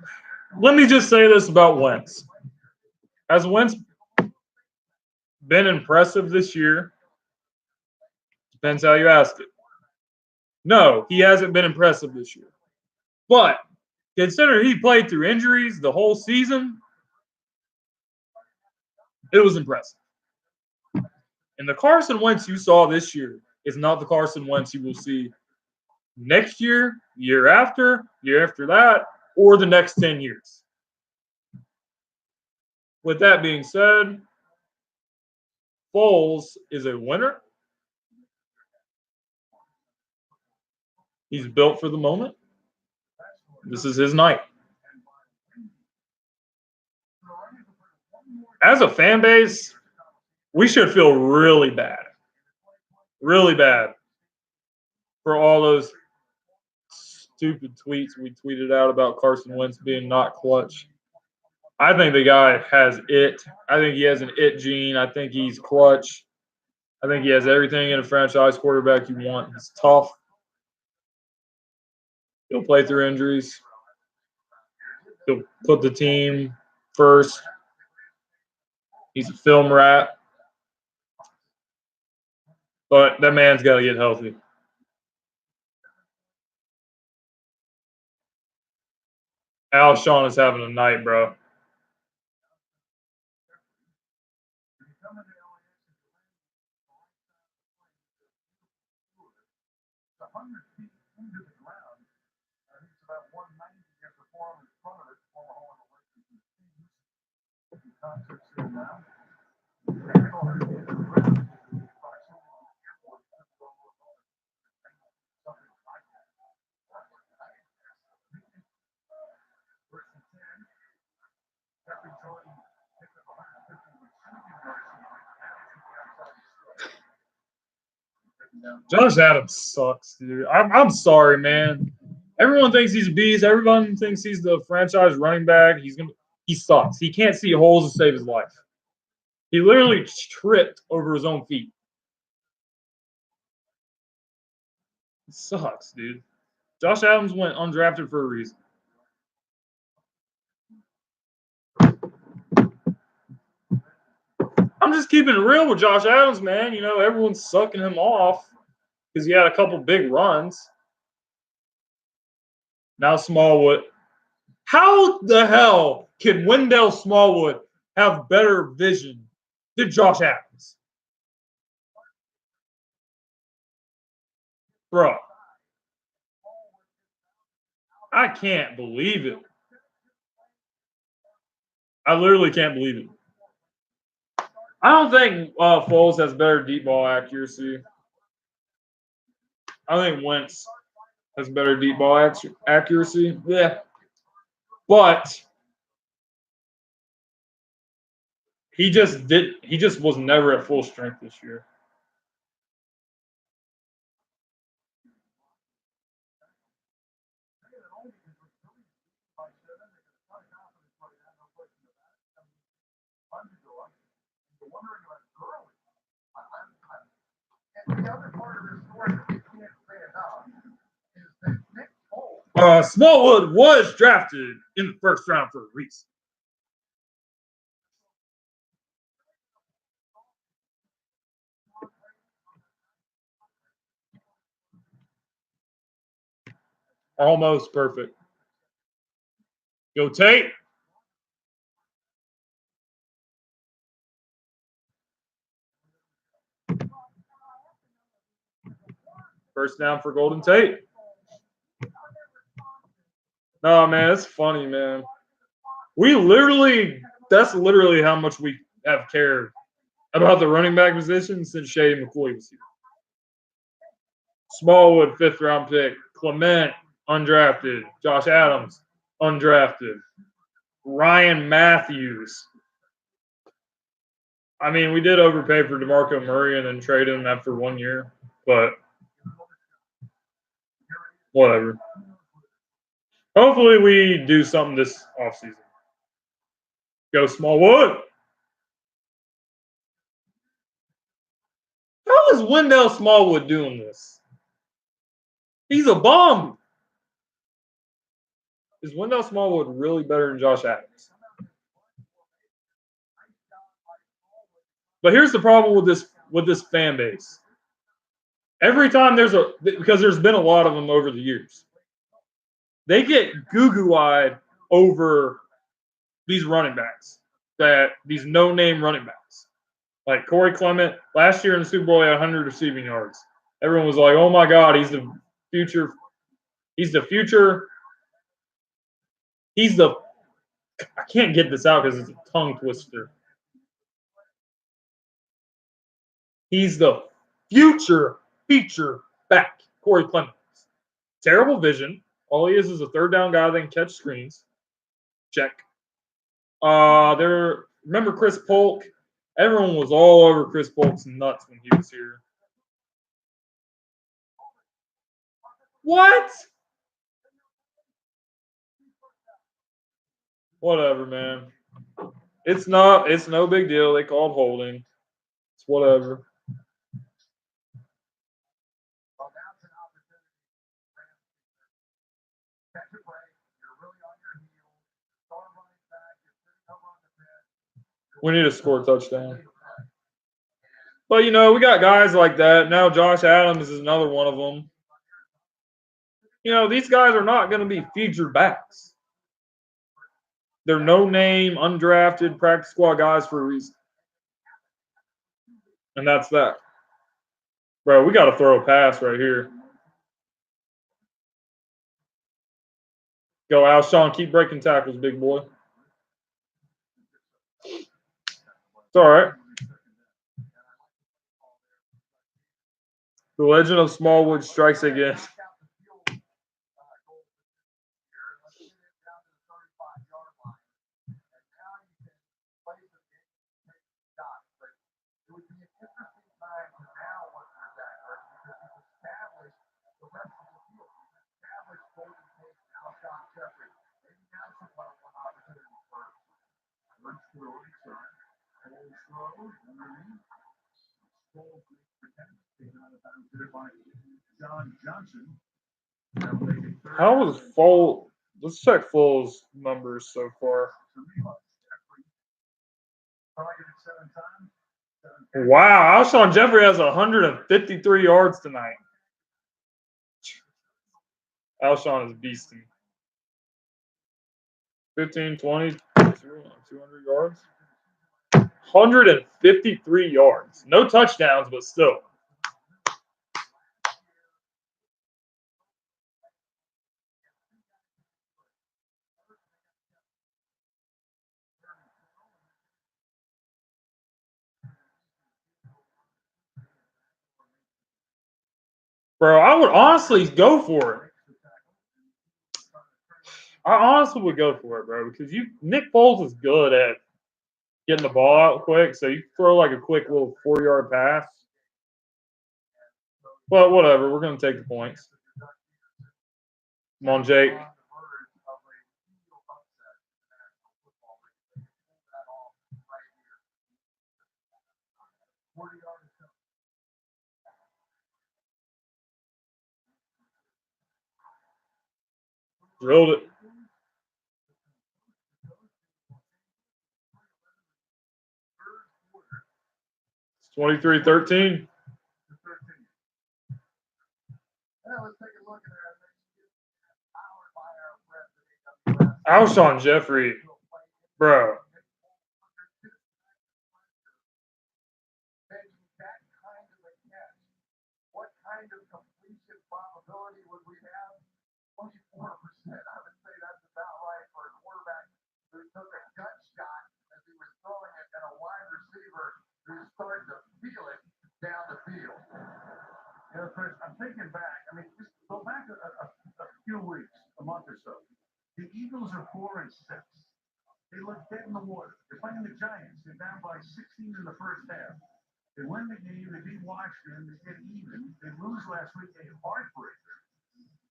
let me just say this about Wentz. Has Wentz been impressive this year? Depends how you ask it. No, he hasn't been impressive this year. But considering he played through injuries the whole season, it was impressive. And the Carson Wentz you saw this year is not the Carson Wentz you will see next year, year after that, or the next 10 years. With that being said, Foles is a winner. He's built for the moment. This is his night. As a fan base, we should feel really bad for all those stupid tweets we tweeted out about Carson Wentz being not clutch. I think the guy has it. I think he has an it gene. I think he's clutch. I think he has everything in a franchise quarterback you want. He's tough. He'll play through injuries. He'll put the team first. He's a film rat. But that man's got to get healthy. Alshon is having a night, bro. Josh Adams sucks, dude. I'm sorry, man. Everyone thinks he's a beast. Everyone thinks he's the franchise running back. He sucks. He can't see holes to save his life. He literally tripped over his own feet. It sucks, dude. Josh Adams went undrafted for a reason. I'm just keeping it real with Josh Adams, man. You know, everyone's sucking him off because he had a couple big runs. Now Smallwood. How the hell can Wendell Smallwood have better vision than Josh Adams? Bro. I can't believe it. I literally can't believe it. I don't think Foles has better deep ball accuracy. I think Wentz has better deep ball accuracy. Yeah. But he just was never at full strength this year. And the other part of this story that we can't say enough is that Nick Foles Smallwood was drafted in the first round for a reason. Almost perfect. Go Tate. First down for Golden Tate. No, man, it's funny, man. That's literally how much we have cared about the running back position since Shady McCoy was here. Smallwood, 5th round pick. Clement, undrafted. Josh Adams, undrafted. Ryan Matthews. I mean, we did overpay for DeMarco Murray and then trade him after 1 year, but whatever. Hopefully we do something this offseason. Go Smallwood. How is Wendell Smallwood doing this? He's a bum. Is Wendell Smallwood really better than Josh Adams? But here's the problem with this fan base. Every time because there's been a lot of them over the years, they get goo-goo-eyed over these running backs, these no-name running backs. Like Corey Clement, last year in the Super Bowl, he had 100 receiving yards. Everyone was like, oh my God, he's the future. I can't get this out because it's a tongue twister. He's the future feature back, Corey Clement. Terrible vision. All he is a third down guy that can catch screens. Check. Remember Chris Polk? Everyone was all over Chris Polk's nuts when he was here. What? Whatever, man. It's no big deal. They called holding. It's whatever. We need to score a touchdown. But, we got guys like that. Now Josh Adams is another one of them. These guys are not going to be featured backs. They're no-name, undrafted, practice squad guys for a reason. And that's that. Bro, we got to throw a pass right here. Go, Alshon. Keep breaking tackles, big boy. It's all right. The legend of Smallwood strikes again. How was Foles? Let's check Foles' numbers so far. Wow, Alshon Jeffrey has 153 yards tonight. Alshon is beasting. 15, 20, 200 yards. 153 yards. No touchdowns, but still. Bro, I would honestly go for it. I honestly would go for it, bro, because Nick Foles is good at getting the ball out quick, so you throw like a quick little 4-yard pass. But whatever, we're going to take the points. Come on, Jake. Drilled it. 23-13. Now let's take a look at our powered by our friends at AWS. Alshon Jeffrey, bro. Taking that kind of a catch, what kind of completion probability would we have? 24%. I would say that's about right for a quarterback who took a gut shot as he was throwing it at a wide receiver who's starting to feel it down the field. You know, Chris, I'm thinking back. I mean, just go back a few weeks, a month or so. The Eagles are 4-6. They look dead in the water. They're playing the Giants. They're down by 16 in the first half. They win the game. They beat Washington. They get even. They lose last week. A heartbreaker.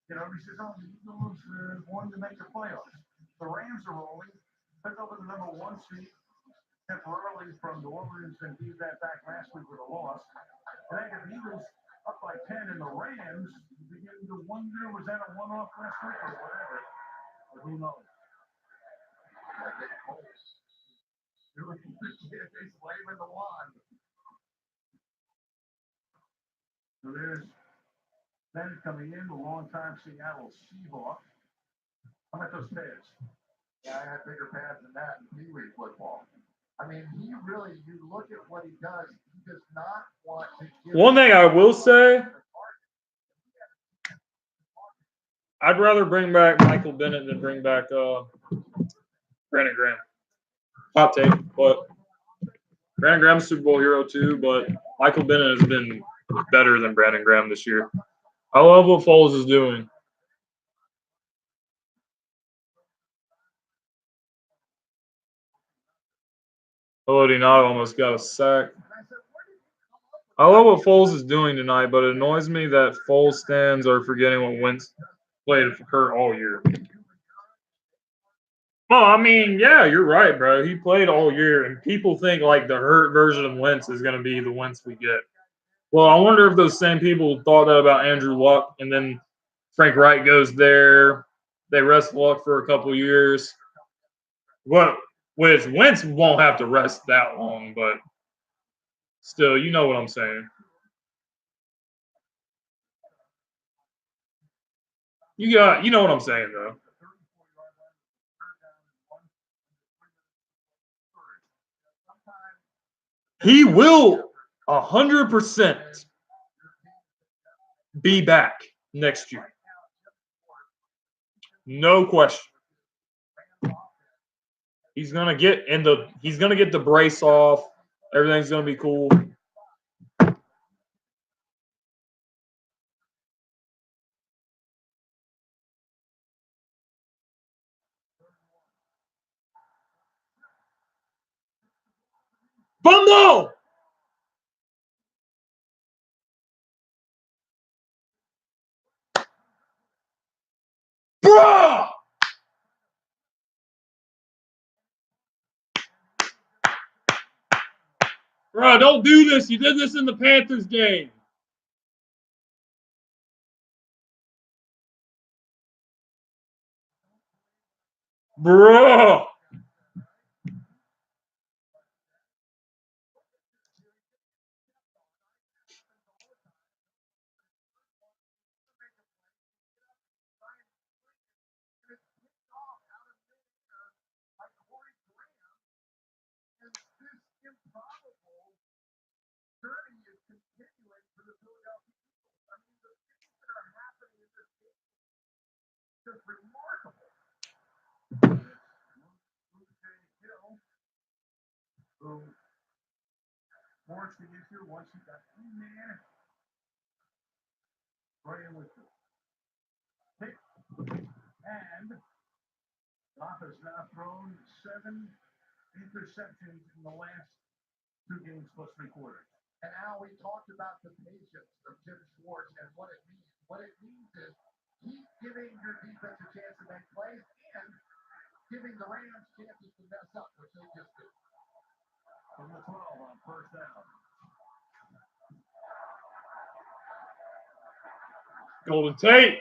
You know, he says, oh, the Eagles won to make the playoffs. The Rams are rolling. Took over the number 1 seed temporarily from New Orleans and gave that back last week with a loss. And then the Eagles up by 10, and the Rams beginning to wonder, was that a one-off last week or whatever? But who knows? He's waving the wand. So there's Ben coming in, the longtime Seattle Seahawk. How about those pads? Yeah, I had bigger pads than that in Pee Wee football. I mean, he really, you look at what he does, he does not want to give. One thing I will say, I'd rather bring back Michael Bennett than bring back Brandon Graham. Hot take, but Brandon Graham's Super Bowl hero too, but Michael Bennett has been better than Brandon Graham this year. I love what Foles is doing. Not almost got a sack. I love what Foles is doing tonight, but it annoys me that Foles stands are forgetting what Wentz played for Kurt all year. Well, I mean, yeah, you're right, bro. He played all year, and people think like the hurt version of Wentz is going to be the Wentz we get. Well, I wonder if those same people thought that about Andrew Luck, and then Frank Wright goes there. They rest Luck for a couple years. Well, with Wentz, won't have to rest that long, but still, you know what I'm saying. You know what I'm saying, though. He will 100% be back next year. No question. He's gonna get the brace off. Everything's gonna be cool. Bundle! Bruh! Bro, don't do this. You did this in the Panthers game. Bro. Who forced the issue once he got in there. Brian with the pick. And Goff has now thrown 7 interceptions in the last 2 games plus 3 quarters. And Al, we talked about the patience of Jim Schwartz and what it means. What it means is keep giving your defense a chance to make plays and giving the Rams chances to mess up, which they just did. From the 12 on first down. Golden Tate.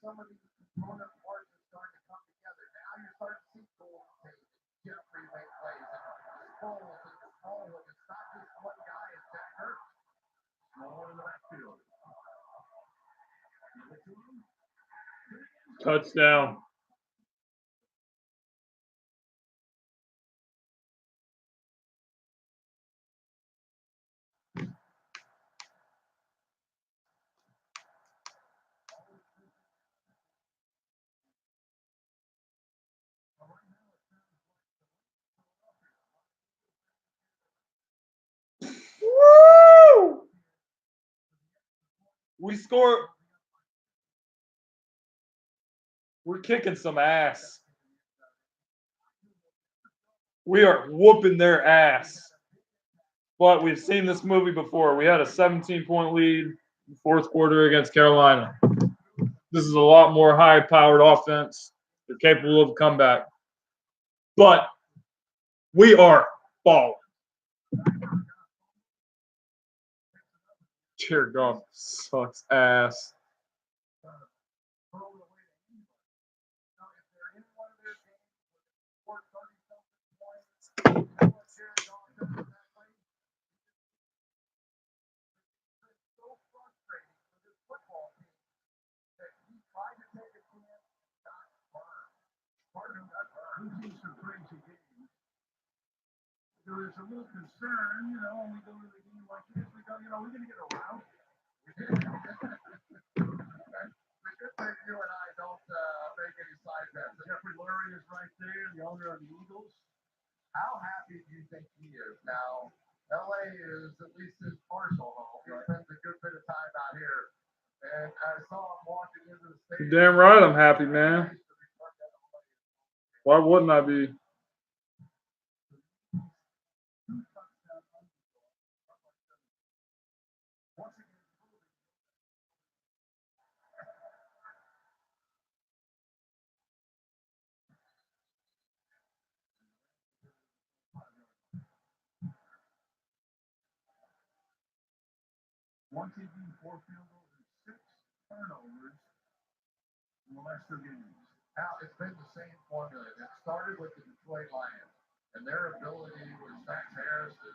some of these component parts are starting to come together. Now you're starting to see Golden Tate and Jeffrey make plays and Sproles and Smallwood. It's not just one guy, it's Zach Ertz. Small in the backfield. Touchdown. Woo! We scored. We're kicking some ass. We are whooping their ass. But we've seen this movie before. We had a 17-point lead in the fourth quarter against Carolina. This is a lot more high-powered offense. They're capable of a comeback. But we are balling. Jared Goff sucks ass. There is a little concern, you know, when we go to the game like this, we go, you know, we're going to get around. The good thing you and I don't make any side bets. Jeffrey Lurie is right there, the owner of the Eagles. How happy do you think he is? Now, LA is at least his partial home. He spends a good bit of time out here. And I saw him walking into the stadium. You're damn right I'm happy, man. Why wouldn't I be? One TD, 4 field goals, and 6 turnovers in the last 2 games. Now, it's been the same formula. It started with the Detroit Lions, and their ability was Max Harris to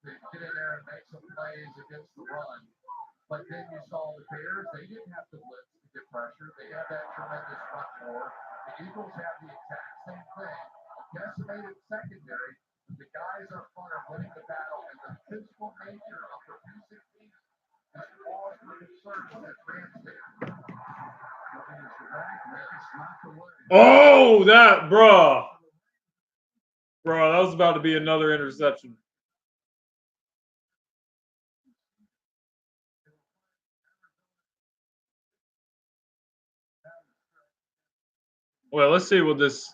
get in there and make some plays against the run. But then you saw the Bears, they didn't have to blitz to get pressure. They had that tremendous front four. The Eagles have the exact same thing. A decimated secondary, but the guys up front are winning the battle, and the physical nature of the music team is cause for concern that Ramsdale. Oh, that, bruh. Bruh, that was about to be another interception. Well, let's see what this.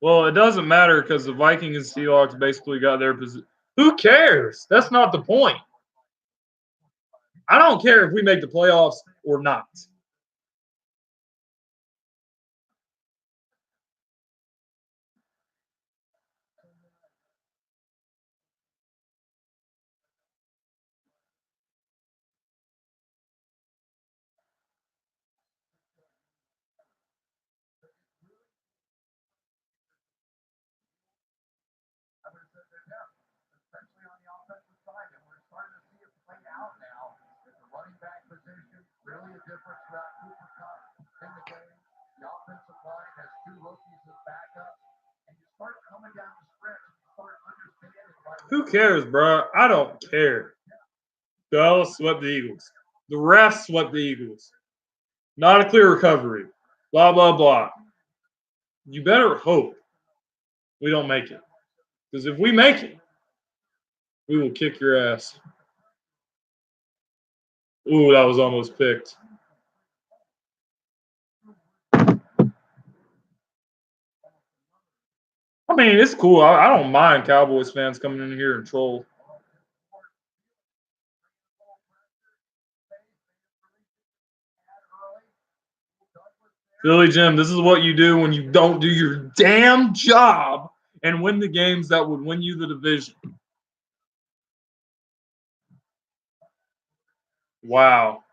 Well, it doesn't matter because the Vikings and Seahawks basically got their position. Who cares? That's not the point. I don't care if we make the playoffs or not. Especially on the offensive side, and we're starting to see it play out now. At the running back position, really a difference without Cooper Kupp in the game. The offensive line has 2 rookies as backups, and you start coming down the stretch, and you start understanding why. Who cares, bro? I don't care. Dallas swept the Eagles. The refs swept the Eagles. Not a clear recovery. Blah, blah, blah. You better hope we don't make it. Because if we make it, we will kick your ass. Ooh, that was almost picked. I mean, it's cool. I don't mind Cowboys fans coming in here and troll. Billy Jim, this is what you do when you don't do your damn job and win the games that would win you the division. Wow.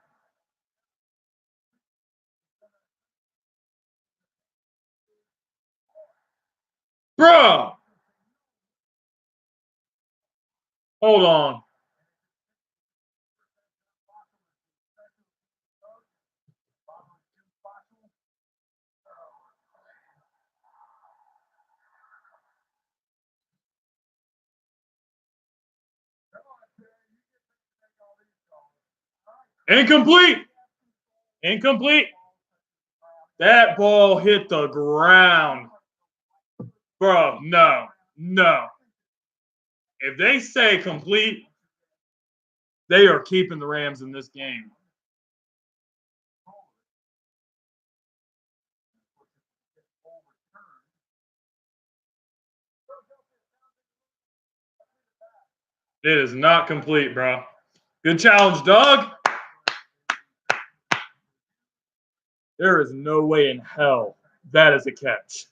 Bruh. Hold on. Incomplete. Incomplete. That ball hit the ground. Bro, no. No. If they say complete, they are keeping the Rams in this game. It is not complete, bro. Good challenge, Doug. There is no way in hell that is a catch.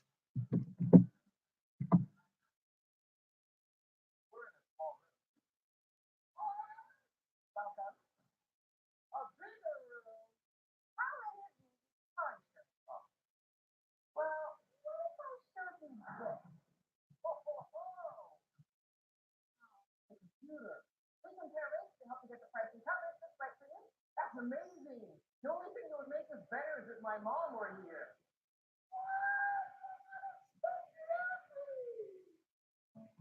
We compare rates to help you get the price and coverage that's right for you. That's amazing. The only thing that would make this better is if my mom were here.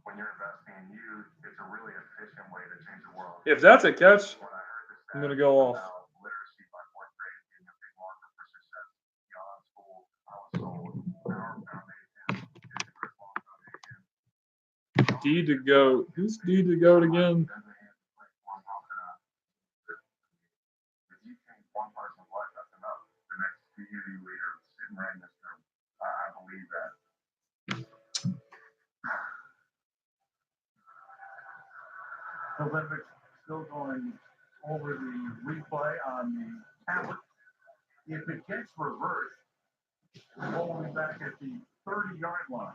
When you're investing in youth, it's a really efficient way to change the world. If that's a catch, When I heard this I'm going to go off. about literacy by fourth grade being a big marker for success beyond school, I was sold. Our foundation is the Chris Long Foundation. D to go. Who's D to go again? If you change one person's life, that's enough. The next community leader sitting right in this room. I believe that. Olympics still going over the replay on the tablet. If it gets reversed, we'll be back at the 30-yard line.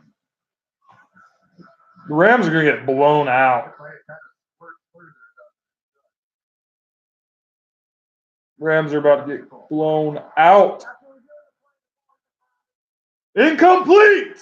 The Rams are going to get blown out. Rams are about to get blown out. Incomplete.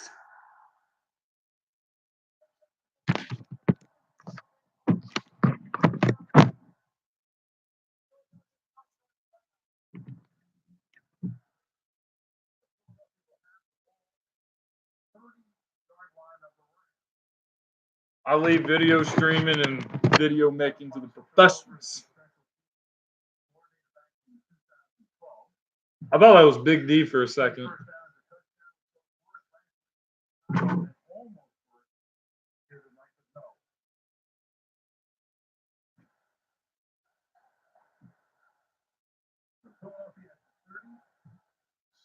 I leave video streaming and video making to the professionals. I thought that was Big D for a second.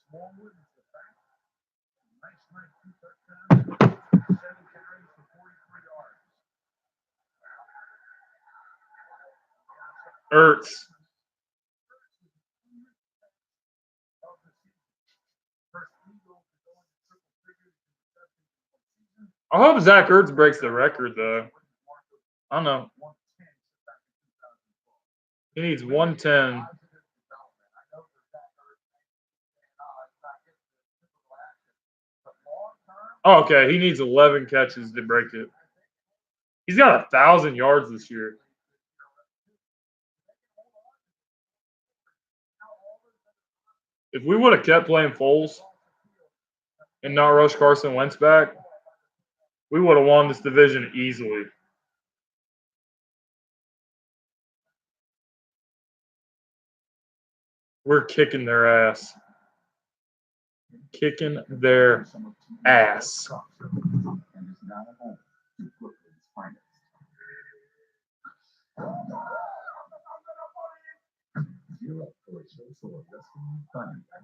Smallwood is the back. Nice night, 2 touchdowns. 7 carries for 43 yards. Ertz. I hope Zach Ertz breaks the record, though. I don't know. He needs 110. Oh, okay, he needs 11 catches to break it. He's got 1,000 yards this year. If we would have kept playing Foles and not rushed Carson Wentz back, we would have won this division easily. We're kicking their ass. Kicking their ass.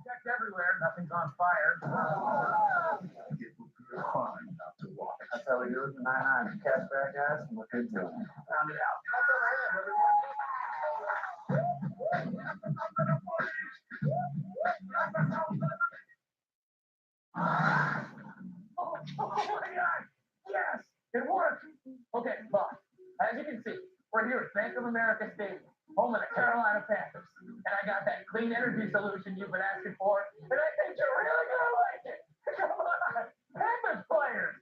Checked everywhere, nothing's on fire. That's how we do it. 9-9. Catch back, guys, and we're good to it. Round it out. Oh my God! Yes, it worked. Okay, look. As you can see, we're here at Bank of America Stadium, home of the Carolina Panthers, and I got that clean energy solution you've been asking for, and I think you're really gonna like it. Come on, Panthers players.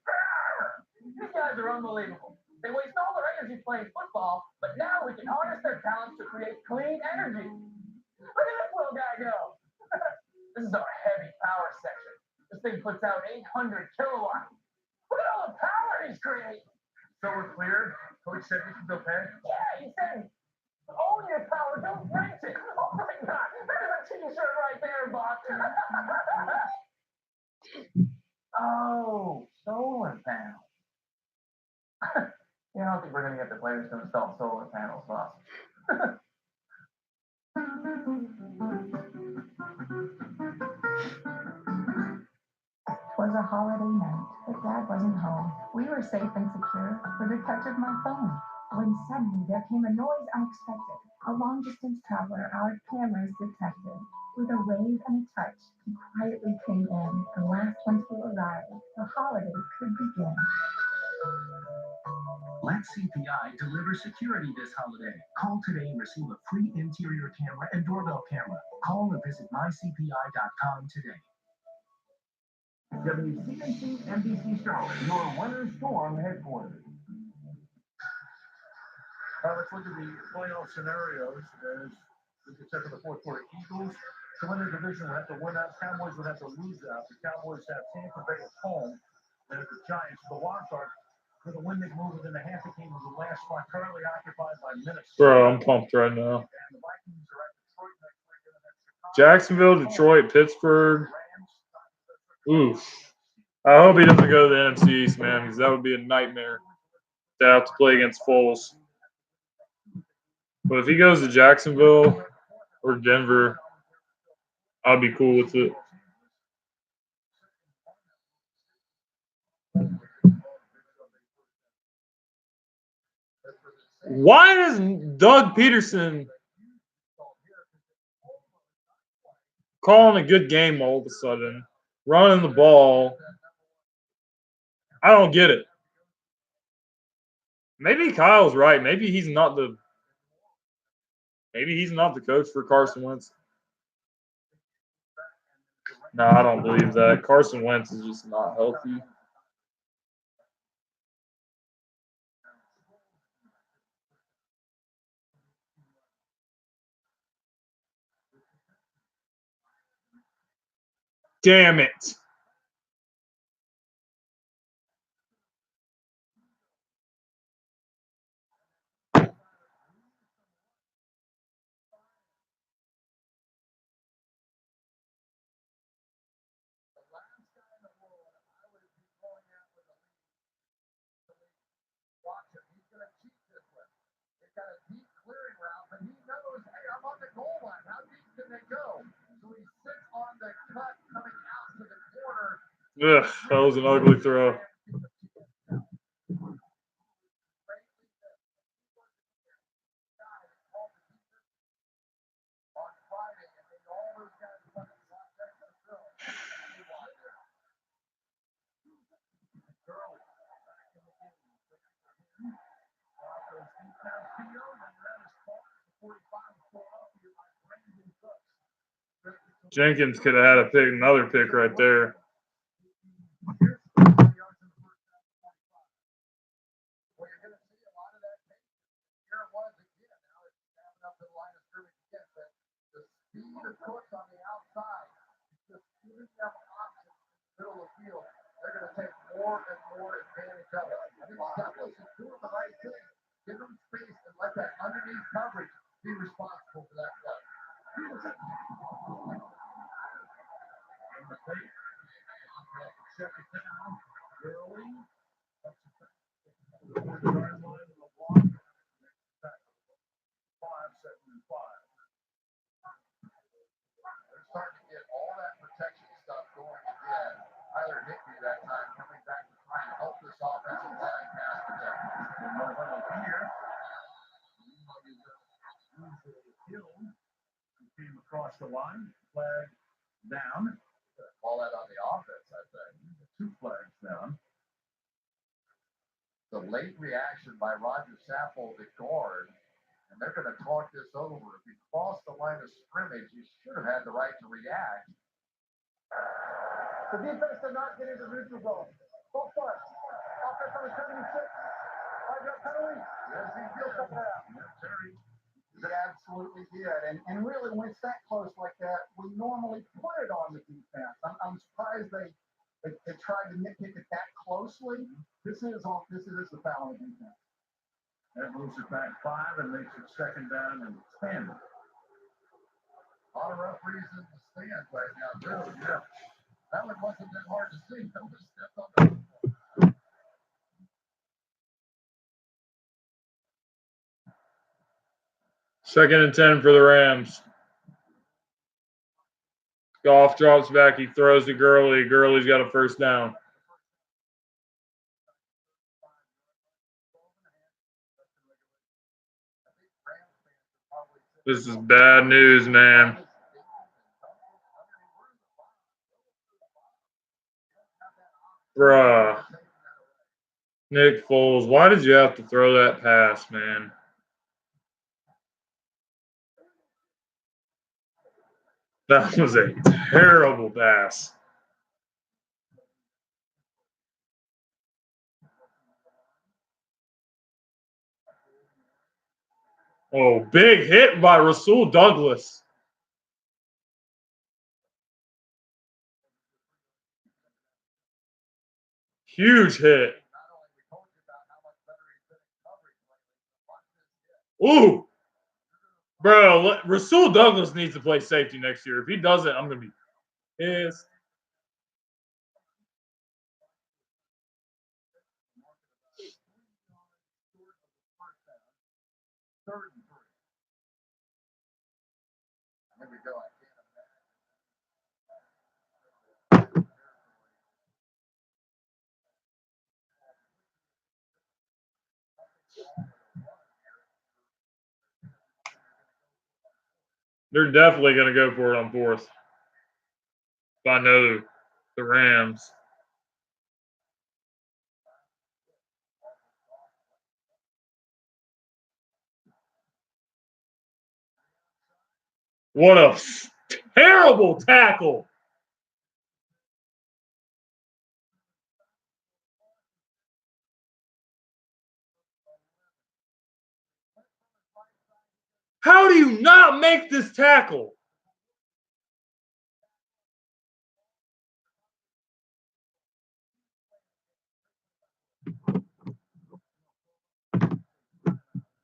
unbelievable. They waste all their energy playing football, but now we can harness their talents to create clean energy. Look at this little guy go. This is our heavy power section. This thing puts out 800 kilowatts. Look at all the power he's creating. So we're clear. Coach said we should go pay. Yeah, he said, own your power, don't rent it. Oh my God, there's a t-shirt right there, boss. Oh, solar panels. Yeah, I don't think we're gonna get the players to install solar panels, boss. Twas a holiday night, but Dad wasn't home. We were safe and secure for the touch of my phone. When suddenly there came a noise unexpected. A long-distance traveler our cameras detected. With a wave and a touch, he quietly came in. The last one to arrive, the holiday could begin. Let CPI deliver security this holiday. Call today and receive a free interior camera and doorbell camera. Call or visit mycpi.com today. WCNC NBC Charlotte, your Winter Storm headquarters. Let's look at the playoff scenarios as except for the fourth quarter. Eagles to win their division would have to win out. Cowboys would have to lose out. The Cowboys have Tampa Bay at home. And the Giants, the wild card, with a win they move within a half a game of the last spot, currently occupied by Minnesota. Bro, I'm pumped right now. And the Vikings are at Detroit next week. And then Chicago. Jacksonville, Detroit, Pittsburgh. Oof. I hope he doesn't go to the NFC East, man, because that would be a nightmare to have to play against Foles. But if he goes to Jacksonville or Denver, I'll be cool with it. Why is Doug Peterson calling a good game all of a sudden, running the ball? I don't get it. Maybe Kyle's right. Maybe he's not the coach for Carson Wentz. No, I don't believe that. Carson Wentz is just not healthy. Damn it. Got a deep clearing route, but he knows, hey, I'm on the goal line. How deep can they go? So he sits on the cut coming out to the corner. Ugh, that was an ugly throw. On Friday, and they all those guys went and watched that film. Jenkins could have had another pick right there. Well, you're going to see a lot of that pace. Here it was again. Now it's snapping up to the line of scrimmage again. But the speed of Cooks on the outside, just giving them options in the middle of the field, they're going to take more and more advantage of it. I think Douglas is doing the right thing. Give them space and let that underneath coverage be responsible for that play. Second down, early. The 40-yard line of the block. 5, 7 and 5. They're starting to get all that protection stuff going again. Tyler Higbee that time coming back to try and help this offensive line pass today. And no huddle here. Hill came across the line. Flag down. Call that on the offense, I think. 2 flags down. The late reaction by Roger Saffold at guard, and they're going to talk this over. If you cross the line of scrimmage, you should have had the right to react. The defense did not get into neutral zone. Full start. Offense on the 76. Yes, he feels like that. Terry. He absolutely did. And really, when it's that close like that, we normally put it on the defense. I'm surprised they tried to nitpick it that closely. This is the foul on the defense. That moves it back 5 and makes it 2nd down and 10. A lot of rough reasons to stand right now, too. Yeah. That one wasn't that hard to see. That was stepped on the. Second and 10 for the Rams. Goff drops back. He throws to Gurley. Gurley's got a first down. This is bad news, man. Bruh. Nick Foles, why did you have to throw that pass, man? That was a terrible pass. Oh, big hit by Rasul Douglas. Huge hit. Ooh. Bro, Rasul Douglas needs to play safety next year. If he doesn't, I'm going to be pissed. Here we go. They're definitely going to go for it on 4th. If I know the Rams. What a terrible tackle. How do you not make this tackle?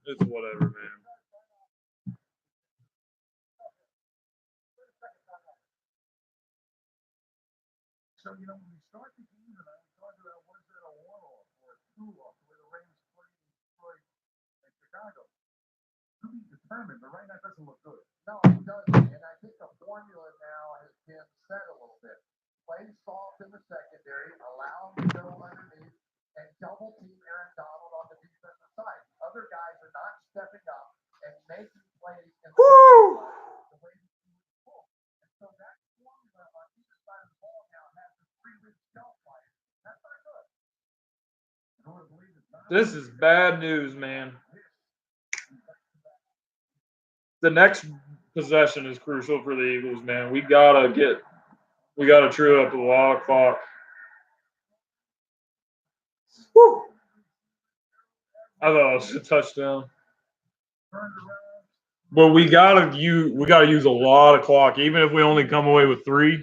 It's whatever, man. So, when we start the game tonight, we talked about was that a one-off or a two-off, the way the Rams played in Detroit and Chicago. To be determined, but right now it doesn't look good. No, it doesn't. And I think the formula now has been set a little bit. Play soft in the secondary, allow him to go underneath, and double team Aaron Donald on the defensive side. Other guys are not stepping up and making plays in the way that you would pull. And so that formula on either side of the ball now has a 3-week shelf life. That's not good. This is bad news, man. The next possession is crucial for the Eagles, man. We gotta true up a lot of clock. Woo. I thought it was a touchdown. But we gotta use a lot of clock, even if we only come away with 3.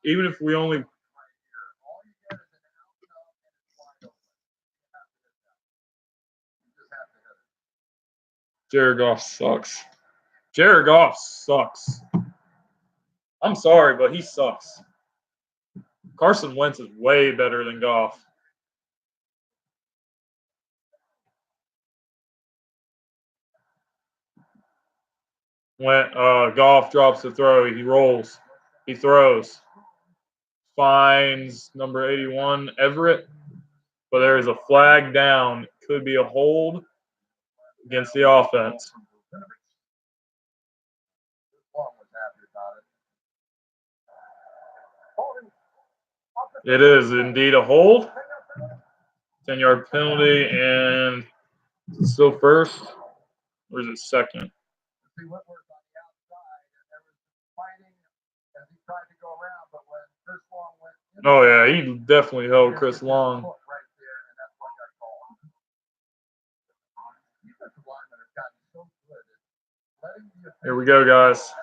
Even if we only. Jared Goff sucks. Jared Goff sucks. I'm sorry, but he sucks. Carson Wentz is way better than Goff. When Goff drops the throw, he rolls. He throws. Finds number 81, Everett. But there is a flag down. Could be a hold against the offense. It is indeed a hold. 10-yard penalty, and still first. Or is it second? Oh, yeah, he definitely held Chris Long. we go, guys.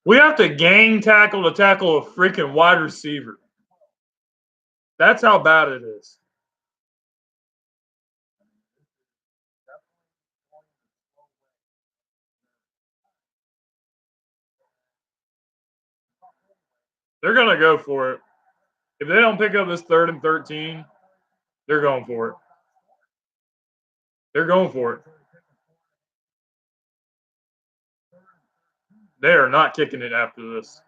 We have to gang tackle to tackle a freaking wide receiver. That's how bad it is. They're going to go for it. If they don't pick up this 3rd and 13, they're going for it. They're going for it. They are not kicking it after this.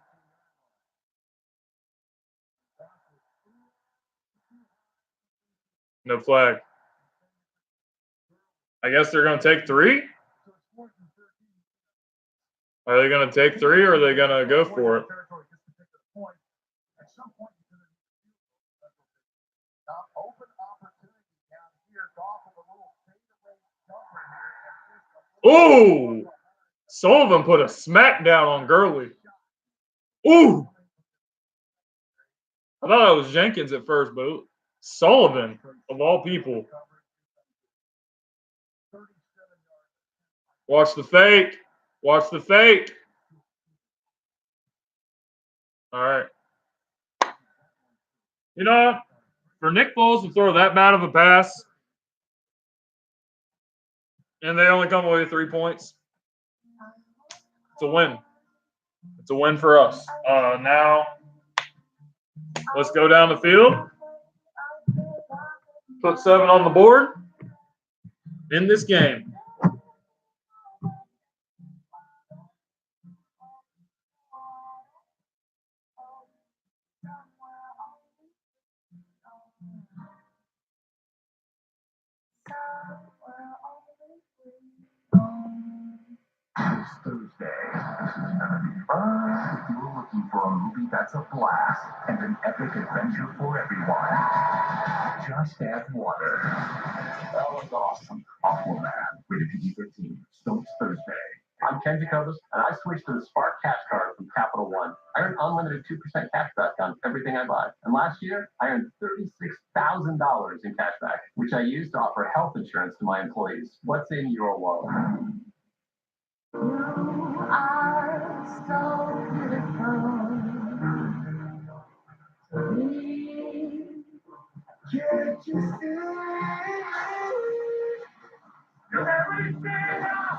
No flag. I guess they're going to take 3. Are they going to take 3 or are they going to go for it? Ooh! Sullivan put a smackdown on Gurley. Ooh! I thought it was Jenkins at first, but Sullivan, of all people. Watch the fake. Watch the fake. All right. You know, for Nick Foles to throw that bad of a pass, and they only come away with 3 points, it's a win. It's a win for us. Now, let's go down the field. Put 7 on the board in this game. It's Thursday. This is gonna be fun. If you're looking for a movie that's a blast and an epic adventure for everyone, just add water. That was awesome. Aquaman, rated PG-13. Starts Thursday. I'm Ken Jacobus, and I switched to the Spark Cash Card from Capital One. I earned unlimited 2% cash back on everything I buy. And last year, I earned $36,000 in cash back, which I used to offer health insurance to my employees. What's in your wallet? You are so beautiful to me. Can't you see? You're everything I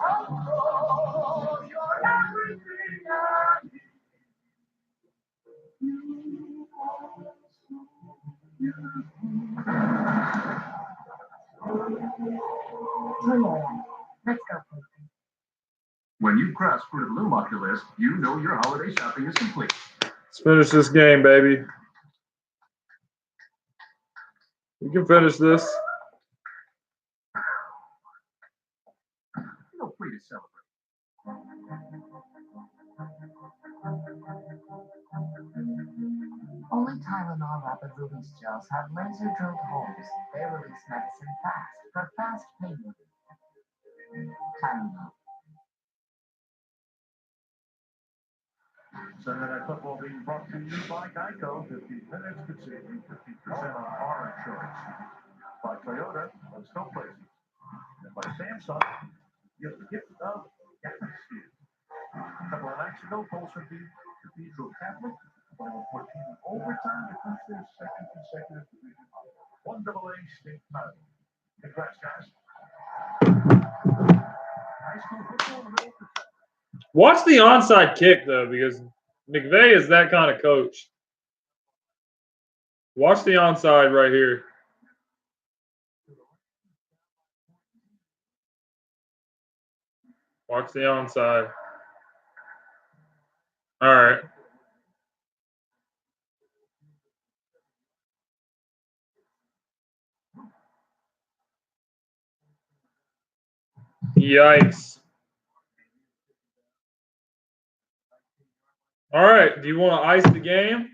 hope for. You're everything I need. You are so beautiful. Let's go, please. When you cross Fruit of the Loom off your list, you know your holiday shopping is complete. Let's finish this game, baby. We can finish this. Feel free to celebrate. Only Tylenol rapid release gels have laser drilled holes. They release medicine fast for fast pain relief. Tylenol. Sunday Night Football being brought to you by Geico. 15 minutes could save you 50% on car insurance. By Toyota, let's go places. And by Samsung, you have the gift of atmosphere. A couple of nights ago, Folsom Cathedral Catholic, final 14 in overtime to clinch their second consecutive division 1AA state title. Congrats, guys. High school football in the middle of the Watch the onside kick, though, because McVay is that kind of coach. Watch the onside right here. Watch the onside. All right. Yikes. All right. Do you want to ice the game?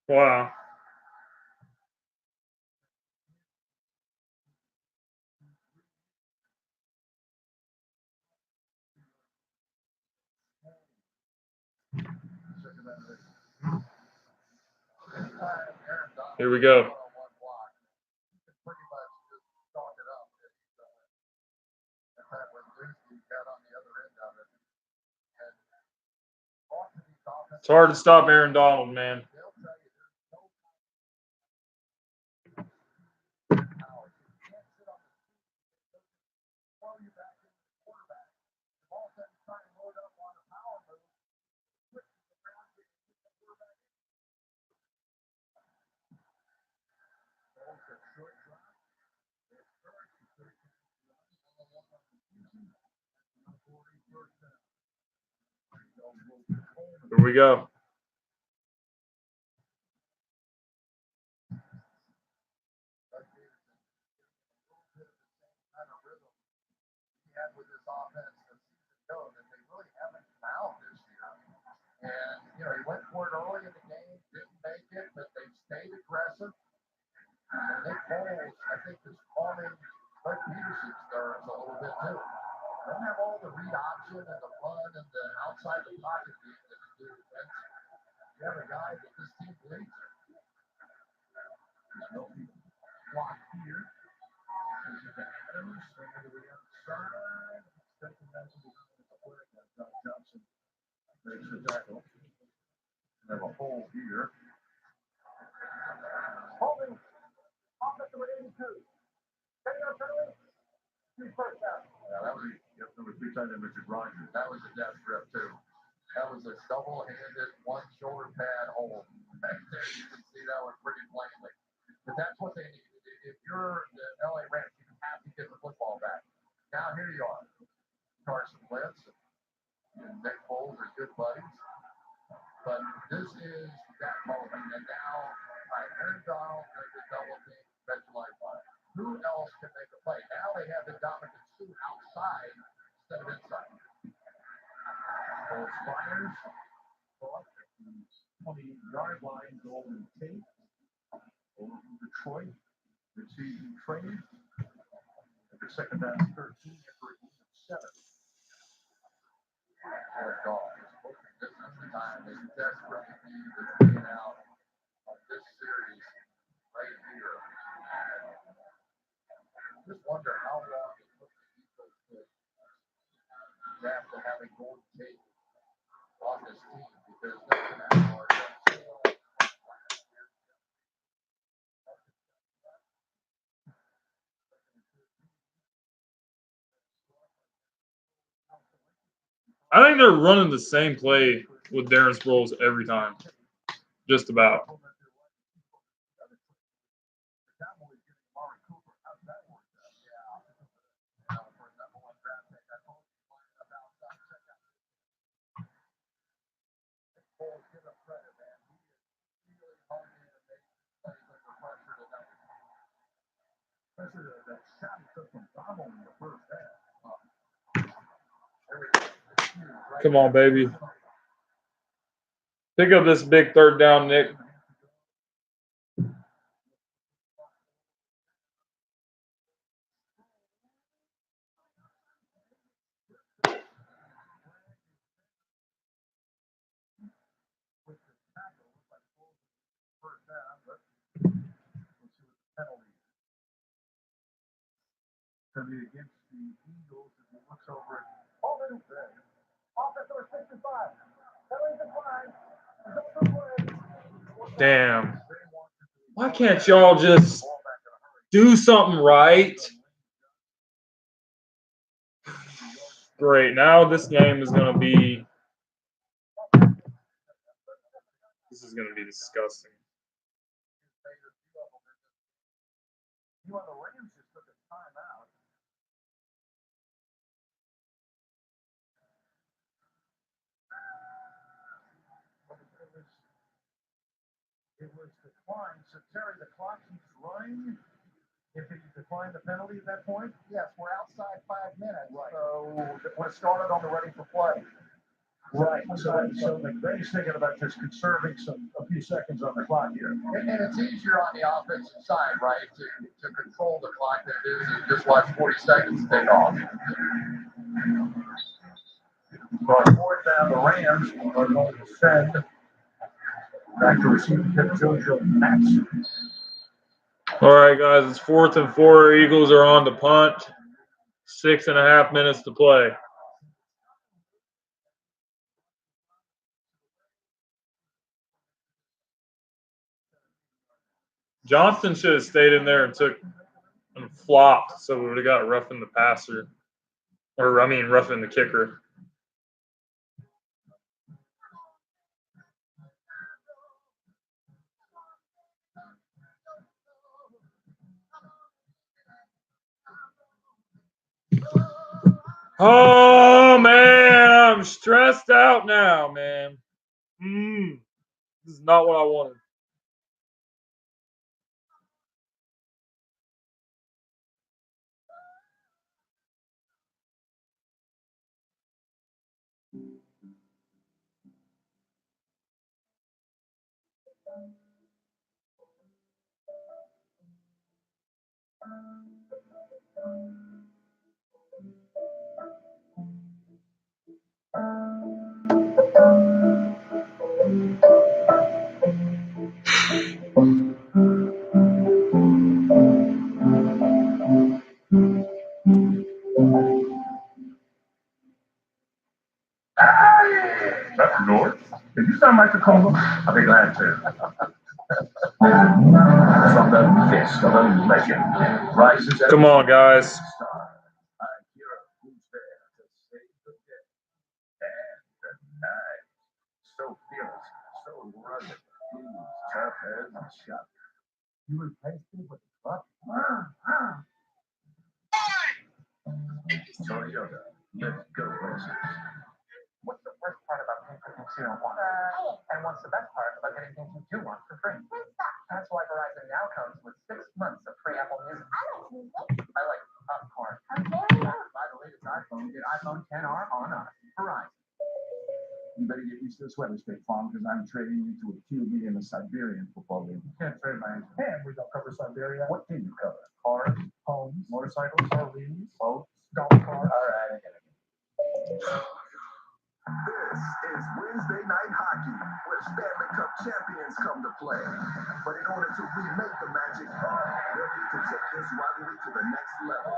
Wow. Here we go. Pretty much just chalk it up. In fact, when Lucy got on the other end of it, and lots of these offenses, It's hard to stop Aaron Donald, man. they'll tell you there's no power. You can't sit on the throw you back into the quarterback. If all of a sudden try and load up on a power move, switch the ground game, hit the quarterback. Balls a short drop. It's first. Here we go. With this offense a season ago that they really haven't found this year. And, you know, he went for it early in the game, didn't make it, but they stayed aggressive. And Nick Foles, I think, is calming Doug Peterson's nerves a little bit too. They don't have all the read option and the run and the outside the pocket game that they do defensively. You have a guy that this team believes in. Block here. This is Adams, swinging to the outside. Expecting that to be a play. John Johnson makes the tackle. We have a hole here. Holding offensive number 82. Taking our penalty. First down. Yeah, that was number 3 tight end Richard Rogers. That was a death grip too. That was a double-handed, one shoulder pad hold. Back there, you can see that one pretty plainly. But that's what they need. If you're the LA Rams, you have to get the football back. Now here you are. Carson Wentz and Nick Foles are good buddies. But this is that moment. And now, Aaron Donald going to double team, catch line by. Who else can make a play? Now they have the dominant two outside instead of inside. Both Myers, off at the 20-yard line, Golden Tate. Over from Detroit. Mid-season training. At the second down, 13, after a gain of 7. Jared Goff is hoping this is the time they desperately need to get out of this series right here. Just wonder how long it took the Eagles to adapt to having Golden Tate on this team because nothing anymore. I think they're running the same play with Darren Sproles every time. Just about. Come on, baby. Pick up this big third down, Nick. Penalty against the Eagles as he looks over at Holding. Offensive number 65. Penalty decline. Damn. Why can't y'all just do something right? Great. Now this game is going to be... This is going to be disgusting. You on the Rams just took a timeout. It was declined. So Terry, the clock keeps running. If he declined the penalty at that point? Yes, we're outside 5 minutes. Right. So we're started on the ready for play. Right. So McVay's thinking about just conserving a few seconds on the clock here. And it's easier on the offensive side, right, to control the clock than it is to just watch 40 seconds take off. So on fourth down, the Rams are going to send back to receive JoJo Matson. All right, guys, it's 4th and 4. Eagles are on the punt. 6.5 minutes to play. Johnston should have stayed in there and flopped, so we would have got roughing the passer. Or, I mean, roughing the kicker. Oh, man, I'm stressed out now, man. This is not what I wanted. Up north? Did you sound like Tacoma? I'll be glad to. From the fist of a legend rises. Come on, guys. A hero who's there to save the day and the night. So fearless, so rugged, he's tough as a shot. You replaced me with a truck? Toyota, let's go places. What's the worst part about paying for things you don't want? And what's the best part about getting things you do want for free? That's why Verizon now comes with 6 months of free Apple Music. I like music. I like popcorn. Okay. Buy the latest iPhone, get iPhone 10R on us. Verizon. You better get used to this weather, State Farm, because I'm trading you to a QB in the Siberian football league. You can't trade my hand. We don't cover Siberia. What do you cover? Cars, homes, motorcycles, RVs, boats, golf carts. All right, I get it. This is Wednesday Night Hockey, where Stanley Cup champions come to play. But in order to remake the magic, they'll need to take this rivalry to the next level.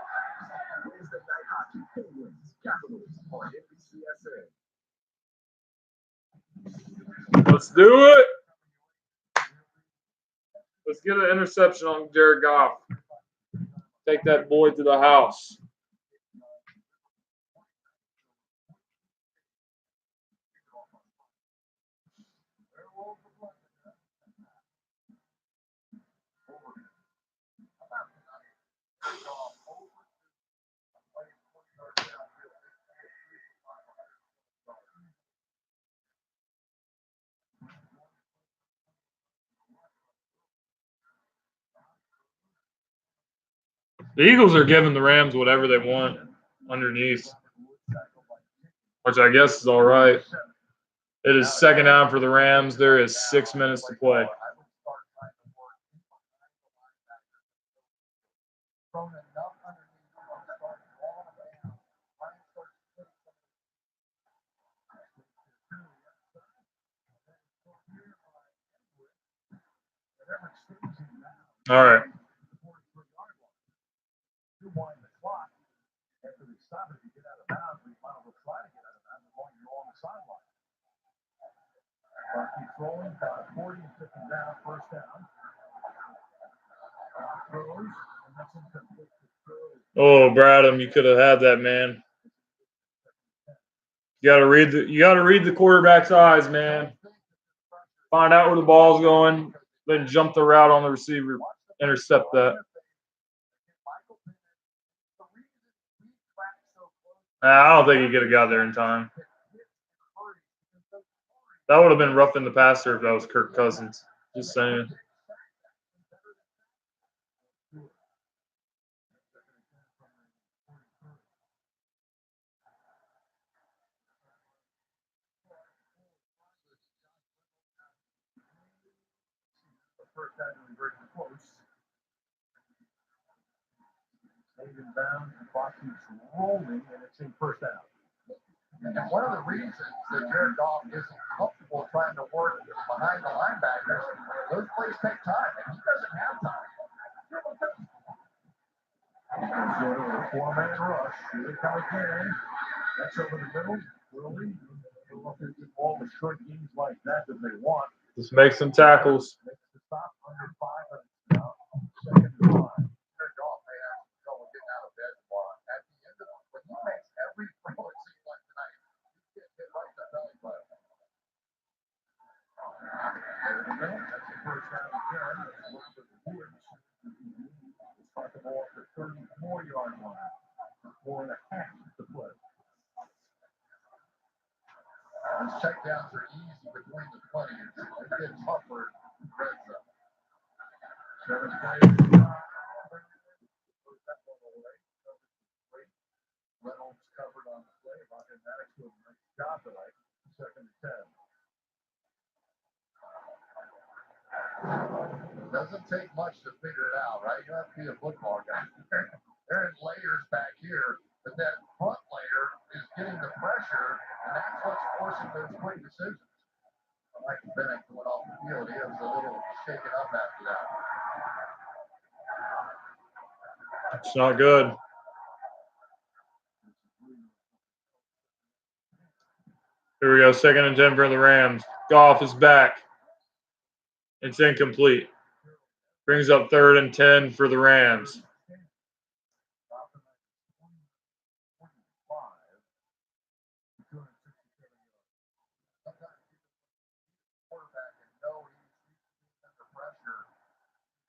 Wednesday Night Hockey, Penguins, Capitals on NBCSN. Let's do it. Let's get an interception on Jared Goff. Take that boy to the house. The Eagles are giving the Rams whatever they want underneath, which I guess is all right. It is 2nd down for the Rams. There is 6 minutes to play. All right. You wind the clock after they stop it, you get out of bounds, but you might as well try to get out of bounds as long as you're on the sideline. Clock keeps rolling, about 40 and 50 down, first down. Throws, and that's incomplete. Oh, Bradham, you could have had that, man. You gotta read the quarterback's eyes, man. Find out where the ball's going, then jump the route on the receiver, intercept that. I don't think he could have got there in time. That would have been rough in the passer if that was Kirk Cousins. Just saying. first down to be very close. Staying down, the clock keeps rolling, and it's in first down. And one of the reasons that Jared Goff isn't comfortable trying to work behind the linebackers, those plays take time, and he doesn't have time. He's going with a four-man rush. Here they come again. That's over the middle. Early. Philadelphia get all the short games like that they want. Just make some tackles. Makes the stop under 5 minutes now. Second and 5. Jared Goff may have trouble getting out of bed tomorrow. At the end of it, when he makes every throw, it seems like tonight, he's getting hit right in the belly button. That's the first down again. Robert Woods. Let's talk the ball at the 34-yard line. 4.5 to play. These checkdowns are easy between the 20s. They get tougher in the red zone. 7 plays. Reynolds covered on the play. Rocket Maddox doing a nice job tonight. Second and 10. It doesn't take much to figure it out, right? You have to be a football guy. They're in layers back here, but that front layer is getting the pressure, and that's what's forcing those quick decisions. Michael Bennett going off the field, he was a little shaken up after that. It's not good. Here we go. Second and 10 for the Rams. Goff is back. It's incomplete. Brings up 3rd and 10 for the Rams.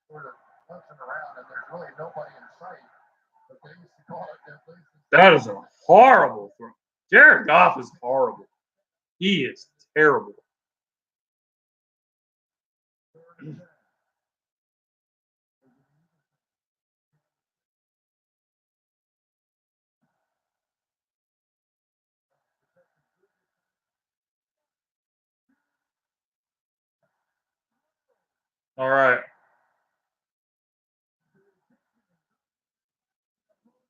Sort of punching around, and there's really nobody in sight. But they used to call it at least. That is a horrible throw. Jared Goff is horrible. He is terrible. All right.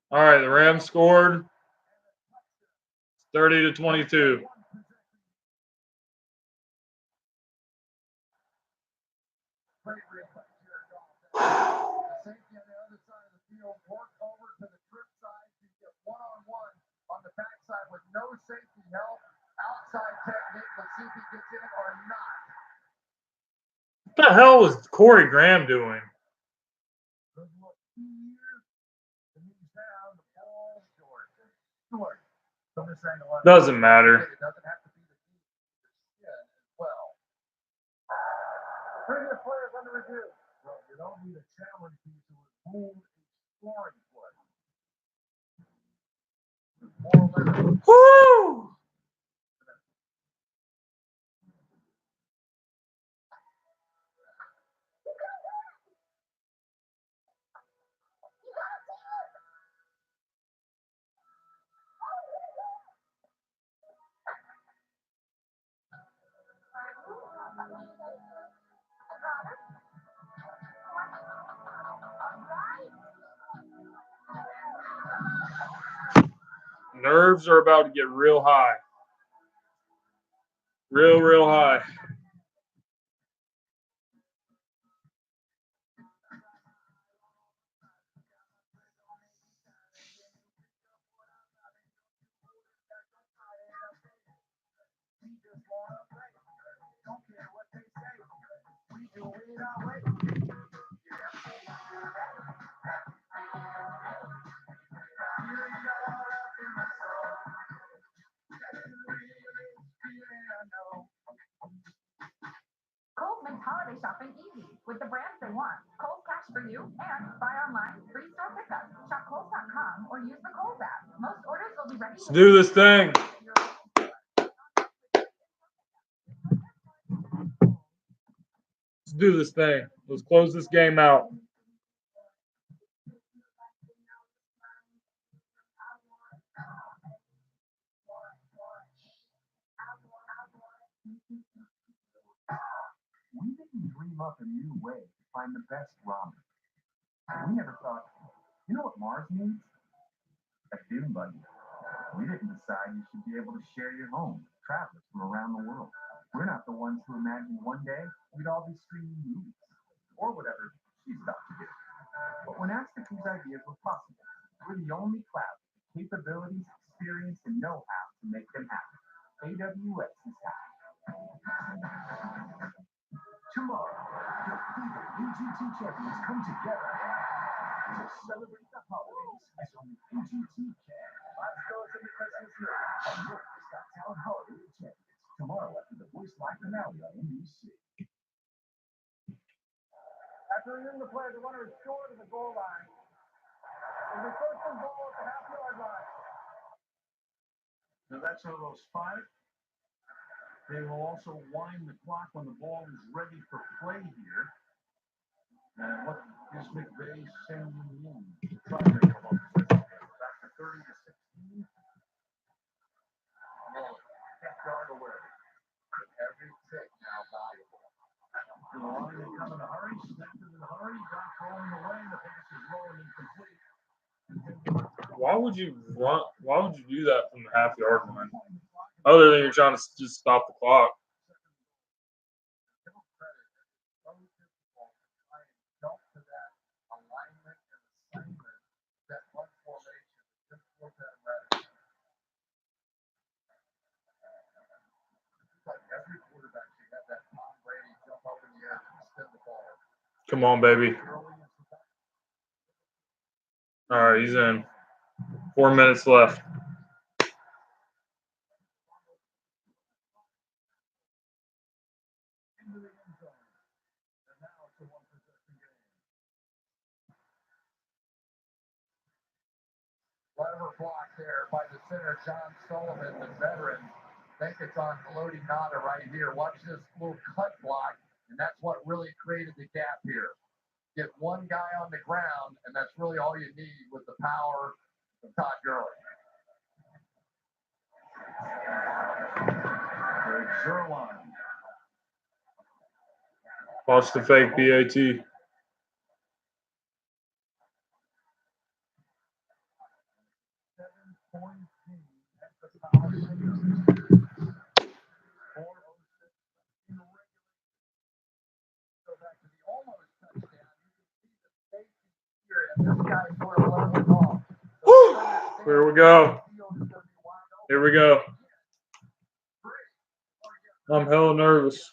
All right, the Rams scored 30-22. The safety on the other side of the field, work over to the trip side to get one-on-one on the backside with no safety help. Outside technique. Let's see if he gets in it or not. What the hell was Corey Graham doing? Good look here. The knees down. The ball short. From this angle on. Doesn't matter. It doesn't have to be the knee. The shin as well. Previous players under review. Well, you don't need a challenge piece to remove a scoring play. Woo! Nerves are about to get real high. Real high. Kohl's makes holiday shopping easy with the brands they want. Kohl's Cash for you and buy online, free store pickup. Shop Kohl's.com or use the Kohl's app. Most orders will be ready. Let's do this thing. Let's do this thing. Let's close this game out. We didn't dream came up a new way to find the best ramen. We never thought, you know what Mars needs? A dune buggy. We didn't decide you should be able to share your home with travelers from around the world. We're not the ones who imagined one day we'd all be streaming movies or whatever she's about to do. But when asked if these ideas were possible, we're the only cloud with the capabilities, experience, and know-how to make them happen. AWS is how. Tomorrow, the favorite UGT champions come together to celebrate the holidays as only UGT can. Let's go to the Christmas Eve. America's Got Talent Holiday Champions. Tomorrow after the Voice Live finale on NBC. After reviewing the play, the runner is short of the goal line. It'll be first and goal at the half-yard line. Now that's how they'll spot it. They will also wind the clock when the ball is ready for play here. And what is McVay sending in? Try to make a long possession. Back to 30 to 16. Half yard away. Every tick now valuable. The line they come in a hurry, snapped it in a hurry, got throwing away, the pass is low and incomplete. Why would you run? Why would you do that from the half-yard line? Other than you're trying to just stop the clock. Come on, baby. All right, he's in. 4 minutes left. Clever block there by the center, John Sullivan, the veteran. I think it's on Lodi Nada right here. Watch this little cut block, and that's what really created the gap here. Get one guy on the ground, and that's really all you need with the power of Todd Gurley. Greg Zuerlein. Watch the fake BAT. Here we go. Here we go. I'm hella nervous.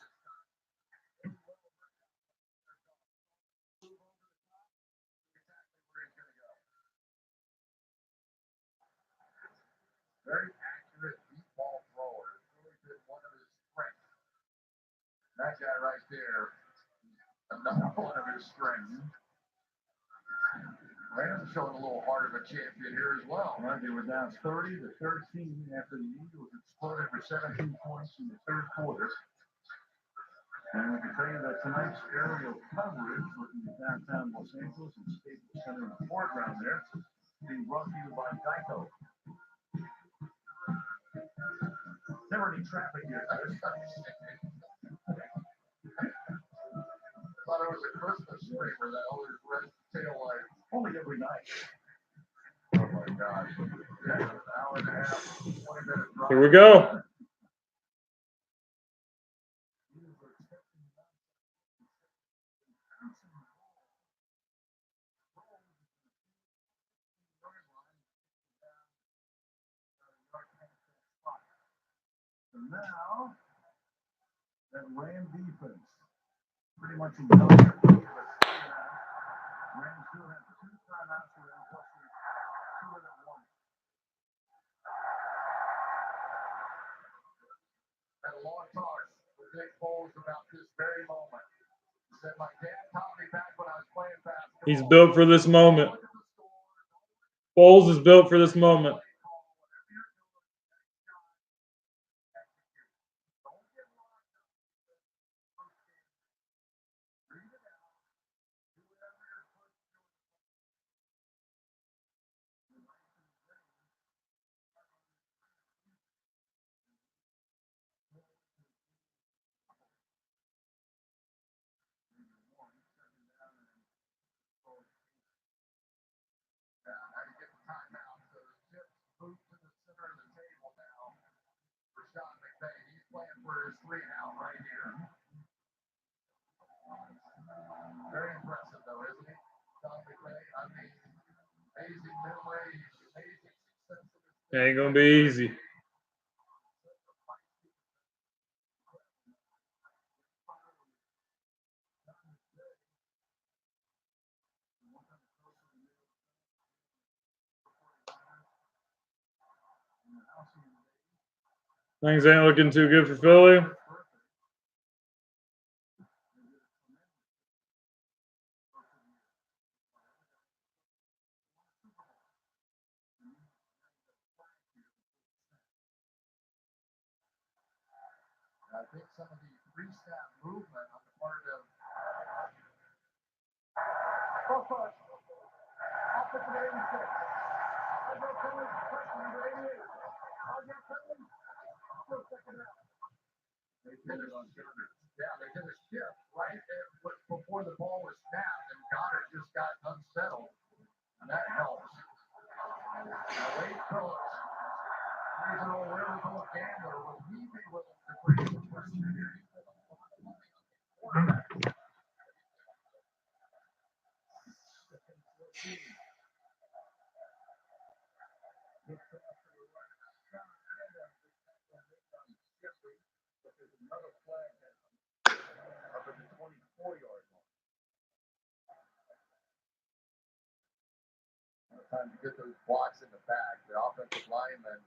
Very accurate deep ball thrower. It's really been one of his strengths. That guy right there, another one of his strengths. Rams showing a little heart of a champion here as well. Right, they were down 30 to 13 after the Eagles exploded for 17 points in the third quarter. And I can tell you that tonight's aerial coverage, looking at downtown Los Angeles and Staples Center in the foreground there, being brought to you by Geico. Never any traffic here. Thought it was a Christmas tree for that old red tail light. Only every night. Oh my gosh. Yeah, an hour and a half, 20 minute drive. Here we go. So now, that Ram defense pretty much in Rams still have 2 timeouts for them, plus 2 and 1. Had a long talk with Nick Foles about this very moment. He said, my dad taught me back when I was playing basketball. He's built for this moment. Foles is built for this moment. is 3 now, right here. Very impressive, though, isn't he? Sean McVay, I mean, amazing middle age, amazing success. Ain't gonna be easy. Things ain't looking too good for Philly. I think some of the three-step movement on the part of they did a shift right before the ball was snapped, and Goddard just got unsettled, and that helps. Now, Wade Phillips, he's an old wherewithal gambler. Will he be willing to bring some pressure here? Time to get those blocks in the back. The offensive lineman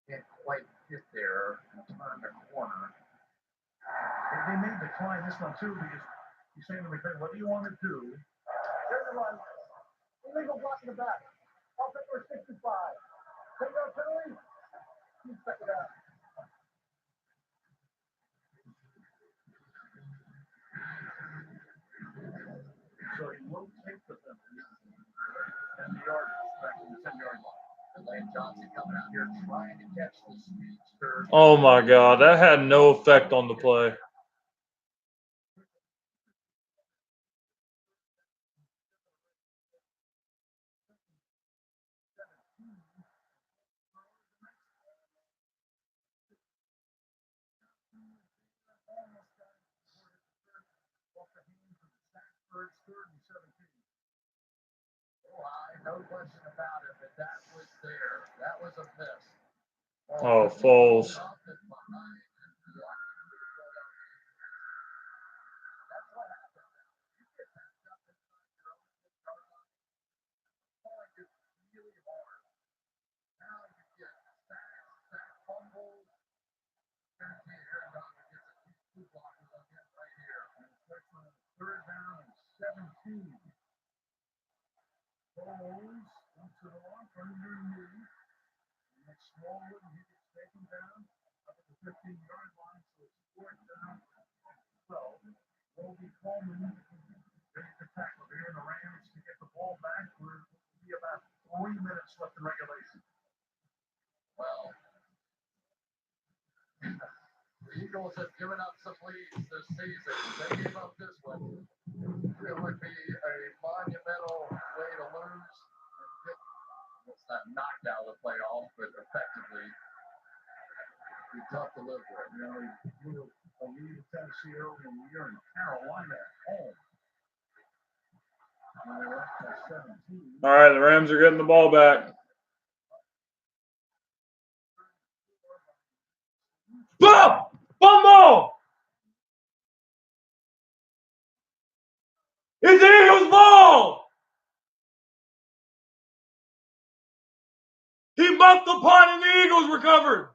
can't quite get there and turn the corner. They may decline this one too because he's saying to McVay, what do you want to do? Here's the line. Illegal block in the back. Offense for 65. Take out penalty. You check it out. So he will take the penalty. And the yard back to the 10-yard line. And Lane Johnson coming out here trying to catch the speedster. Oh my God, that had no effect on the play. No question about it, but that was there. That was a miss. Oh, Foles. Third down and 17. Foles dumps it off underneath. And that's Smallwood, and he gets taken down up at the 15-yard line, so it's fourth down. 12. Roby Coleman ready to tackle here in the Rams to get the ball back. We're be about 3 minutes left in regulation. Well, the Eagles have given up some leads this season. They gave up this one. It would be a monumental way to lose and get, it's not knocked out of the playoffs, but effectively be tough to live with. You know, you were a lead in Tennessee early in the year in Carolina at home. And they're up by 17. All right, the Rams are getting the ball back. Boom! Fumble! It's the Eagles' ball! He bumped the punt and the Eagles recovered.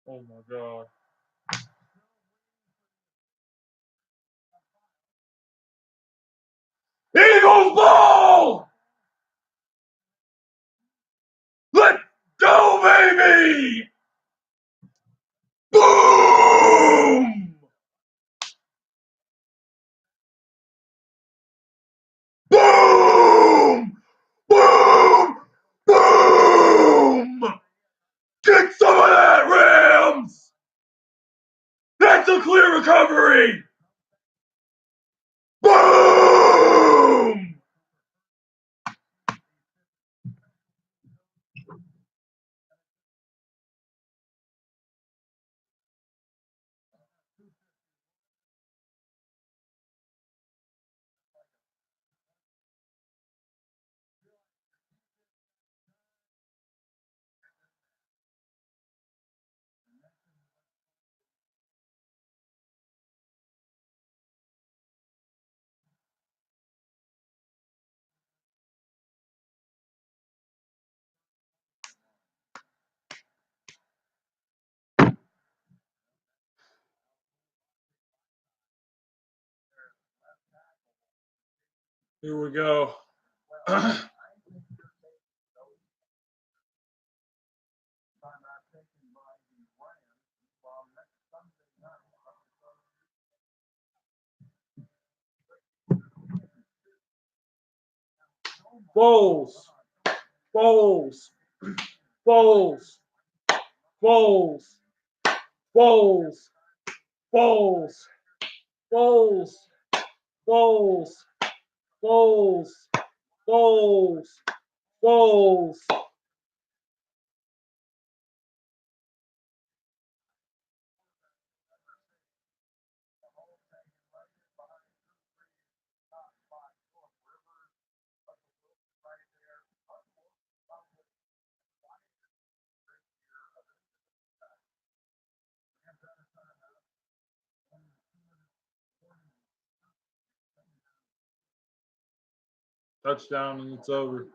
Oh my God. Eagles ball! Let's go, baby! Boom! Boom! Boom! Boom! Get some of that, Rams! Here we go. Bowles. Bowles. Bowles. Bowles. Bowles. Bowles. Bowles. Bowles. Bowles. Bowles. Bowles. Touchdown and it's over. Play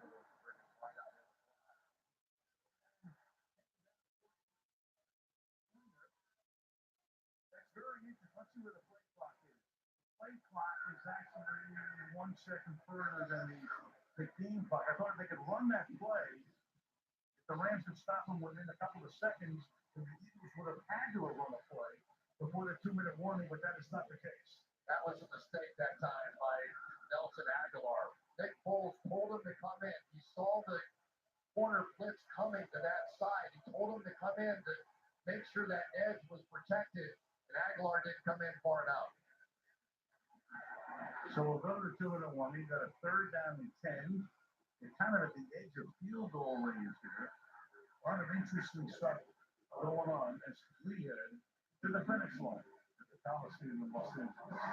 clock is actually 1 second further than the game clock. I thought if they could run that play, if the Rams could stop them within a couple of seconds, the Eagles would have had to have run a play before the 2-minute warning, but that is not the case. That was a mistake that time by Nelson Aguilar. Nick Foles told him to come in. He saw the corner blitz coming to that side. He told him to come in to make sure that edge was protected, and Aguilar didn't come in far enough. So we'll go to the 2-minute warning. Got a 3rd down and 10. You're kind of at the edge of field goal range here. A lot of interesting stuff going on as we head to the finish line at the Coliseum in Los Angeles.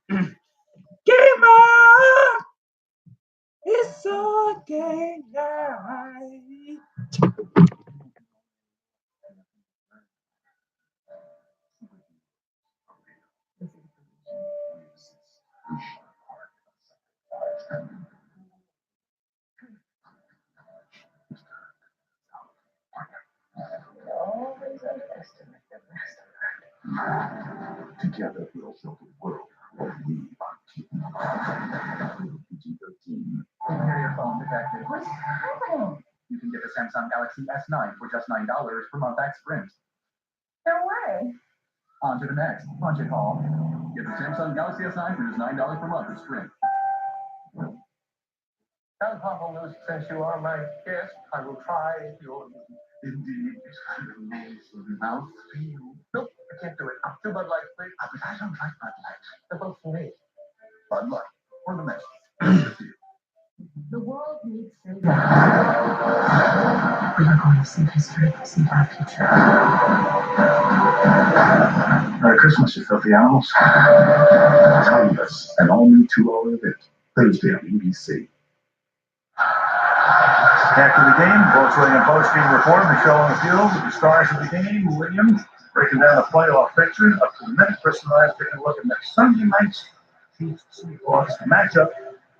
Gamer! It's a game night. Together we'll build a world where we are PG-13. Hear your phone detected. What's happening? You can get the Samsung Galaxy S9 for just $9 per month at Sprint. No way. On to the next budget haul. Get the Samsung Galaxy S9 for just $9 per month at Sprint. Now, Papa Lou, since you are my guest, I will try your Indeed, amazing mouthfeel. Nope, I can't do it. Too Bud Light, please. But I don't like Bud Light. They're both for me. Bud Light, or the next. The world needs saving. We are going to save history, save our future. Merry Christmas, you filthy animals. Timeless, an all-new 2-hour event. Thursday on ABC. After the game, Volkswagen post-game report of the show on the field with the stars of the game, Williams breaking down the playoff picture up to the minute. Chris and I taking a look at next Sunday night's Chiefs-Seahawks matchup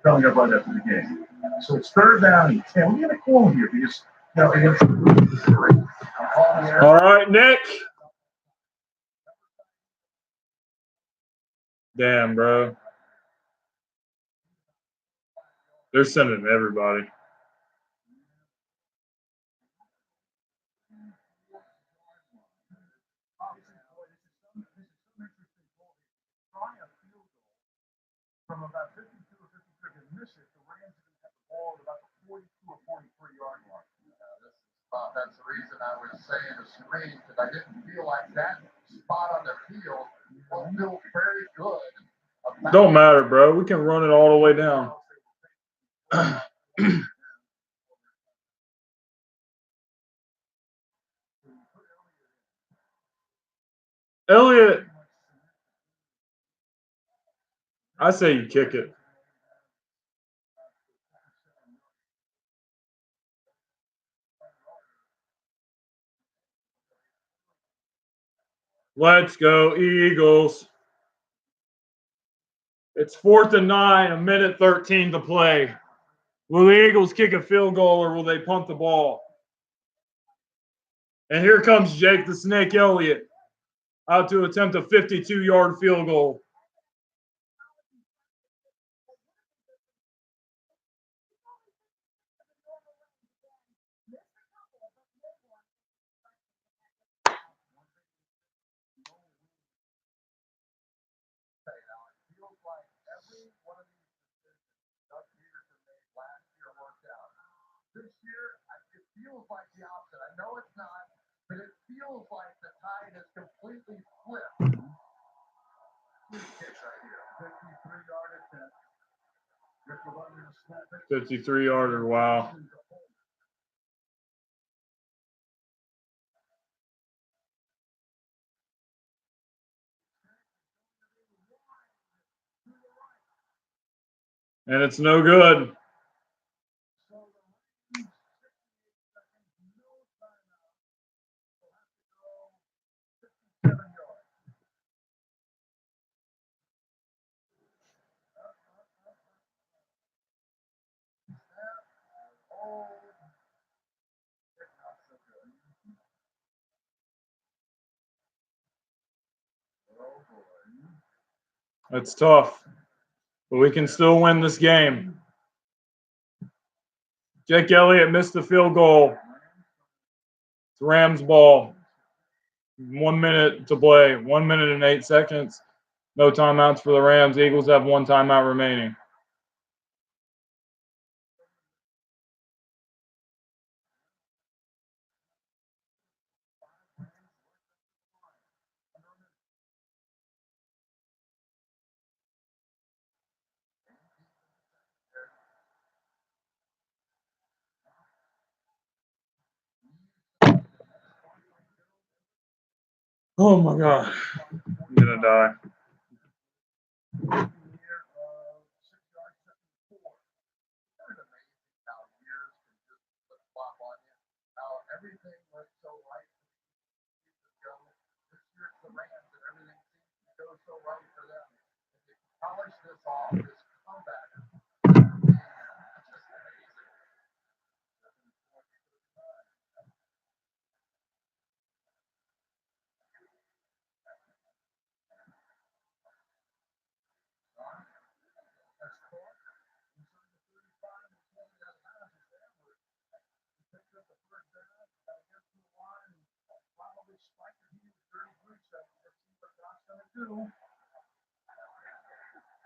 coming up right after the game. So it's 3rd down and 10. We're going to call here because, you know, All right, Nick. Damn, bro. They're sending everybody. from about 52 or 53 and miss it, the Rams are going to have the ball at about the 42 or 43-yard line. That's the reason I was saying the screen, because I didn't feel like that spot on the field will feel very good. Don't matter, bro. We can run it all the way down. Elliott, I say you kick it. Let's go, Eagles. It's 4th and 9, a minute 13 to play. Will the Eagles kick a field goal or will they punt the ball? And here comes Jake the Snake Elliott. out to attempt a 52-yard field goal. Feels like every one of these decisions Doug Peterson made last year worked out. This year, it feels like the opposite. I know it's not, but it feels like the tide has completely flipped. Huge kicks right here. 53-yard attempt. Rick Levine to snap it. 53-yarder, wow. And it's no good. It's tough, but we can still win this game. Jake Elliott missed the field goal. It's Rams ball. 1 minute to play. 1 minute and 8 seconds. No timeouts for the Rams. Eagles have 1 timeout remaining. Oh my God. I'm going to die. Everything went so right. This year it's the Rams and everything seems to go so right for them. If they polish this off, this comeback, it's just amazing.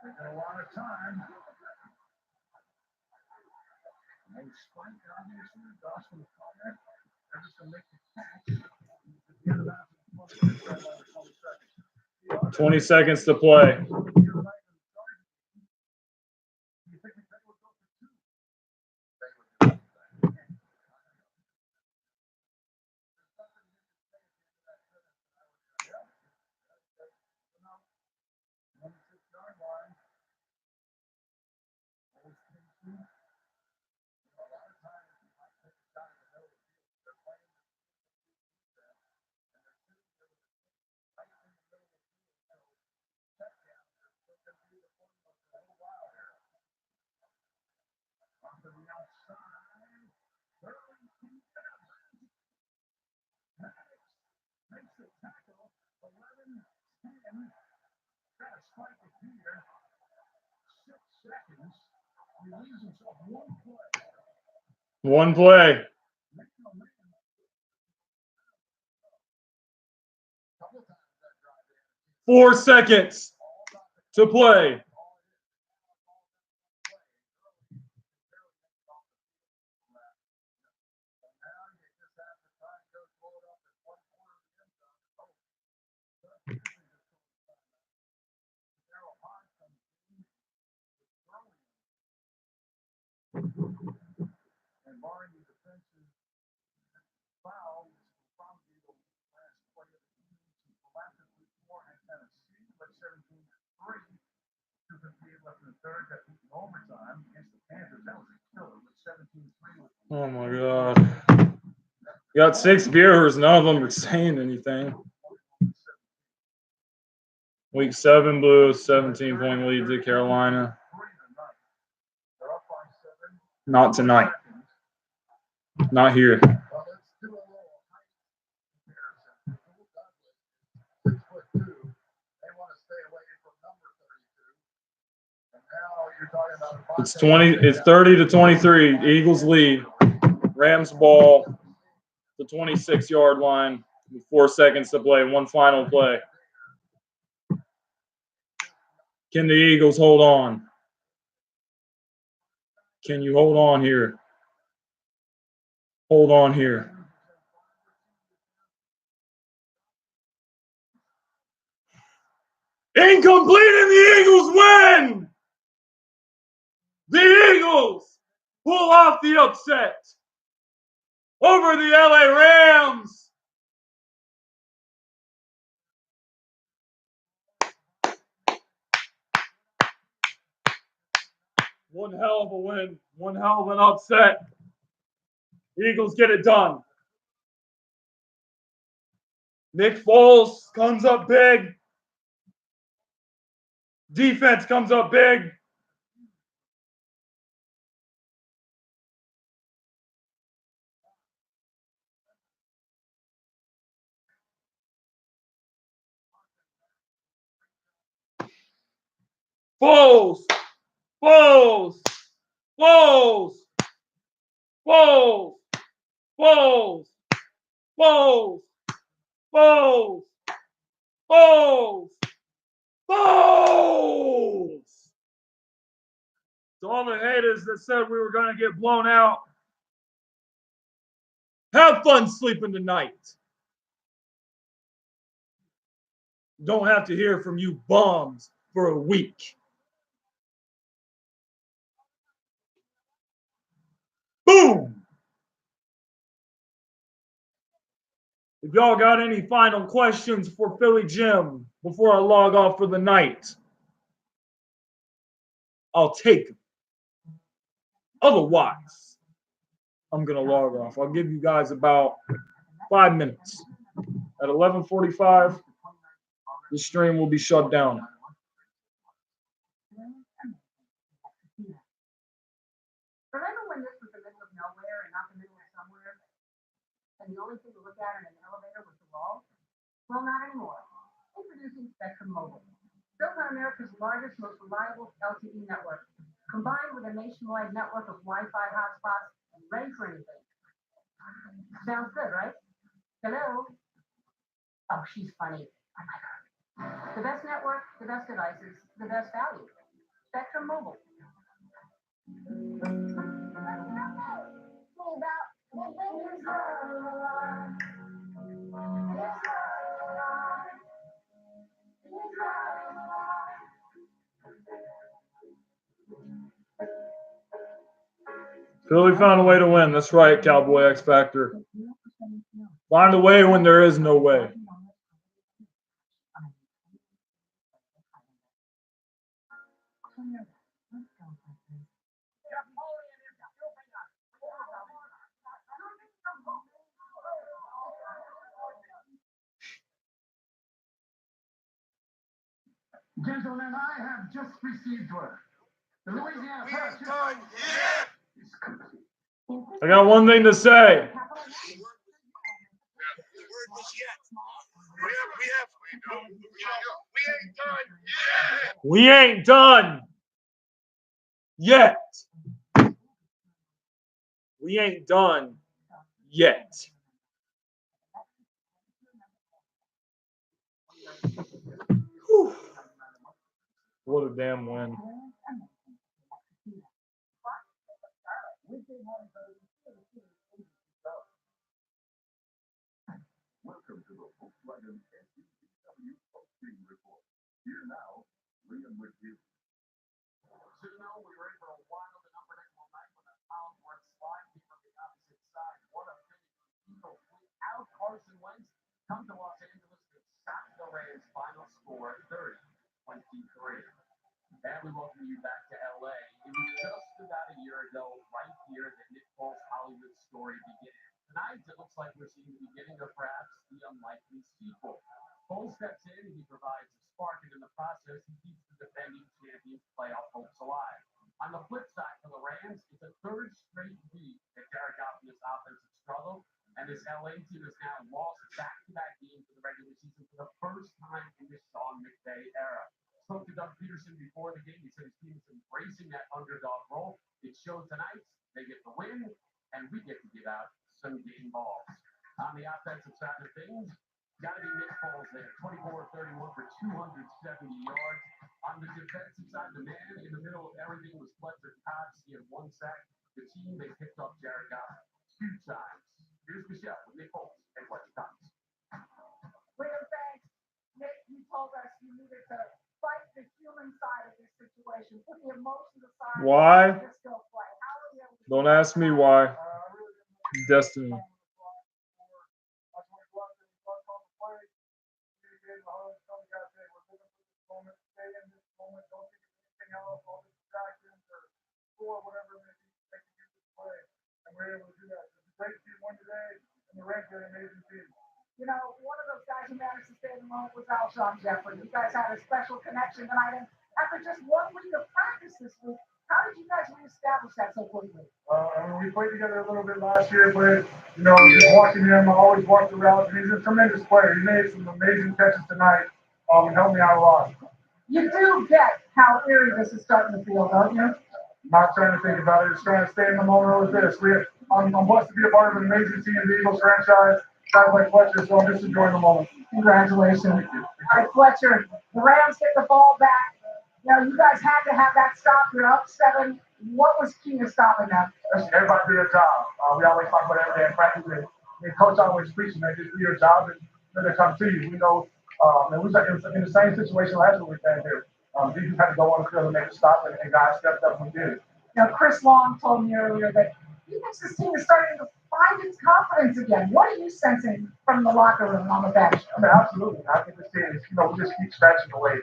Taking a lot of time. No spike, obviously. Dawson Connor. They're just going to make the catch. 20 seconds to play. One play. 4 seconds to play. And barring the defensive foul, which will probably be the last play of the game, collectively 4 and Tennessee, but 17-3. 2:58 left in the third. Got beaten in overtime against the Panthers. That was a killer with 17-3. Oh my God. You got 6 viewers. None of them are saying anything. Week 7 blew a 17-point lead to Carolina. Not tonight. Not here. Well, let's do a little height comparison. Will Douglas, 6'5", It's 30-23. Eagles lead. Rams ball, the 26-yard line, with 4 seconds to play. One final play. Can the Eagles hold on? Can you hold on here? Hold on here. Incomplete, and the Eagles win! The Eagles pull off the upset over the LA Rams. One hell of a win. One hell of an upset. Eagles get it done. Nick Foles comes up big. Defense comes up big. Foles. Foles. Foles. Foles. Foles. Foles. Foles. Foles. Foles. To all the haters that said we were going to get blown out, have fun sleeping tonight. Don't have to hear from you bums for a week. Boom! If y'all got any final questions for Philly Jim before I log off for the night, I'll take them. Otherwise, I'm going to log off. I'll give you guys about 5 minutes. At 11:45, the stream will be shut down. Remember when this was the middle of nowhere and not the middle of somewhere? And the only thing to look at in an elevator was the wall? Well, not anymore. Introducing Spectrum Mobile. Built on America's largest, most reliable LTE network, combined with a nationwide network of Wi-Fi hotspots and ready for anything. Sounds good, right? Hello? Oh, she's funny. I like her. The best network, the best devices, the best value. Spectrum Mobile. Philly found a way to win. That's right, Cowboy X Factor. Find a way when there is no way. Gentlemen, I have just received word. The Louisiana Purchase is complete. I got one thing to say. We ain't done yet. We ain't done yet. Whew. What a damn win. Welcome to the Volkswagen SUV posting report. Here now, Liam with you. So, we were in for a wild and unpredictable night when the Collinsworth slide came from the opposite side. What a finish. Eagles without Carson Wentz come to Los Angeles to stop the Rams' final score 30-23. And we welcome you back to LA. It was just about a year ago, right here, that Nick Foles' Hollywood story began. Tonight, it looks like we're seeing the beginning of perhaps the unlikely sequel. Foles steps in and he provides a spark, and in the process, he keeps the defending champions' playoff hopes alive. On the flip side for the Rams, it's a third straight week that Jared Goff and his offensive struggle, and this LA team has now lost back-to-back games in the regular season for the first time in this Sean McVay era. Spoke to Doug Peterson before the game. He said his team is embracing that So tonight, they get the win, and we get to give out some game balls. On the offensive side of things, got to be Nick Foles there, 24-31 for 270 yards. On the defensive side, the man in the middle of everything was Fletcher Cox. He had 1 sack. The team, they picked up Jared Goff 2 times. Here's Michelle with Nick Foles and Fletcher Cox. Liam, thanks. Nick, you told us you needed to fight the human side of this situation, put the emotions aside. Why? and Just go play. How are you able to Don't do ask that? me why. Destiny. You know, one of those guys who managed to stay in the moment was Alshon Jeffrey. You guys had a special connection tonight, and after just 1 week of practice this week, how did you guys reestablish that so quickly? We played together a little bit last year, but just watching him, I always watch the routes. He's a tremendous player. He made some amazing catches tonight, and helped me out a lot. You do get how eerie this is starting to feel, don't you? Not trying to think about it, just trying to stay in the moment with this. I'm blessed to be a part of an amazing team, the Eagles franchise. Guys like Fletcher, so I'm just enjoying the moment. Congratulations. All right, Fletcher, the Rams get the ball back. You guys had to have that stop. You're up 7. What was key to stopping them? Everybody do their job. We always talk about every day in practice. And coach always preaching that just do your job and then they come to you. We know, and we was in the same situation last week we came here. Defense had to go on the field and make a stop, and guys stepped up and did. Chris Long told me earlier that he thinks this team is starting to find its confidence again. What are you sensing from the locker room on the bench? Absolutely. I think this team is, we just keep scratching away.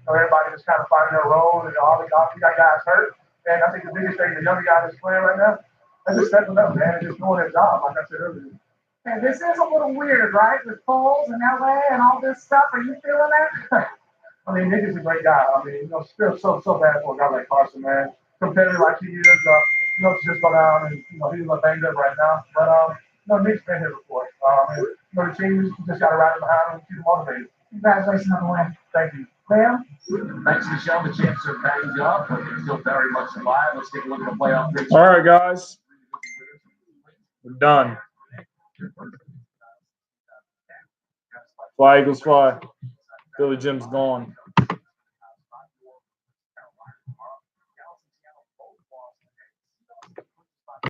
Everybody just kind of finding their role, and we got guys hurt. And I think the biggest thing, the younger guys that's playing right now, they're just stepping up, man, and just doing their job, like I said earlier. And this is a little weird, right? With Foles and LA and all this stuff. Are you feeling that? I mean, Nick is a great guy. I mean, still so bad for a guy like Carson, man. Competitive like he is, to just go down and, he's a little banged up right now. But, Nick's been here before. And, the team just got to ride behind him and keep him motivated. Congratulations on the win. Thank you. Liam? Thanks, Michelle. The Champs are banged up, but they're still very much alive. Let's take a look at the playoff picture. All right, guys. We're done. Fly, Eagles, fly. Billy Jim's gone.